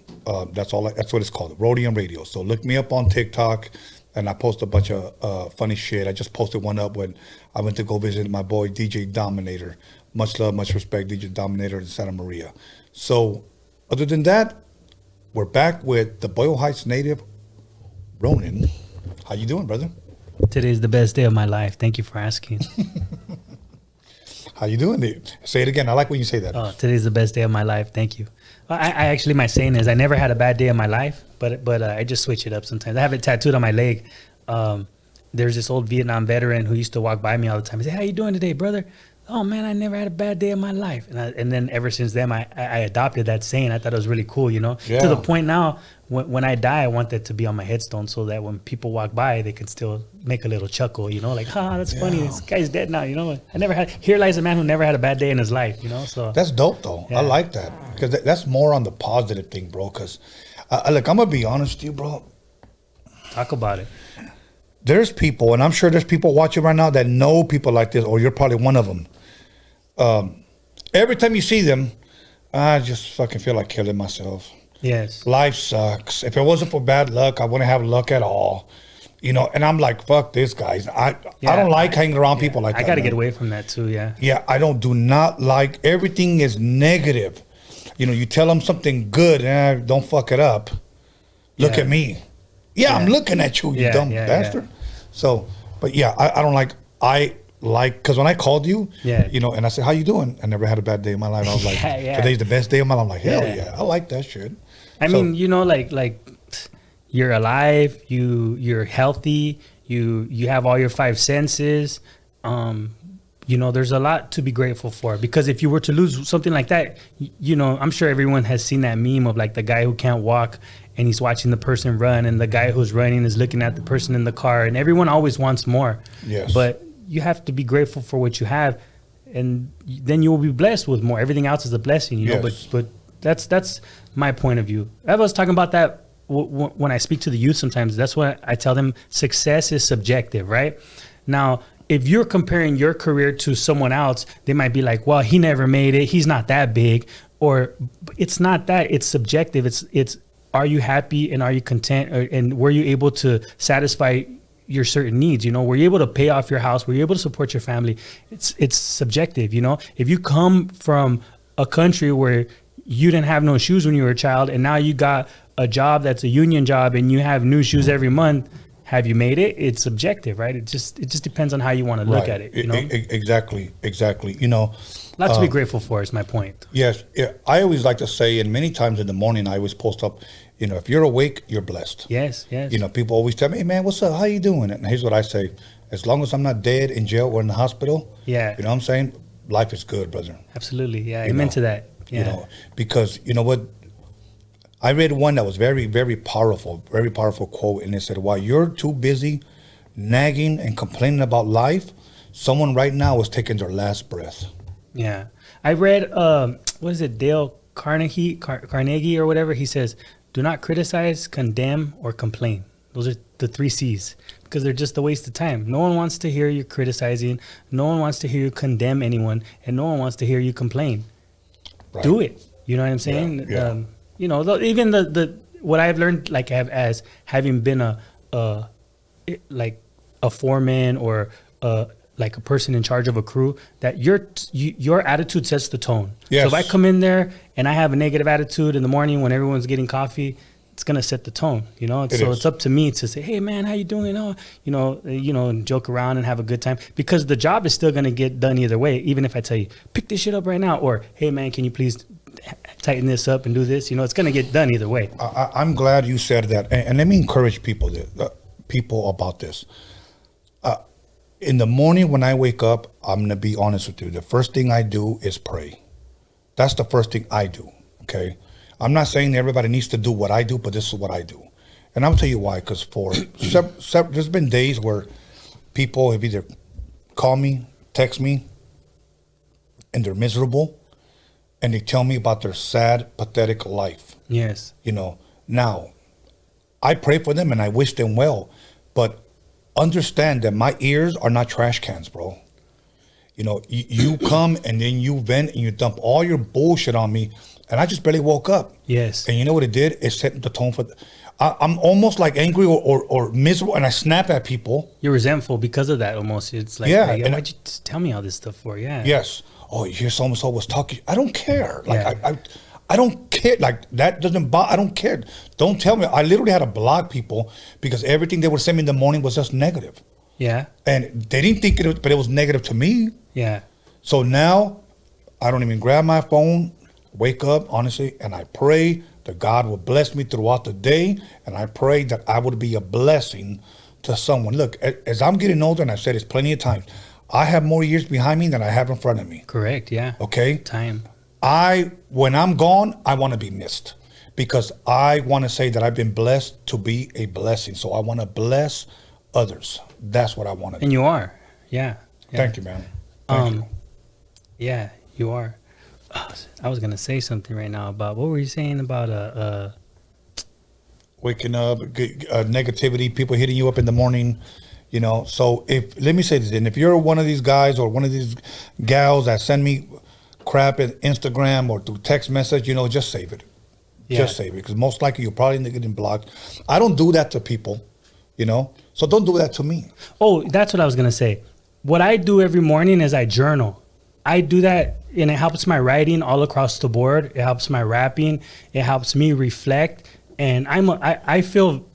That's what it's called, Rhodium Radio. So look me up on TikTok, and I post a bunch of funny shit. I just posted one up when I went to go visit my boy DJ Dominator. Much love, much respect, DJ Dominator in Santa Maria. So other than that, we're back with the Boyle Heights native, Ronin. How you doing, brother? Today's the best day of my life. Thank you for asking. How you doing, dude? Say it again. I like when you say that. Oh, today's the best day of my life. Thank you. I actually, my saying is I never had a bad day in my life, but I just switch it up sometimes. I have it tattooed on my leg. There's this old Vietnam veteran who used to walk by me all the time. He said, "How you doing today, brother?" "Oh man, I never had a bad day in my life." And then ever since then, I adopted that saying. I thought it was really cool, Yeah. To the point now, when I die, I want that to be on my headstone so that when people walk by, they can still make a little chuckle, like, that's funny. This guy's dead now, Here lies a man who never had a bad day in his life, So that's dope, though. Yeah. I like that because that's more on the positive thing, bro. Because, look, I'm gonna be honest with you, bro. Talk about it. There's people, and I'm sure there's people watching right now that know people like this, or you're probably one of them. Every time you see them, I just fucking feel like killing myself. Yes. Life sucks. If it wasn't for bad luck, I wouldn't have luck at all. And I'm like, fuck this, guys. I don't like hanging around people like that. I got to get away from that too, yeah. Yeah, I do not like, everything is negative. You tell them something good, don't fuck it up. Look at me. Yeah, I'm looking at you, you dumb bastard. So, but yeah, I don't like, I like, because when I called you, you know, and I said, how you doing? I never had a bad day in my life. I was like, today's the best day of my life. I'm like, hell yeah, I like that shit. I mean, you know, like you're alive, you're healthy, you have all your 5 senses. You know, there's a lot to be grateful for, because if you were to lose something like that, you know, I'm sure everyone has seen that meme of like the guy who can't walk and he's watching the person run, and the guy who's running is looking at the person in the car, and everyone always wants more. Yes. But you have to be grateful for what you have, and then you will be blessed with more. Everything else is a blessing, you know. But that's my point of view. I was talking about that when I speak to the youth sometimes. That's what I tell them. Success is subjective, right? Now, if you're comparing your career to someone else, they might be like, well, he never made it, he's not that big. Or it's not that, it's subjective. It's are you happy and are you content, and were you able to satisfy your certain needs? You know, were you able to pay off your house? Were you able to support your family? It's subjective, you know. If you come from a country where you didn't have no shoes when you were a child, and now you got a job that's a union job and you have new shoes every month, have you made it? It's subjective, right? It just depends on how you want to look at it, you know? Exactly. You know, a lot to be grateful for is my point. Yes. I always like to say, and many times in the morning I always post up, you know, if you're awake, you're blessed. Yes. You know, people always tell me, hey, man, what's up? How you doing? And here's what I say. As long as I'm not dead, in jail, or in the hospital, you know what I'm saying? Life is good, brother. Absolutely. Yeah, amen to that. Yeah. You know, because you know what? I read one that was very, very powerful quote. And it said, while you're too busy nagging and complaining about life, someone right now is taking their last breath. Yeah. I read, what is it? Dale Carnegie or whatever. He says, do not criticize, condemn, or complain. Those are the 3 C's, because they're just a waste of time. No one wants to hear you criticizing. No one wants to hear you condemn anyone. And no one wants to hear you complain. Right. Do it. You know what I'm saying? Yeah. You know, even the what I've learned, like as having been a foreman or like a person in charge of a crew, that your attitude sets the tone. Yes. So if I come in there and I have a negative attitude in the morning when everyone's getting coffee, it's gonna set the tone, you know. So it's up to me to say, hey man, how you doing? Oh, you know, and joke around and have a good time, because the job is still gonna get done either way. Even if I tell you, pick this shit up right now, or hey man, can you please tighten this up and do this? You know, it's gonna get done either way. I'm glad you said that, and let me encourage people about this. In the morning when I wake up, I'm gonna be honest with you. The first thing I do is pray. That's the first thing I do. Okay. I'm not saying everybody needs to do what I do, but this is what I do. And I'll tell you why, because there's been days where people have either called me, text me, and they're miserable, and they tell me about their sad, pathetic life. Yes. You know, now, I pray for them and I wish them well, but understand that my ears are not trash cans, bro. You know, you come and then you vent and you dump all your bullshit on me, and I just barely woke up. Yes. And you know what it did? It set the tone for... I'm almost like angry or miserable, and I snap at people. You're resentful because of that almost. It's like, yeah, hey, why'd you tell me all this stuff for? Yeah. Yes. Oh, you hear so-and-so was talking. I don't care. Like, I don't care. Like, that doesn't bother. I don't care. Don't tell me. I literally had to block people because everything they would send me in the morning was just negative. Yeah. And they didn't think it, but it was negative to me. Yeah. So now I don't even grab my phone, wake up, honestly, and I pray that God will bless me throughout the day. And I pray that I would be a blessing to someone. Look, as I'm getting older, and I've said this plenty of times, I have more years behind me than I have in front of me. Correct. Yeah. Okay. Time. When I'm gone, I want to be missed because I want to say that I've been blessed to be a blessing. So I want to bless others. That's what I want to do. And you are. Yeah. Thank you, man. Thank you. Yeah, you are. I was going to say something right now about, what were you saying about waking up, negativity, people hitting you up in the morning, you know. So let me say this, and if you're one of these guys or one of these gals that send me crap at Instagram or through text message, you know, just save it. Yeah. Just save it, because most likely you're probably getting blocked. I don't do that to people, you know, so don't do that to me. Oh, that's what I was going to say. What I do every morning is I journal. I do that, and it helps my writing all across the board. It helps my rapping. It helps me reflect. And I feel,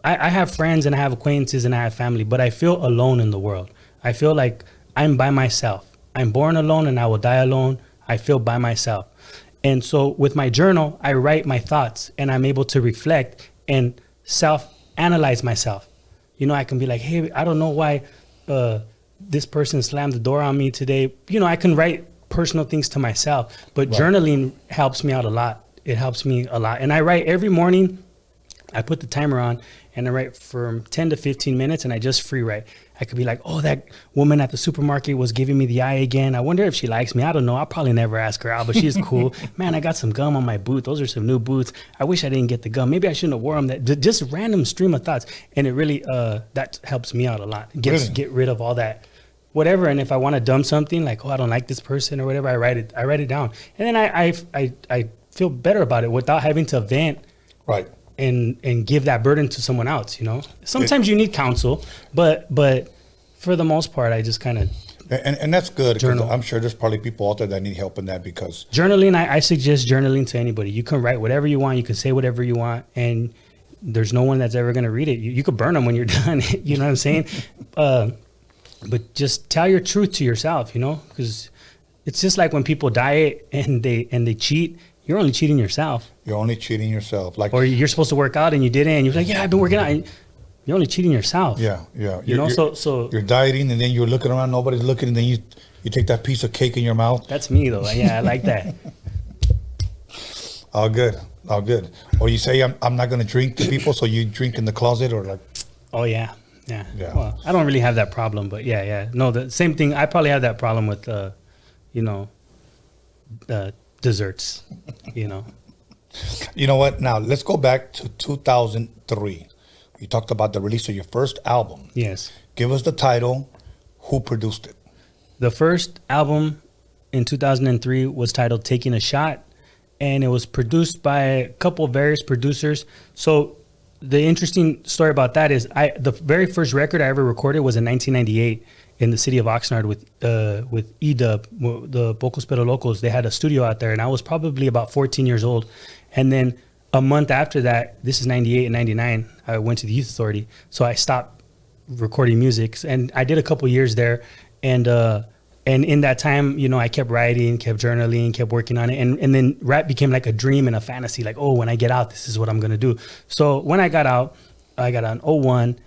I have friends and I have acquaintances and I have family, but I feel alone in the world. I feel like I'm by myself. I'm born alone and I will die alone. I feel by myself. And so with my journal, I write my thoughts and I'm able to reflect and self-analyze myself. You know, I can be like, hey, I don't know why this person slammed the door on me today. You know, I can write personal things to myself, but journaling helps me out a lot. It helps me a lot. And I write every morning. I put the timer on and I write for 10 to 15 minutes and I just free write. I could be like, oh, that woman at the supermarket was giving me the eye again. I wonder if she likes me. I don't know. I'll probably never ask her out, but she's cool. Man, I got some gum on my boot. Those are some new boots. I wish I didn't get the gum. Maybe I shouldn't have worn them. Just random stream of thoughts. And it really, that helps me out a lot. Get rid of all that whatever. And if I want to dump something like, oh, I don't like this person or whatever, I write it down. And then I feel better about it without having to vent. Right. And give that burden to someone else, you know. Sometimes you need counsel, but for the most part, I just kind of and that's good. Journal. I'm sure there's probably people out there that need help in that because journaling. I suggest journaling to anybody. You can write whatever you want. You can say whatever you want, and there's no one that's ever going to read it. You could burn them when you're done. You know what I'm saying? But just tell your truth to yourself, you know, because it's just like when people diet and they cheat. You're only cheating yourself. You're only cheating yourself. Like, or you're supposed to work out and you didn't. And you're like, yeah, I've been working out. And you're only cheating yourself. Yeah. You know, so you're dieting and then you're looking around, nobody's looking, and then you take that piece of cake in your mouth. That's me though. Yeah, I like that. All good. Or you say, I'm not going to drink to people, so you drink in the closet or like. Oh yeah. Well, I don't really have that problem, but yeah. No, the same thing. I probably have that problem with, desserts, you know. You know what? Now let's go back to 2003. You talked about the release of your first album. Yes. Give us the title. Who produced it? The first album in 2003 was titled "Taking a Shot," and it was produced by a couple of various producers. So the interesting story about that is the very first record I ever recorded was in 1998. In the city of Oxnard with A.DA, the Pocos Pero Locos. They had a studio out there, and I was probably about 14 years old. And then a month after that, this is 98 and 99, I went to the Youth Authority. So I stopped recording music, and I did a couple years there. And in that time, you know, I kept writing, kept journaling, kept working on it. And then rap became like a dream and a fantasy, like, oh, when I get out, this is what I'm going to do. So when I got out in 01,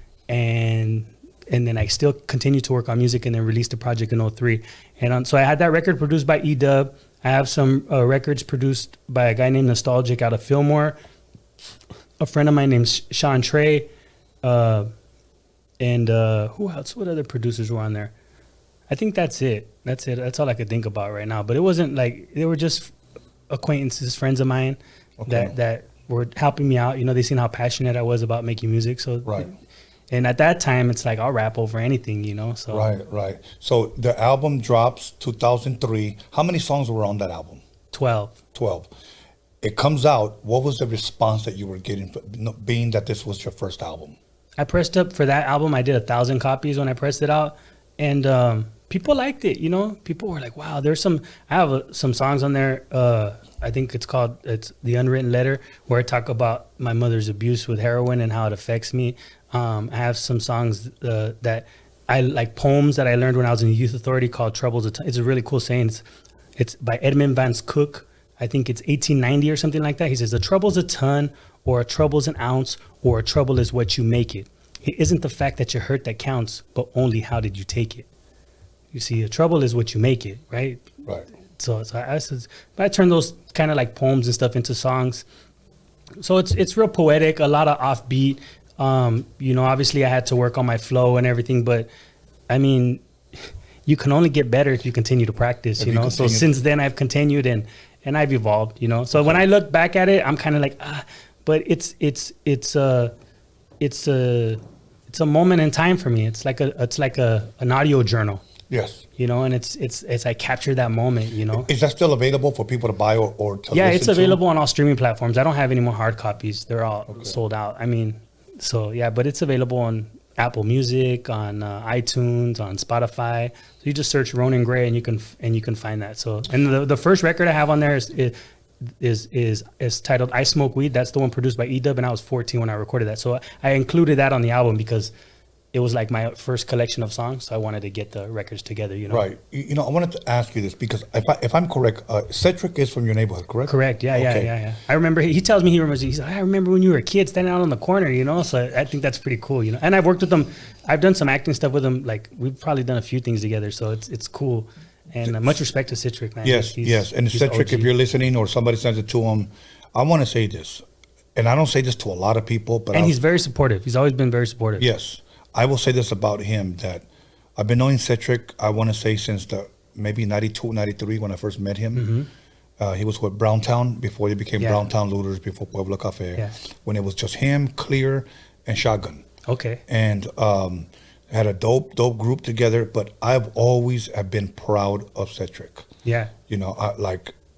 and then I still continued to work on music and then released a project in 03. And so I had that record produced by E-Dub. I have some records produced by a guy named Nostalgic out of Fillmore. A friend of mine named Sean Trey. And who else? What other producers were on there? I think that's it. That's all I could think about right now. But it wasn't like, they were just acquaintances, friends of mine that were helping me out. You know, they seen how passionate I was about making music. So right. And at that time, it's like I'll rap over anything, you know. So right. So the album drops 2003. How many songs were on that album? 12. It comes out. What was the response that you were getting, being that this was your first album? I pressed up for that album. I did 1,000 copies when I pressed it out, and people liked it. You know, people were like, "Wow, there's some." I have some songs on there. I think it's The Unwritten Letter, where I talk about my mother's abuse with heroin and how it affects me. I have some songs that I like, poems that I learned when I was in the Youth Authority called Trouble's a Ton. It's a really cool saying. It's by Edmund Vance Cook. I think it's 1890 or something like that. He says, "A trouble's a ton, or a trouble's an ounce, or a trouble is what you make it. It isn't the fact that you're hurt that counts, but only how did you take it." You see, a trouble is what you make it, right? Right. So I turn those kind of like poems and stuff into songs. So it's real poetic, a lot of offbeat. You know, obviously I had to work on my flow and everything, but I mean, you can only get better if you continue to practice, you know? So since then I've continued and I've evolved, you know? So when I look back at it, I'm kind of like, but it's a moment in time for me. It's like an audio journal. Yes. You know, and it's I capture that moment, you know. Is that still available for people to buy or to listen to? Yeah, it's available on all streaming platforms. I don't have any more hard copies. They're all sold out. I mean, so yeah, but it's available on Apple Music, on iTunes, on Spotify. So you just search Ronin Gray and you can find that. So, and the first record I have on there is titled "I Smoke Weed." That's the one produced by E-Dub, and I was 14 when I recorded that. So I included that on the album because it was like my first collection of songs, so I wanted to get the records together, you know. Right. You know, I wanted to ask you this because if I'm correct, Cedric is from your neighborhood, correct? Correct. Yeah, okay. yeah. I remember he tells me he remembers. He's like, I remember when you were a kid standing out on the corner, you know. So I think that's pretty cool, you know. And I've worked with him. I've done some acting stuff with him. Like we've probably done a few things together, so it's cool. And much respect to Cedric, man. Yes, yes. And Cedric, if you're listening or somebody sends it to him, I want to say this, and I don't say this to a lot of people, but he's very supportive. He's always been very supportive. Yes. I will say this about him, that I've been knowing Cedric, I want to say since maybe 92, 93 when I first met him. Mm-hmm. He was with Browntown before they became Browntown Looters, before Pueblo Cafe, when it was just him, Clear, and Shotgun. Okay. And had a dope group together, but I've always have been proud of Cedric. Yeah. You know,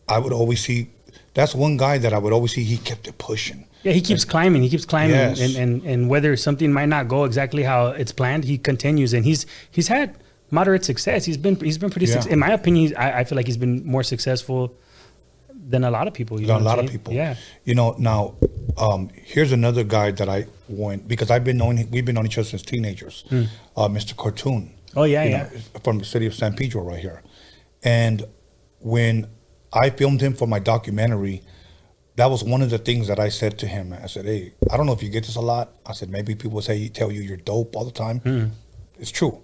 I would always see, that's one guy that I would always see, he kept it pushing. Yeah, he keeps climbing. Yes. And whether something might not go exactly how it's planned, he continues, and he's had moderate success. He's been pretty successful. In my opinion, I feel like he's been more successful than a lot of people. A lot of people. Yeah. You know, now here's another guy that I went, because we've been knowing each other since teenagers. Mr. Cartoon. Oh yeah, know, from the city of San Pedro right here. And when I filmed him for my documentary, that was one of the things that I said to him. I said, hey, I don't know if you get this a lot. I said, maybe people tell you you're dope all the time. It's true.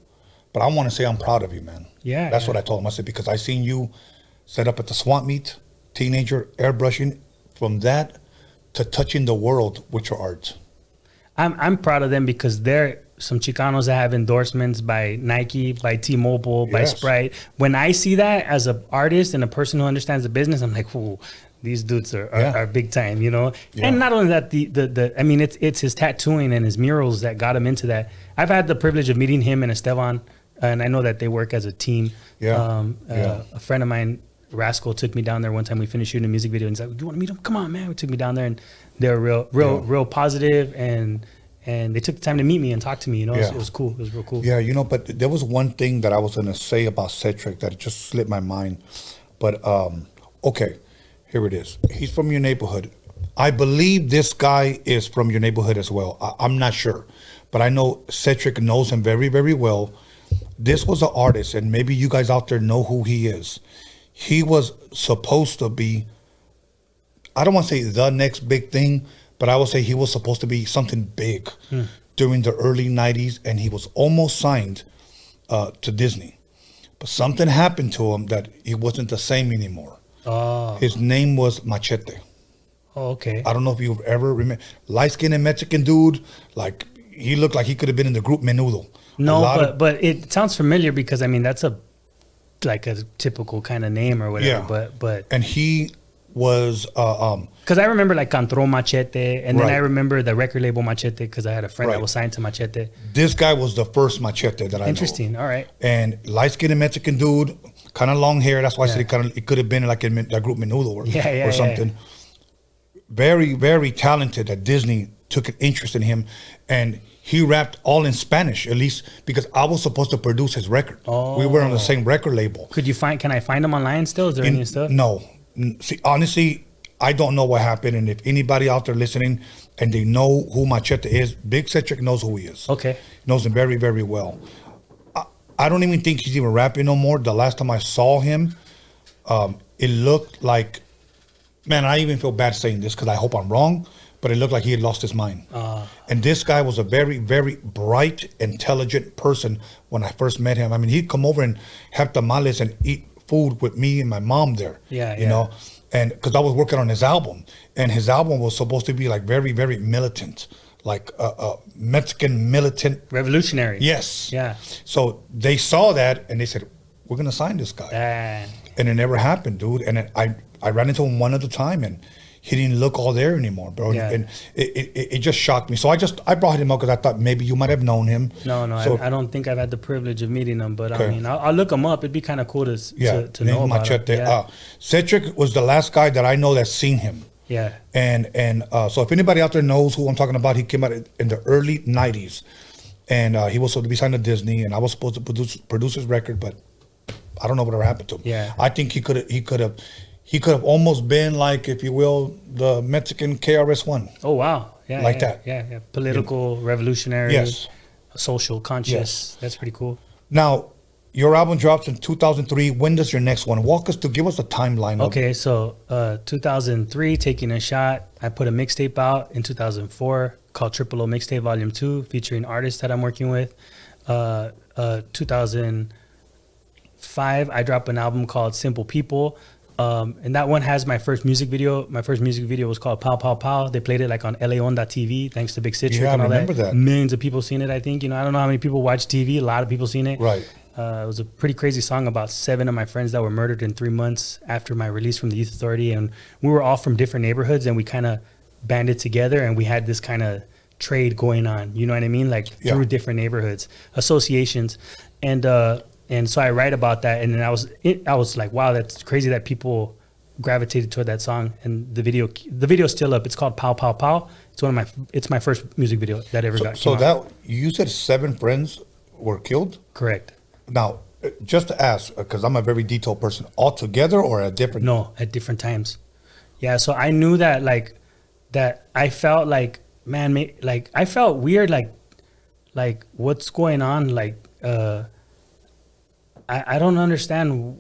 But I want to say I'm proud of you, man. Yeah. That's what I told him. I said, because I seen you set up at the swamp meet, teenager, airbrushing, from that to touching the world with your art. I'm proud of them because they're some Chicanos that have endorsements by Nike, by T-Mobile, by Sprite. When I see that as an artist and a person who understands the business, I'm like, ooh, these dudes are big time, you know. And not only that, the I mean, it's his tattooing and his murals that got him into that. I've had the privilege of meeting him and Esteban, and I know that they work as a team. A friend of mine, Rascal, took me down there one time. We finished shooting a music video, and he's like, "Do you want to meet him? Come on, man." We took me down there, and they were real positive, and they took the time to meet me and talk to me. You know, it was cool. It was real cool. Yeah, you know, but there was one thing that I was gonna say about Cedric that just slipped my mind. But okay. Here it is. He's from your neighborhood. I believe this guy is from your neighborhood as well. I'm not sure. But I know Cedric knows him very, very well. This was an artist, and maybe you guys out there know who he is. He was supposed to be, I don't want to say the next big thing, but I would say he was supposed to be something big during the early 90s, and he was almost signed to Disney. But something happened to him that he wasn't the same anymore. Oh. His name was Machete. Oh, okay. I don't know if you've ever remember, light-skinned Mexican dude. Like he looked like he could have been in the group Menudo. No, but it sounds familiar because I mean that's like a typical kind of name or whatever. Yeah. But and he was because I remember like Cantro Machete, and then I remember the record label Machete because I had a friend that was signed to Machete. This guy was the first Machete that I know. Interesting. All right. And light-skinned Mexican dude, kind of long hair. That's why I said it could have been like in that group Menudo or something. Yeah. Very, very talented. That Disney took an interest in him, and he rapped all in Spanish, at least because I was supposed to produce his record. We were on the same record label. Can I find him online still? Is there any stuff? No. See, honestly, I don't know what happened, and if anybody out there listening and they know who Machete is, Big Cedric knows who he is. Okay. Knows him very, very well. I don't even think he's even rapping no more. The last time I saw him, it looked like, man, I even feel bad saying this because I hope I'm wrong, but it looked like he had lost his mind. And this guy was a very, very bright, intelligent person when I first met him. I mean, he'd come over and have tamales and eat food with me and my mom there. You know, and because I was working on his album, and his album was supposed to be like very, very militant, like Mexican militant, revolutionary. Yes. Yeah. So they saw that and they said, "We're gonna sign this guy." And it never happened, dude. And I ran into him one other time, and he didn't look all there anymore, bro. Yeah. And it just shocked me. So I brought him up because I thought maybe you might have known him. No, so, I don't think I've had the privilege of meeting him, but I mean, I'll look him up. It'd be kind of cool to know about Machete. him. Cedric was the last guy that I know that's seen him. Yeah. And so if anybody out there knows who I'm talking about, he came out in the early 90s, and he was supposed to be signed to Disney, and I was supposed to produce his record, but I don't know whatever happened to him. Yeah. I think he could have almost been like, if you will, the Mexican KRS-One. Oh wow. Yeah. Like that. Yeah. Political, revolutionary. Yes. social conscious. That's pretty cool. Now, your album drops in 2003. When does your next one? Give us a timeline. Okay, so 2003, Taking a Shot. I put a mixtape out in 2004 called Triple O Mixtape Volume 2, featuring artists that I'm working with. 2005, I dropped an album called Simple People. And that one has my first music video. My first music video was called Pow Pow Pow. They played it like on LA Onda TV, thanks to Big Citric and all that. Yeah, I remember that. Millions of people seen it, I think. I don't know how many people watch TV. A lot of people seen it. Right. It was a pretty crazy song about 7 of my friends that were murdered in 3 months after my release from the Youth Authority. And we were all from different neighborhoods, and we kind of banded together, and we had this kind of trade going on. You know what I mean? Like through different neighborhoods, associations. And so I write about that, and then I was like, wow, that's crazy that people gravitated toward that song. And the video's still up. It's called Pow Pow Pow. It's my first music video that ever got. So that you said 7 friends were killed? Correct. Now, just to ask, because I'm a very detailed person, all together or at different? No, at different times. Yeah. So I knew that that I felt like, man, like I felt weird, like what's going on, I don't understand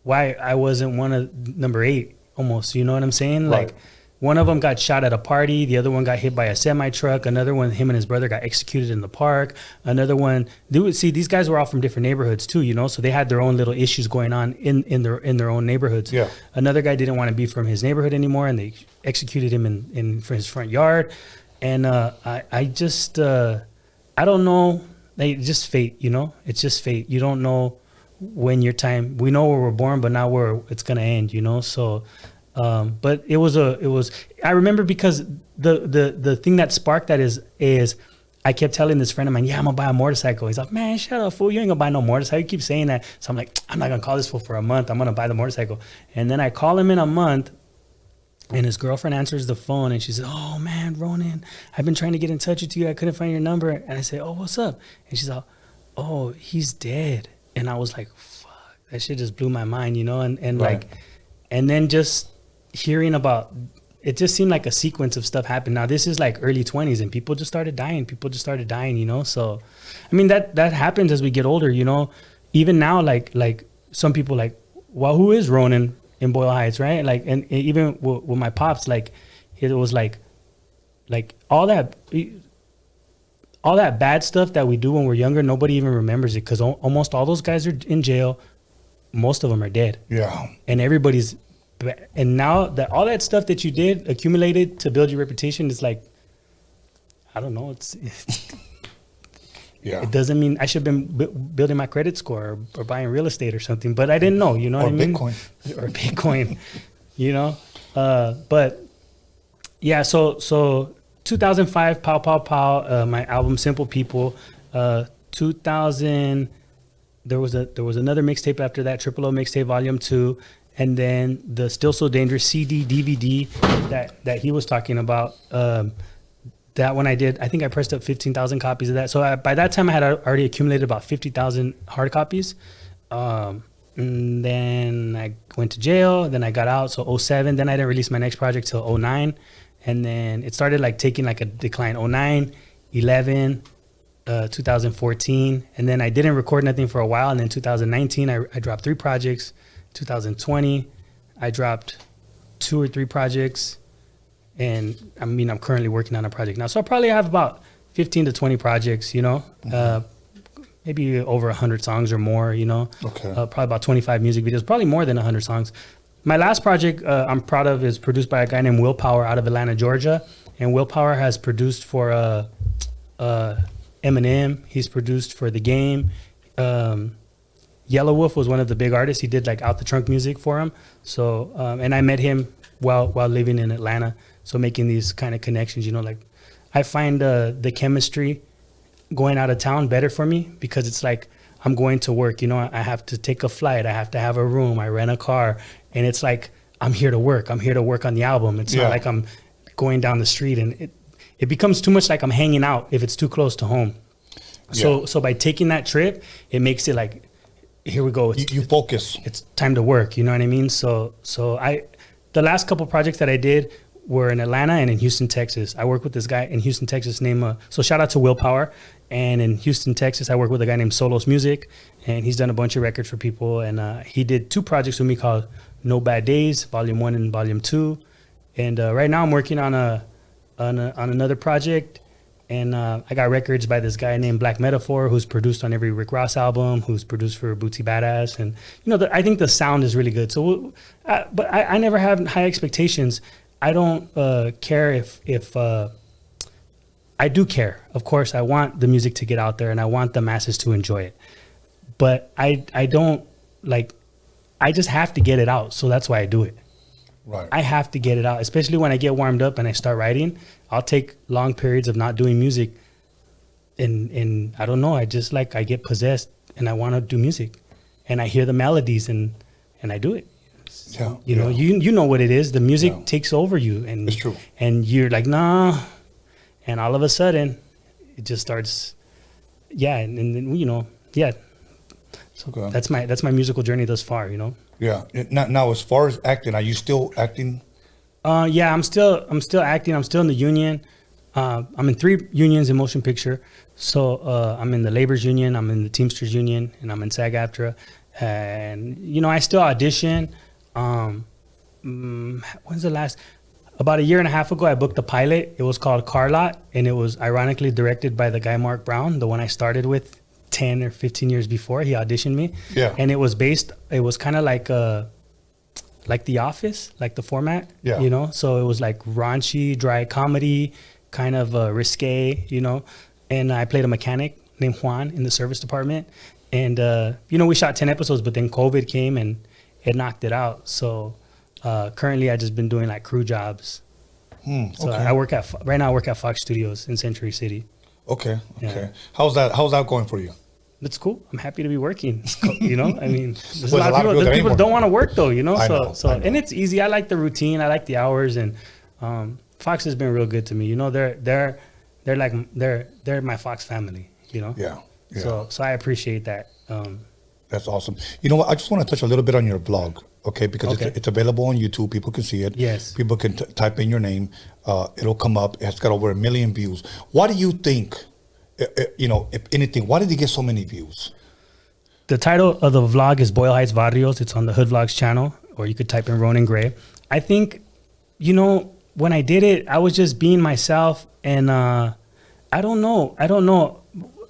why I wasn't one of number 8 almost, you know what I'm saying? Right. Like one of them got shot at a party. The other one got hit by a semi truck. Another one, him and his brother got executed in the park. Another one, these guys were all from different neighborhoods too, so they had their own little issues going on in their own neighborhoods. Yeah. Another guy didn't want to be from his neighborhood anymore, and they executed him in his front yard. And I just I don't know. It's just fate, It's just fate. You don't know when your time, we know where we're born, but not where it's gonna end, so but it was I remember because the thing that sparked that is I kept telling this friend of mine, yeah, I'm gonna buy a motorcycle. He's like, man, shut up, fool, you ain't gonna buy no motorcycle. You keep saying that. So I'm like, I'm not gonna call this fool for a month, I'm gonna buy the motorcycle. And then I call him in a month, and his girlfriend answers the phone, and she says, oh man, Ronin, I've been trying to get in touch with you, I couldn't find your number. And I say, oh, what's up? And she's like, oh, he's dead. And I was like, fuck, that shit just blew my mind, and right. And then just hearing about, it just seemed like a sequence of stuff happened. Now this is like early 20s, and people just started dying. So, I mean, that happens as we get older, even now, like some people like, well, who is Ronin in Boyle Heights, right? Like, and even with my pops, like, it was like all that bad stuff that we do when we're younger, nobody even remembers it, because almost all those guys are in jail. Most of them are dead. Yeah. And and now that all that stuff that you did accumulated to build your reputation is like, I don't know. Yeah. It doesn't mean I should have been building my credit score or buying real estate or something, but I didn't know, what I mean? Or Bitcoin, but yeah, so 2005, Pow Pow Pow, my album Simple People. 2000, there was another mixtape after that, Triple O Mixtape Volume 2, and then the Still So Dangerous CD DVD that he was talking about. That one I did, I think I pressed up 15,000 copies of that. So by that time I had already accumulated about 50,000 hard copies. And then I went to jail, then I got out, so 07, then I didn't release my next project till 09. And then it started like taking like a decline, 09, 11, 2014. And then I didn't record nothing for a while. And then 2019, I dropped 3 projects. 2020, I dropped 2 or 3 projects. And I mean, I'm currently working on a project now. So I probably have about 15 to 20 projects, maybe over 100 songs or more, Okay. Probably about 25 music videos, probably more than 100 songs. My last project I'm proud of is produced by a guy named Willpower out of Atlanta, Georgia. And Willpower has produced for Eminem. He's produced for The Game. Yellow Wolf was one of the big artists. He did like Out the Trunk music for him. So, and I met him while living in Atlanta. So making these kind of connections, like I find the chemistry going out of town better for me, because it's like I'm going to work, I have to take a flight. I have to have a room. I rent a car. And it's like, I'm here to work. I'm here to work on the album. It's not like I'm going down the street, and it becomes too much like I'm hanging out if it's too close to home. So by taking that trip, it makes it like, here we go. You focus. It's time to work. You know what I mean? So the last couple projects that I did we're in Atlanta and in Houston, Texas. I work with this guy in Houston, Texas named, so shout out to Willpower. And in Houston, Texas, I work with a guy named Solos Music, and he's done a bunch of records for people. And he did 2 projects with me called No Bad Days, Volume 1 and Volume 2. And right now I'm working on another project. And I got records by this guy named Black Metaphor, who's produced on every Rick Ross album, who's produced for Bootsy Badass. And, I think the sound is really good. So, but I never have high expectations. I don't care if I do care. Of course, I want the music to get out there and I want the masses to enjoy it. But I don't, I just have to get it out. So that's why I do it. Right. I have to get it out, especially when I get warmed up and I start writing. I'll take long periods of not doing music, and I don't know. I just I get possessed and I want to do music, and I hear the melodies and I do it. Yeah. You know what it is. The music takes over you, and it's true. And you're like, nah, and all of a sudden, it just starts. Yeah, and then yeah. So that's my musical journey thus far. Yeah. Now, as far as acting, are you still acting? Yeah, I'm still acting. I'm still in the union. I'm in 3 unions in motion picture. So I'm in the Labor's Union, I'm in the Teamsters Union, and I'm in SAG-AFTRA. And I still audition. When's the last? About a year and a half ago, I booked a pilot. It was called Car Lot, and it was ironically directed by the guy Mark Brown, the one I started with 10 or 15 years before. He auditioned me. Yeah. And it was kind of like The Office, like the format. Yeah. So it was like raunchy, dry comedy, kind of risque, and I played a mechanic named Juan in the service department. And, we shot 10 episodes, but then COVID came and it knocked it out. So currently I just been doing crew jobs. So okay. Right now I work at Fox Studios in Century City. Okay. Yeah. How's that going for you? It's cool. I'm happy to be working. I mean, there's Well, a lot of people that don't want to work though, I know. And it's easy. I like the routine. I like the hours, and Fox has been real good to me. They're my Fox family. Yeah. So I appreciate that. That's awesome. You know what? I just want to touch a little bit on your vlog, okay? Because it's available on YouTube. People can see it. Yes. People can type in your name. It'll come up. It's got over 1 million views. Why do you think? If anything, why did he get so many views? The title of the vlog is Boyle Heights Barrios. It's on the Hood Vlogs channel, or you could type in Ronin Gray. I think, when I did it, I was just being myself, and I don't know.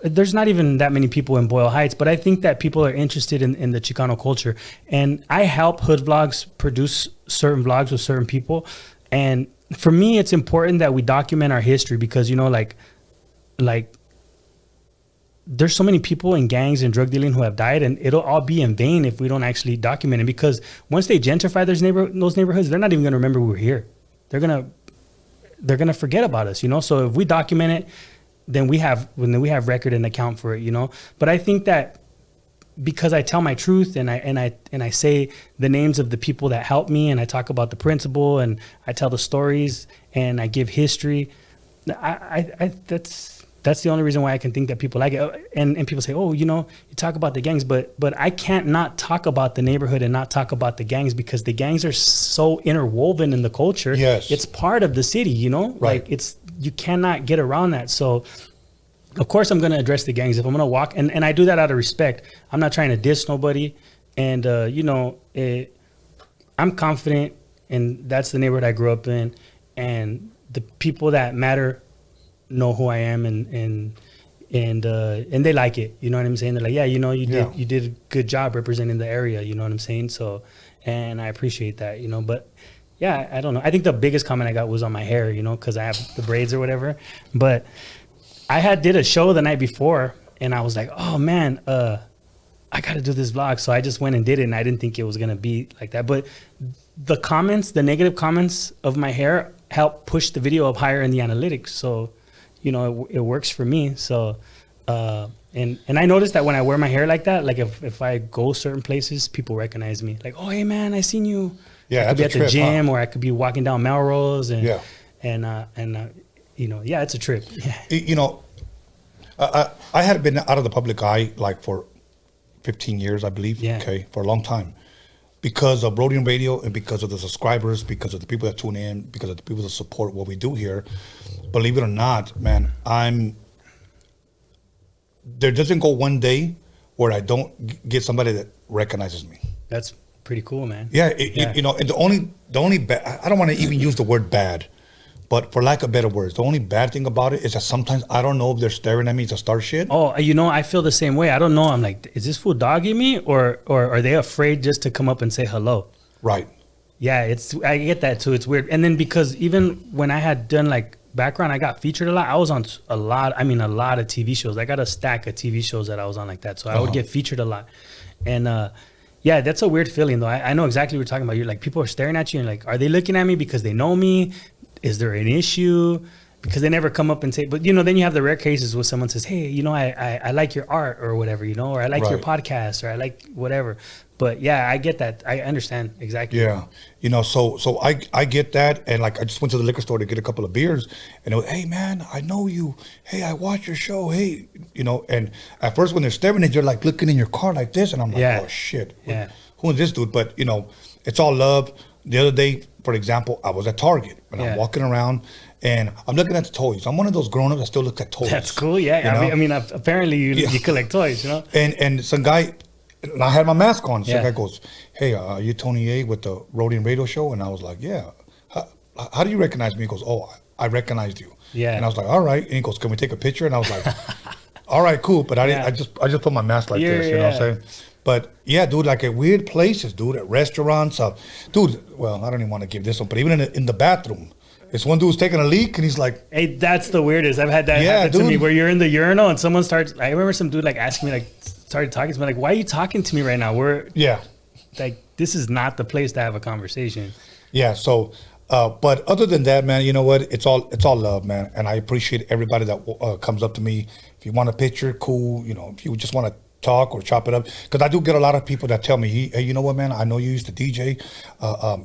There's not even that many people in Boyle Heights, but I think that people are interested in the Chicano culture. And I help Hood Vlogs produce certain vlogs with certain people. And for me, it's important that we document our history because, there's so many people in gangs and drug dealing who have died, and it'll all be in vain if we don't actually document it. Because once they gentrify those neighborhoods, they're not even going to remember we were here. They're gonna forget about us, So if we document it, then we have record and account for it, But I think that because I tell my truth and I say the names of the people that helped me, and I talk about the principle, and I tell the stories, and I give history, that's the only reason why I can think that people like it. And people say, oh, you talk about the gangs, but I can't not talk about the neighborhood and not talk about the gangs, because the gangs are so interwoven in the culture. Yes. It's part of the city, Right. You cannot get around that. So of course I'm going to address the gangs if I'm going to walk. And I do that out of respect. I'm not trying to diss nobody. And, I'm confident, and that's the neighborhood I grew up in. And the people that matter know who I am, and they like it. You know what I'm saying? They're like, yeah, you did a good job representing the area. You know what I'm saying? So, and I appreciate that, but yeah, I don't know. I think the biggest comment I got was on my hair, cause I have the braids or whatever, but I did a show the night before, and I was like, oh man, I got to do this vlog. So I just went and did it, and I didn't think it was going to be like that. But the negative comments of my hair helped push the video up higher in the analytics. So, it works for me. So, and I noticed that when I wear my hair like that, like if I go certain places, people recognize me. Like, oh, hey man, I seen you. Yeah, I could be at the gym, huh? or I could be walking down Melrose, and yeah. Yeah, it's a trip. Yeah. I had been out of the public eye for 15 years, I believe. Yeah. Okay, for a long time, because of Rhodium Radio and because of the subscribers, because of the people that tune in, because of the people that support what we do here, believe it or not, man, there doesn't go one day where I don't get somebody that recognizes me. That's pretty cool, man. Yeah, you know, and the only bad, I don't want to even use the word bad, but for lack of better words, the only bad thing about it is that sometimes I don't know if they're staring at me to start shit. Oh, you know, I feel the same way. I don't know. I'm like, is this fool dogging me, or are they afraid just to come up and say hello? Right. Yeah, I get that too. It's weird. And then because even when I had done like background, I got featured a lot. I was on a lot of TV shows. I got a stack of TV shows that I was on like that. So I would get featured a lot. And yeah, that's a weird feeling though. I know exactly what you're talking about. You're like, people are staring at you and like, are they looking at me because they know me? Is there an issue? Because they never come up and say, but you know, then you have the rare cases where someone says, hey, you know, I like your art or whatever, you know, or I like your podcast or I like whatever. But yeah, I get that. I understand exactly. Yeah. You know, so I get that. And like, I just went to the liquor store to get a couple of beers and it was, hey man, I know you. Hey, I watch your show. Hey, you know, and at first when they're staring at you, you're like looking in your car like this. And I'm like, oh shit. Yeah. Who is this dude? But you know, it's all love. The other day, for example, I was at Target and I'm walking around and I'm looking at the toys. I'm one of those grown-ups that still look at toys. That's cool. Yeah. You know? I mean, apparently you collect toys, you know? And some guy, and I had my mask on. Some guy goes, hey, are you Tony A with the Roadium Radio show? And I was like, yeah. How do you recognize me? He goes, oh, I recognized you. Yeah. And I was like, all right. And he goes, can we take a picture? And I was like, all right, cool. But I just put my mask like this, you know what I'm saying? But yeah, dude, like at weird places, dude, at restaurants, dude. Well, I don't even want to give this one, but even in the bathroom, this one dude's taking a leak, and he's like, "Hey, that's the weirdest. I've had that happen to me, where you're in the urinal and someone starts. I remember some dude like asking me, like, started talking to me, like, "Why are you talking to me right now? Like, this is not the place to have a conversation." Yeah. So, but other than that, man, you know what? It's all love, man, and I appreciate everybody that comes up to me. If you want a picture, cool. You know, if you just want to talk or chop it up, because I do get a lot of people that tell me, hey, you know what, man, I know you used to DJ,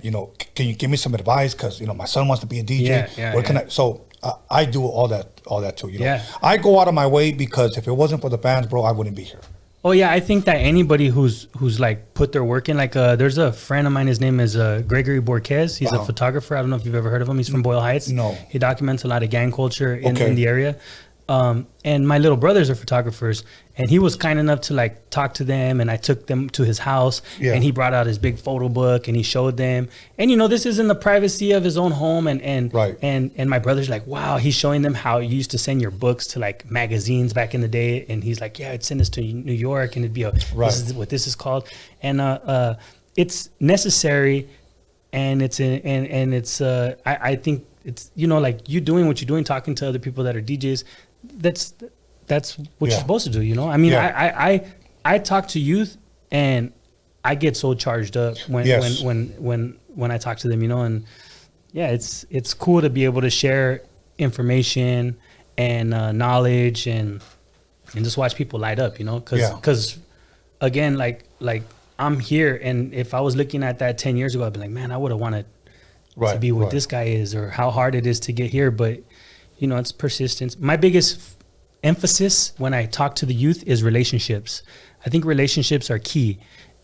you know, can you give me some advice, because you know my son wants to be a DJ. Where can I? So I do all that too, you know. I go out of my way, because if it wasn't for the fans, bro, I wouldn't be here. Oh yeah, I think that anybody who's like put their work in, like there's a friend of mine, his name is Gregory Borquez. He's a photographer. I don't know if you've ever heard of him. He's from Boyle Heights. No. He documents a lot of gang culture in the area. And my little brothers are photographers, and he was kind enough to like talk to them, and I took them to his house, and he brought out his big photo book and he showed them. And you know, this is in the privacy of his own home, and my brother's like, wow, he's showing them how you used to send your books to like magazines back in the day, and he's like, yeah, I'd send this to New York, and it'd be this is what this is called, and it's necessary, and it's I think it's, you know, like you doing what you're doing, talking to other people that are DJs. That's what you're supposed to do, you know. I mean, I talk to youth, and I get so charged up when I talk to them, you know. And yeah, it's cool to be able to share information and knowledge and just watch people light up, you know. Because again, like I'm here, and if I was looking at that 10 years ago, I'd be like, man, I would have wanted to be what this guy is, or how hard it is to get here. But you know, it's persistence. My biggest emphasis when I talk to the youth is relationships. I think relationships are key.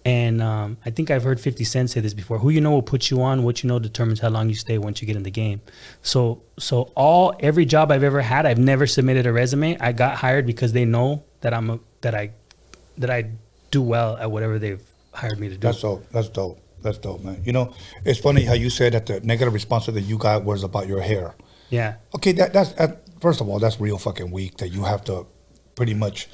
And I think I've heard 50 Cent say this before. Who you know will put you on. What you know determines how long you stay once you get in the game. So every job I've ever had, I've never submitted a resume. I got hired because they know that I do well at whatever they've hired me to do. That's dope, man. You know, it's funny how you said that the negative response that you got was about your hair. Yeah. Okay, that's first of all, that's real fucking weak that you have to pretty much,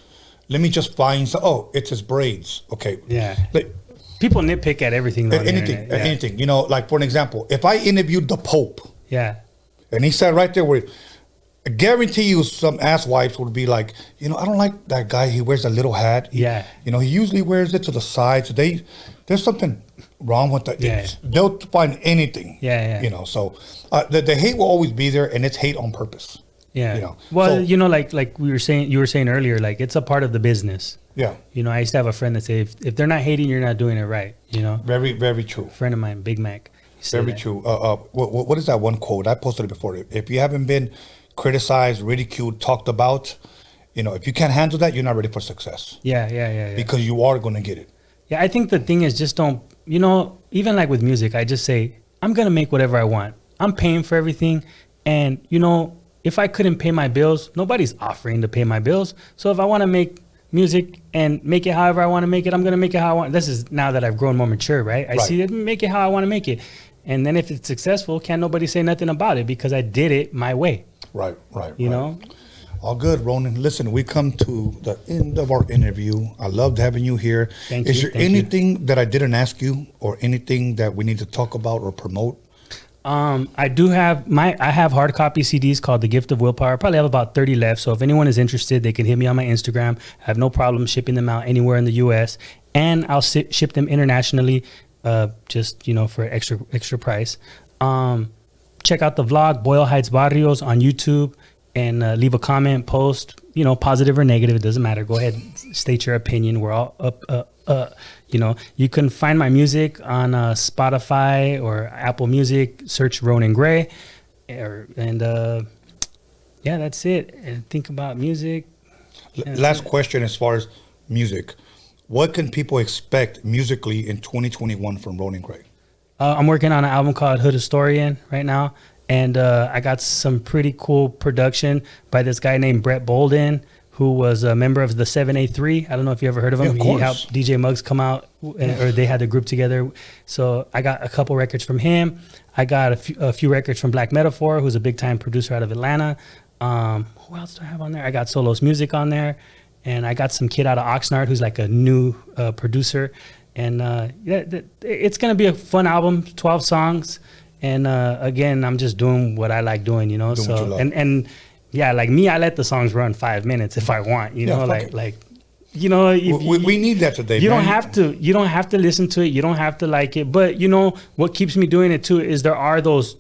let me just find it's his braids. Okay. Yeah. Like, people nitpick at everything though. Anything. You know, like for an example, if I interviewed the Pope. Yeah. And he sat right there where, I guarantee you some asswipes would be like, you know, I don't like that guy. He wears a little hat. Yeah. You know, he usually wears it to the side. So there's something wrong with that. Yeah. They'll find anything. Yeah. You know, so the hate will always be there, and it's hate on purpose. Yeah. You know. Well, you know, like you were saying earlier, like it's a part of the business. Yeah. You know, I used to have a friend that say, if they're not hating, you're not doing it right. You know. Very, very true. A friend of mine, Big Mac. Very true. What is that one quote? I posted it before. If you haven't been criticized, ridiculed, talked about, you know, if you can't handle that, you're not ready for success. Yeah. Because you are going to get it. Yeah, I think the thing is, just don't you know, even like with music, I just say, I'm going to make whatever I want. I'm paying for everything. And, you know, if I couldn't pay my bills, nobody's offering to pay my bills. So if I want to make music and make it however I want to make it, I'm going to make it how I want. This is now that I've grown more mature, right? I see it, make it how I want to make it. And then if it's successful, can't nobody say nothing about it because I did it my way. Right. You know? All good, Ronin. Listen, we come to the end of our interview. I loved having you here. Thank you. Is there anything that I didn't ask you or anything that we need to talk about or promote? I do have I have hard copy CDs called The Gift of Willpower. I probably have about 30 left. So if anyone is interested, they can hit me on my Instagram. I have no problem shipping them out anywhere in the US, and I'll ship them internationally, just, you know, for extra price. Check out the vlog, Boyle Heights Barrios, on YouTube, and leave a comment, post, you know, positive or negative. It doesn't matter. Go ahead, state your opinion. We're all up. You know, you can find my music on Spotify or Apple Music. Search Ronin Gray, and yeah, that's it. And think about music. Last question, as far as music, what can people expect musically in 2021 from Ronin Gray? I'm working on an album called Hood Historian right now, and I got some pretty cool production by this guy named Brett Bolden, who was a member of the 7A3. I don't know if you ever heard of him. He helped DJ Muggs come out, or they had the group together. So I got a couple records from him. I got a few records from Black Metaphor, who's a big-time producer out of Atlanta. Who else do I have on there? I got Solo's Music on there. And I got some kid out of Oxnard who's like a new producer. And it's going to be a fun album, 12 songs. And again, I'm just doing what I like doing, you know? And yeah, like me, I let the songs run 5 minutes if I want, you know, like, you know, we need that today. You don't have to listen to it. You don't have to like it. But you know, what keeps me doing it too is there are those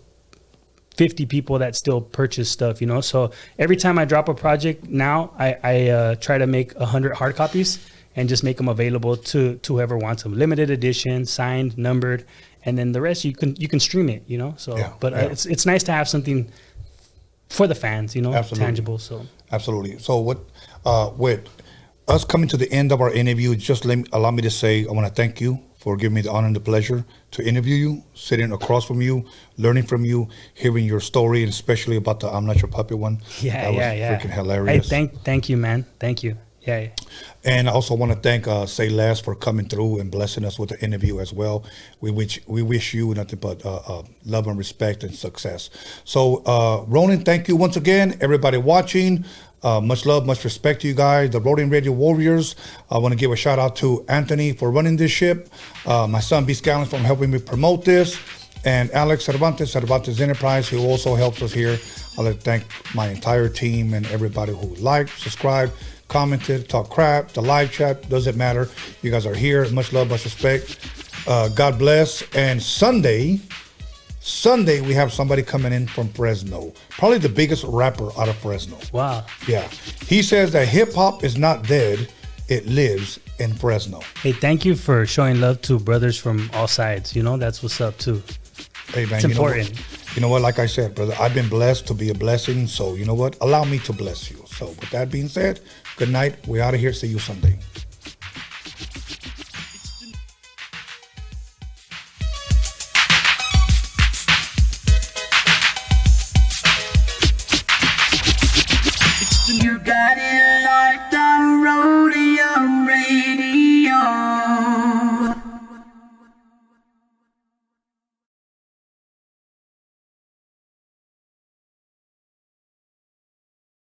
50 people that still purchase stuff, you know? So every time I drop a project now, I try to make 100 hard copies and just make them available to whoever wants them. Limited edition, signed, numbered, and then the rest you can stream it, you know? So, it's nice to have something for the fans, you know, tangible. So absolutely. So what with us coming to the end of our interview, just allow me to say I want to thank you for giving me the honor and the pleasure to interview you, sitting across from you, learning from you, hearing your story, and especially about the I'm Not Your Puppet one. Yeah, that was freaking hilarious. Hey, thank you, man. Thank you. Yeah. And I also want to thank Celeste for coming through and blessing us with the interview as well. We wish you nothing but love and respect and success. So Ronin, thank you once again. Everybody watching, much love, much respect to you guys, the Rhodium Radio Warriors. I want to give a shout out to Anthony for running this ship, my son B. Scallon for helping me promote this, and Alex Cervantes Enterprise, who also helps us here. I'd like to thank my entire team and everybody who liked, subscribed, commented, talk crap, the live chat, doesn't matter. You guys are here. Much love, much respect. God bless. And Sunday, we have somebody coming in from Fresno. Probably the biggest rapper out of Fresno. Wow. Yeah. He says that hip hop is not dead. It lives in Fresno. Hey, thank you for showing love to brothers from all sides. You know, that's what's up too. Hey, man, it's important. You know what? Like I said, brother, I've been blessed to be a blessing. So you know what? Allow me to bless you. So with that being said, good night. We're out of here. See you Sunday.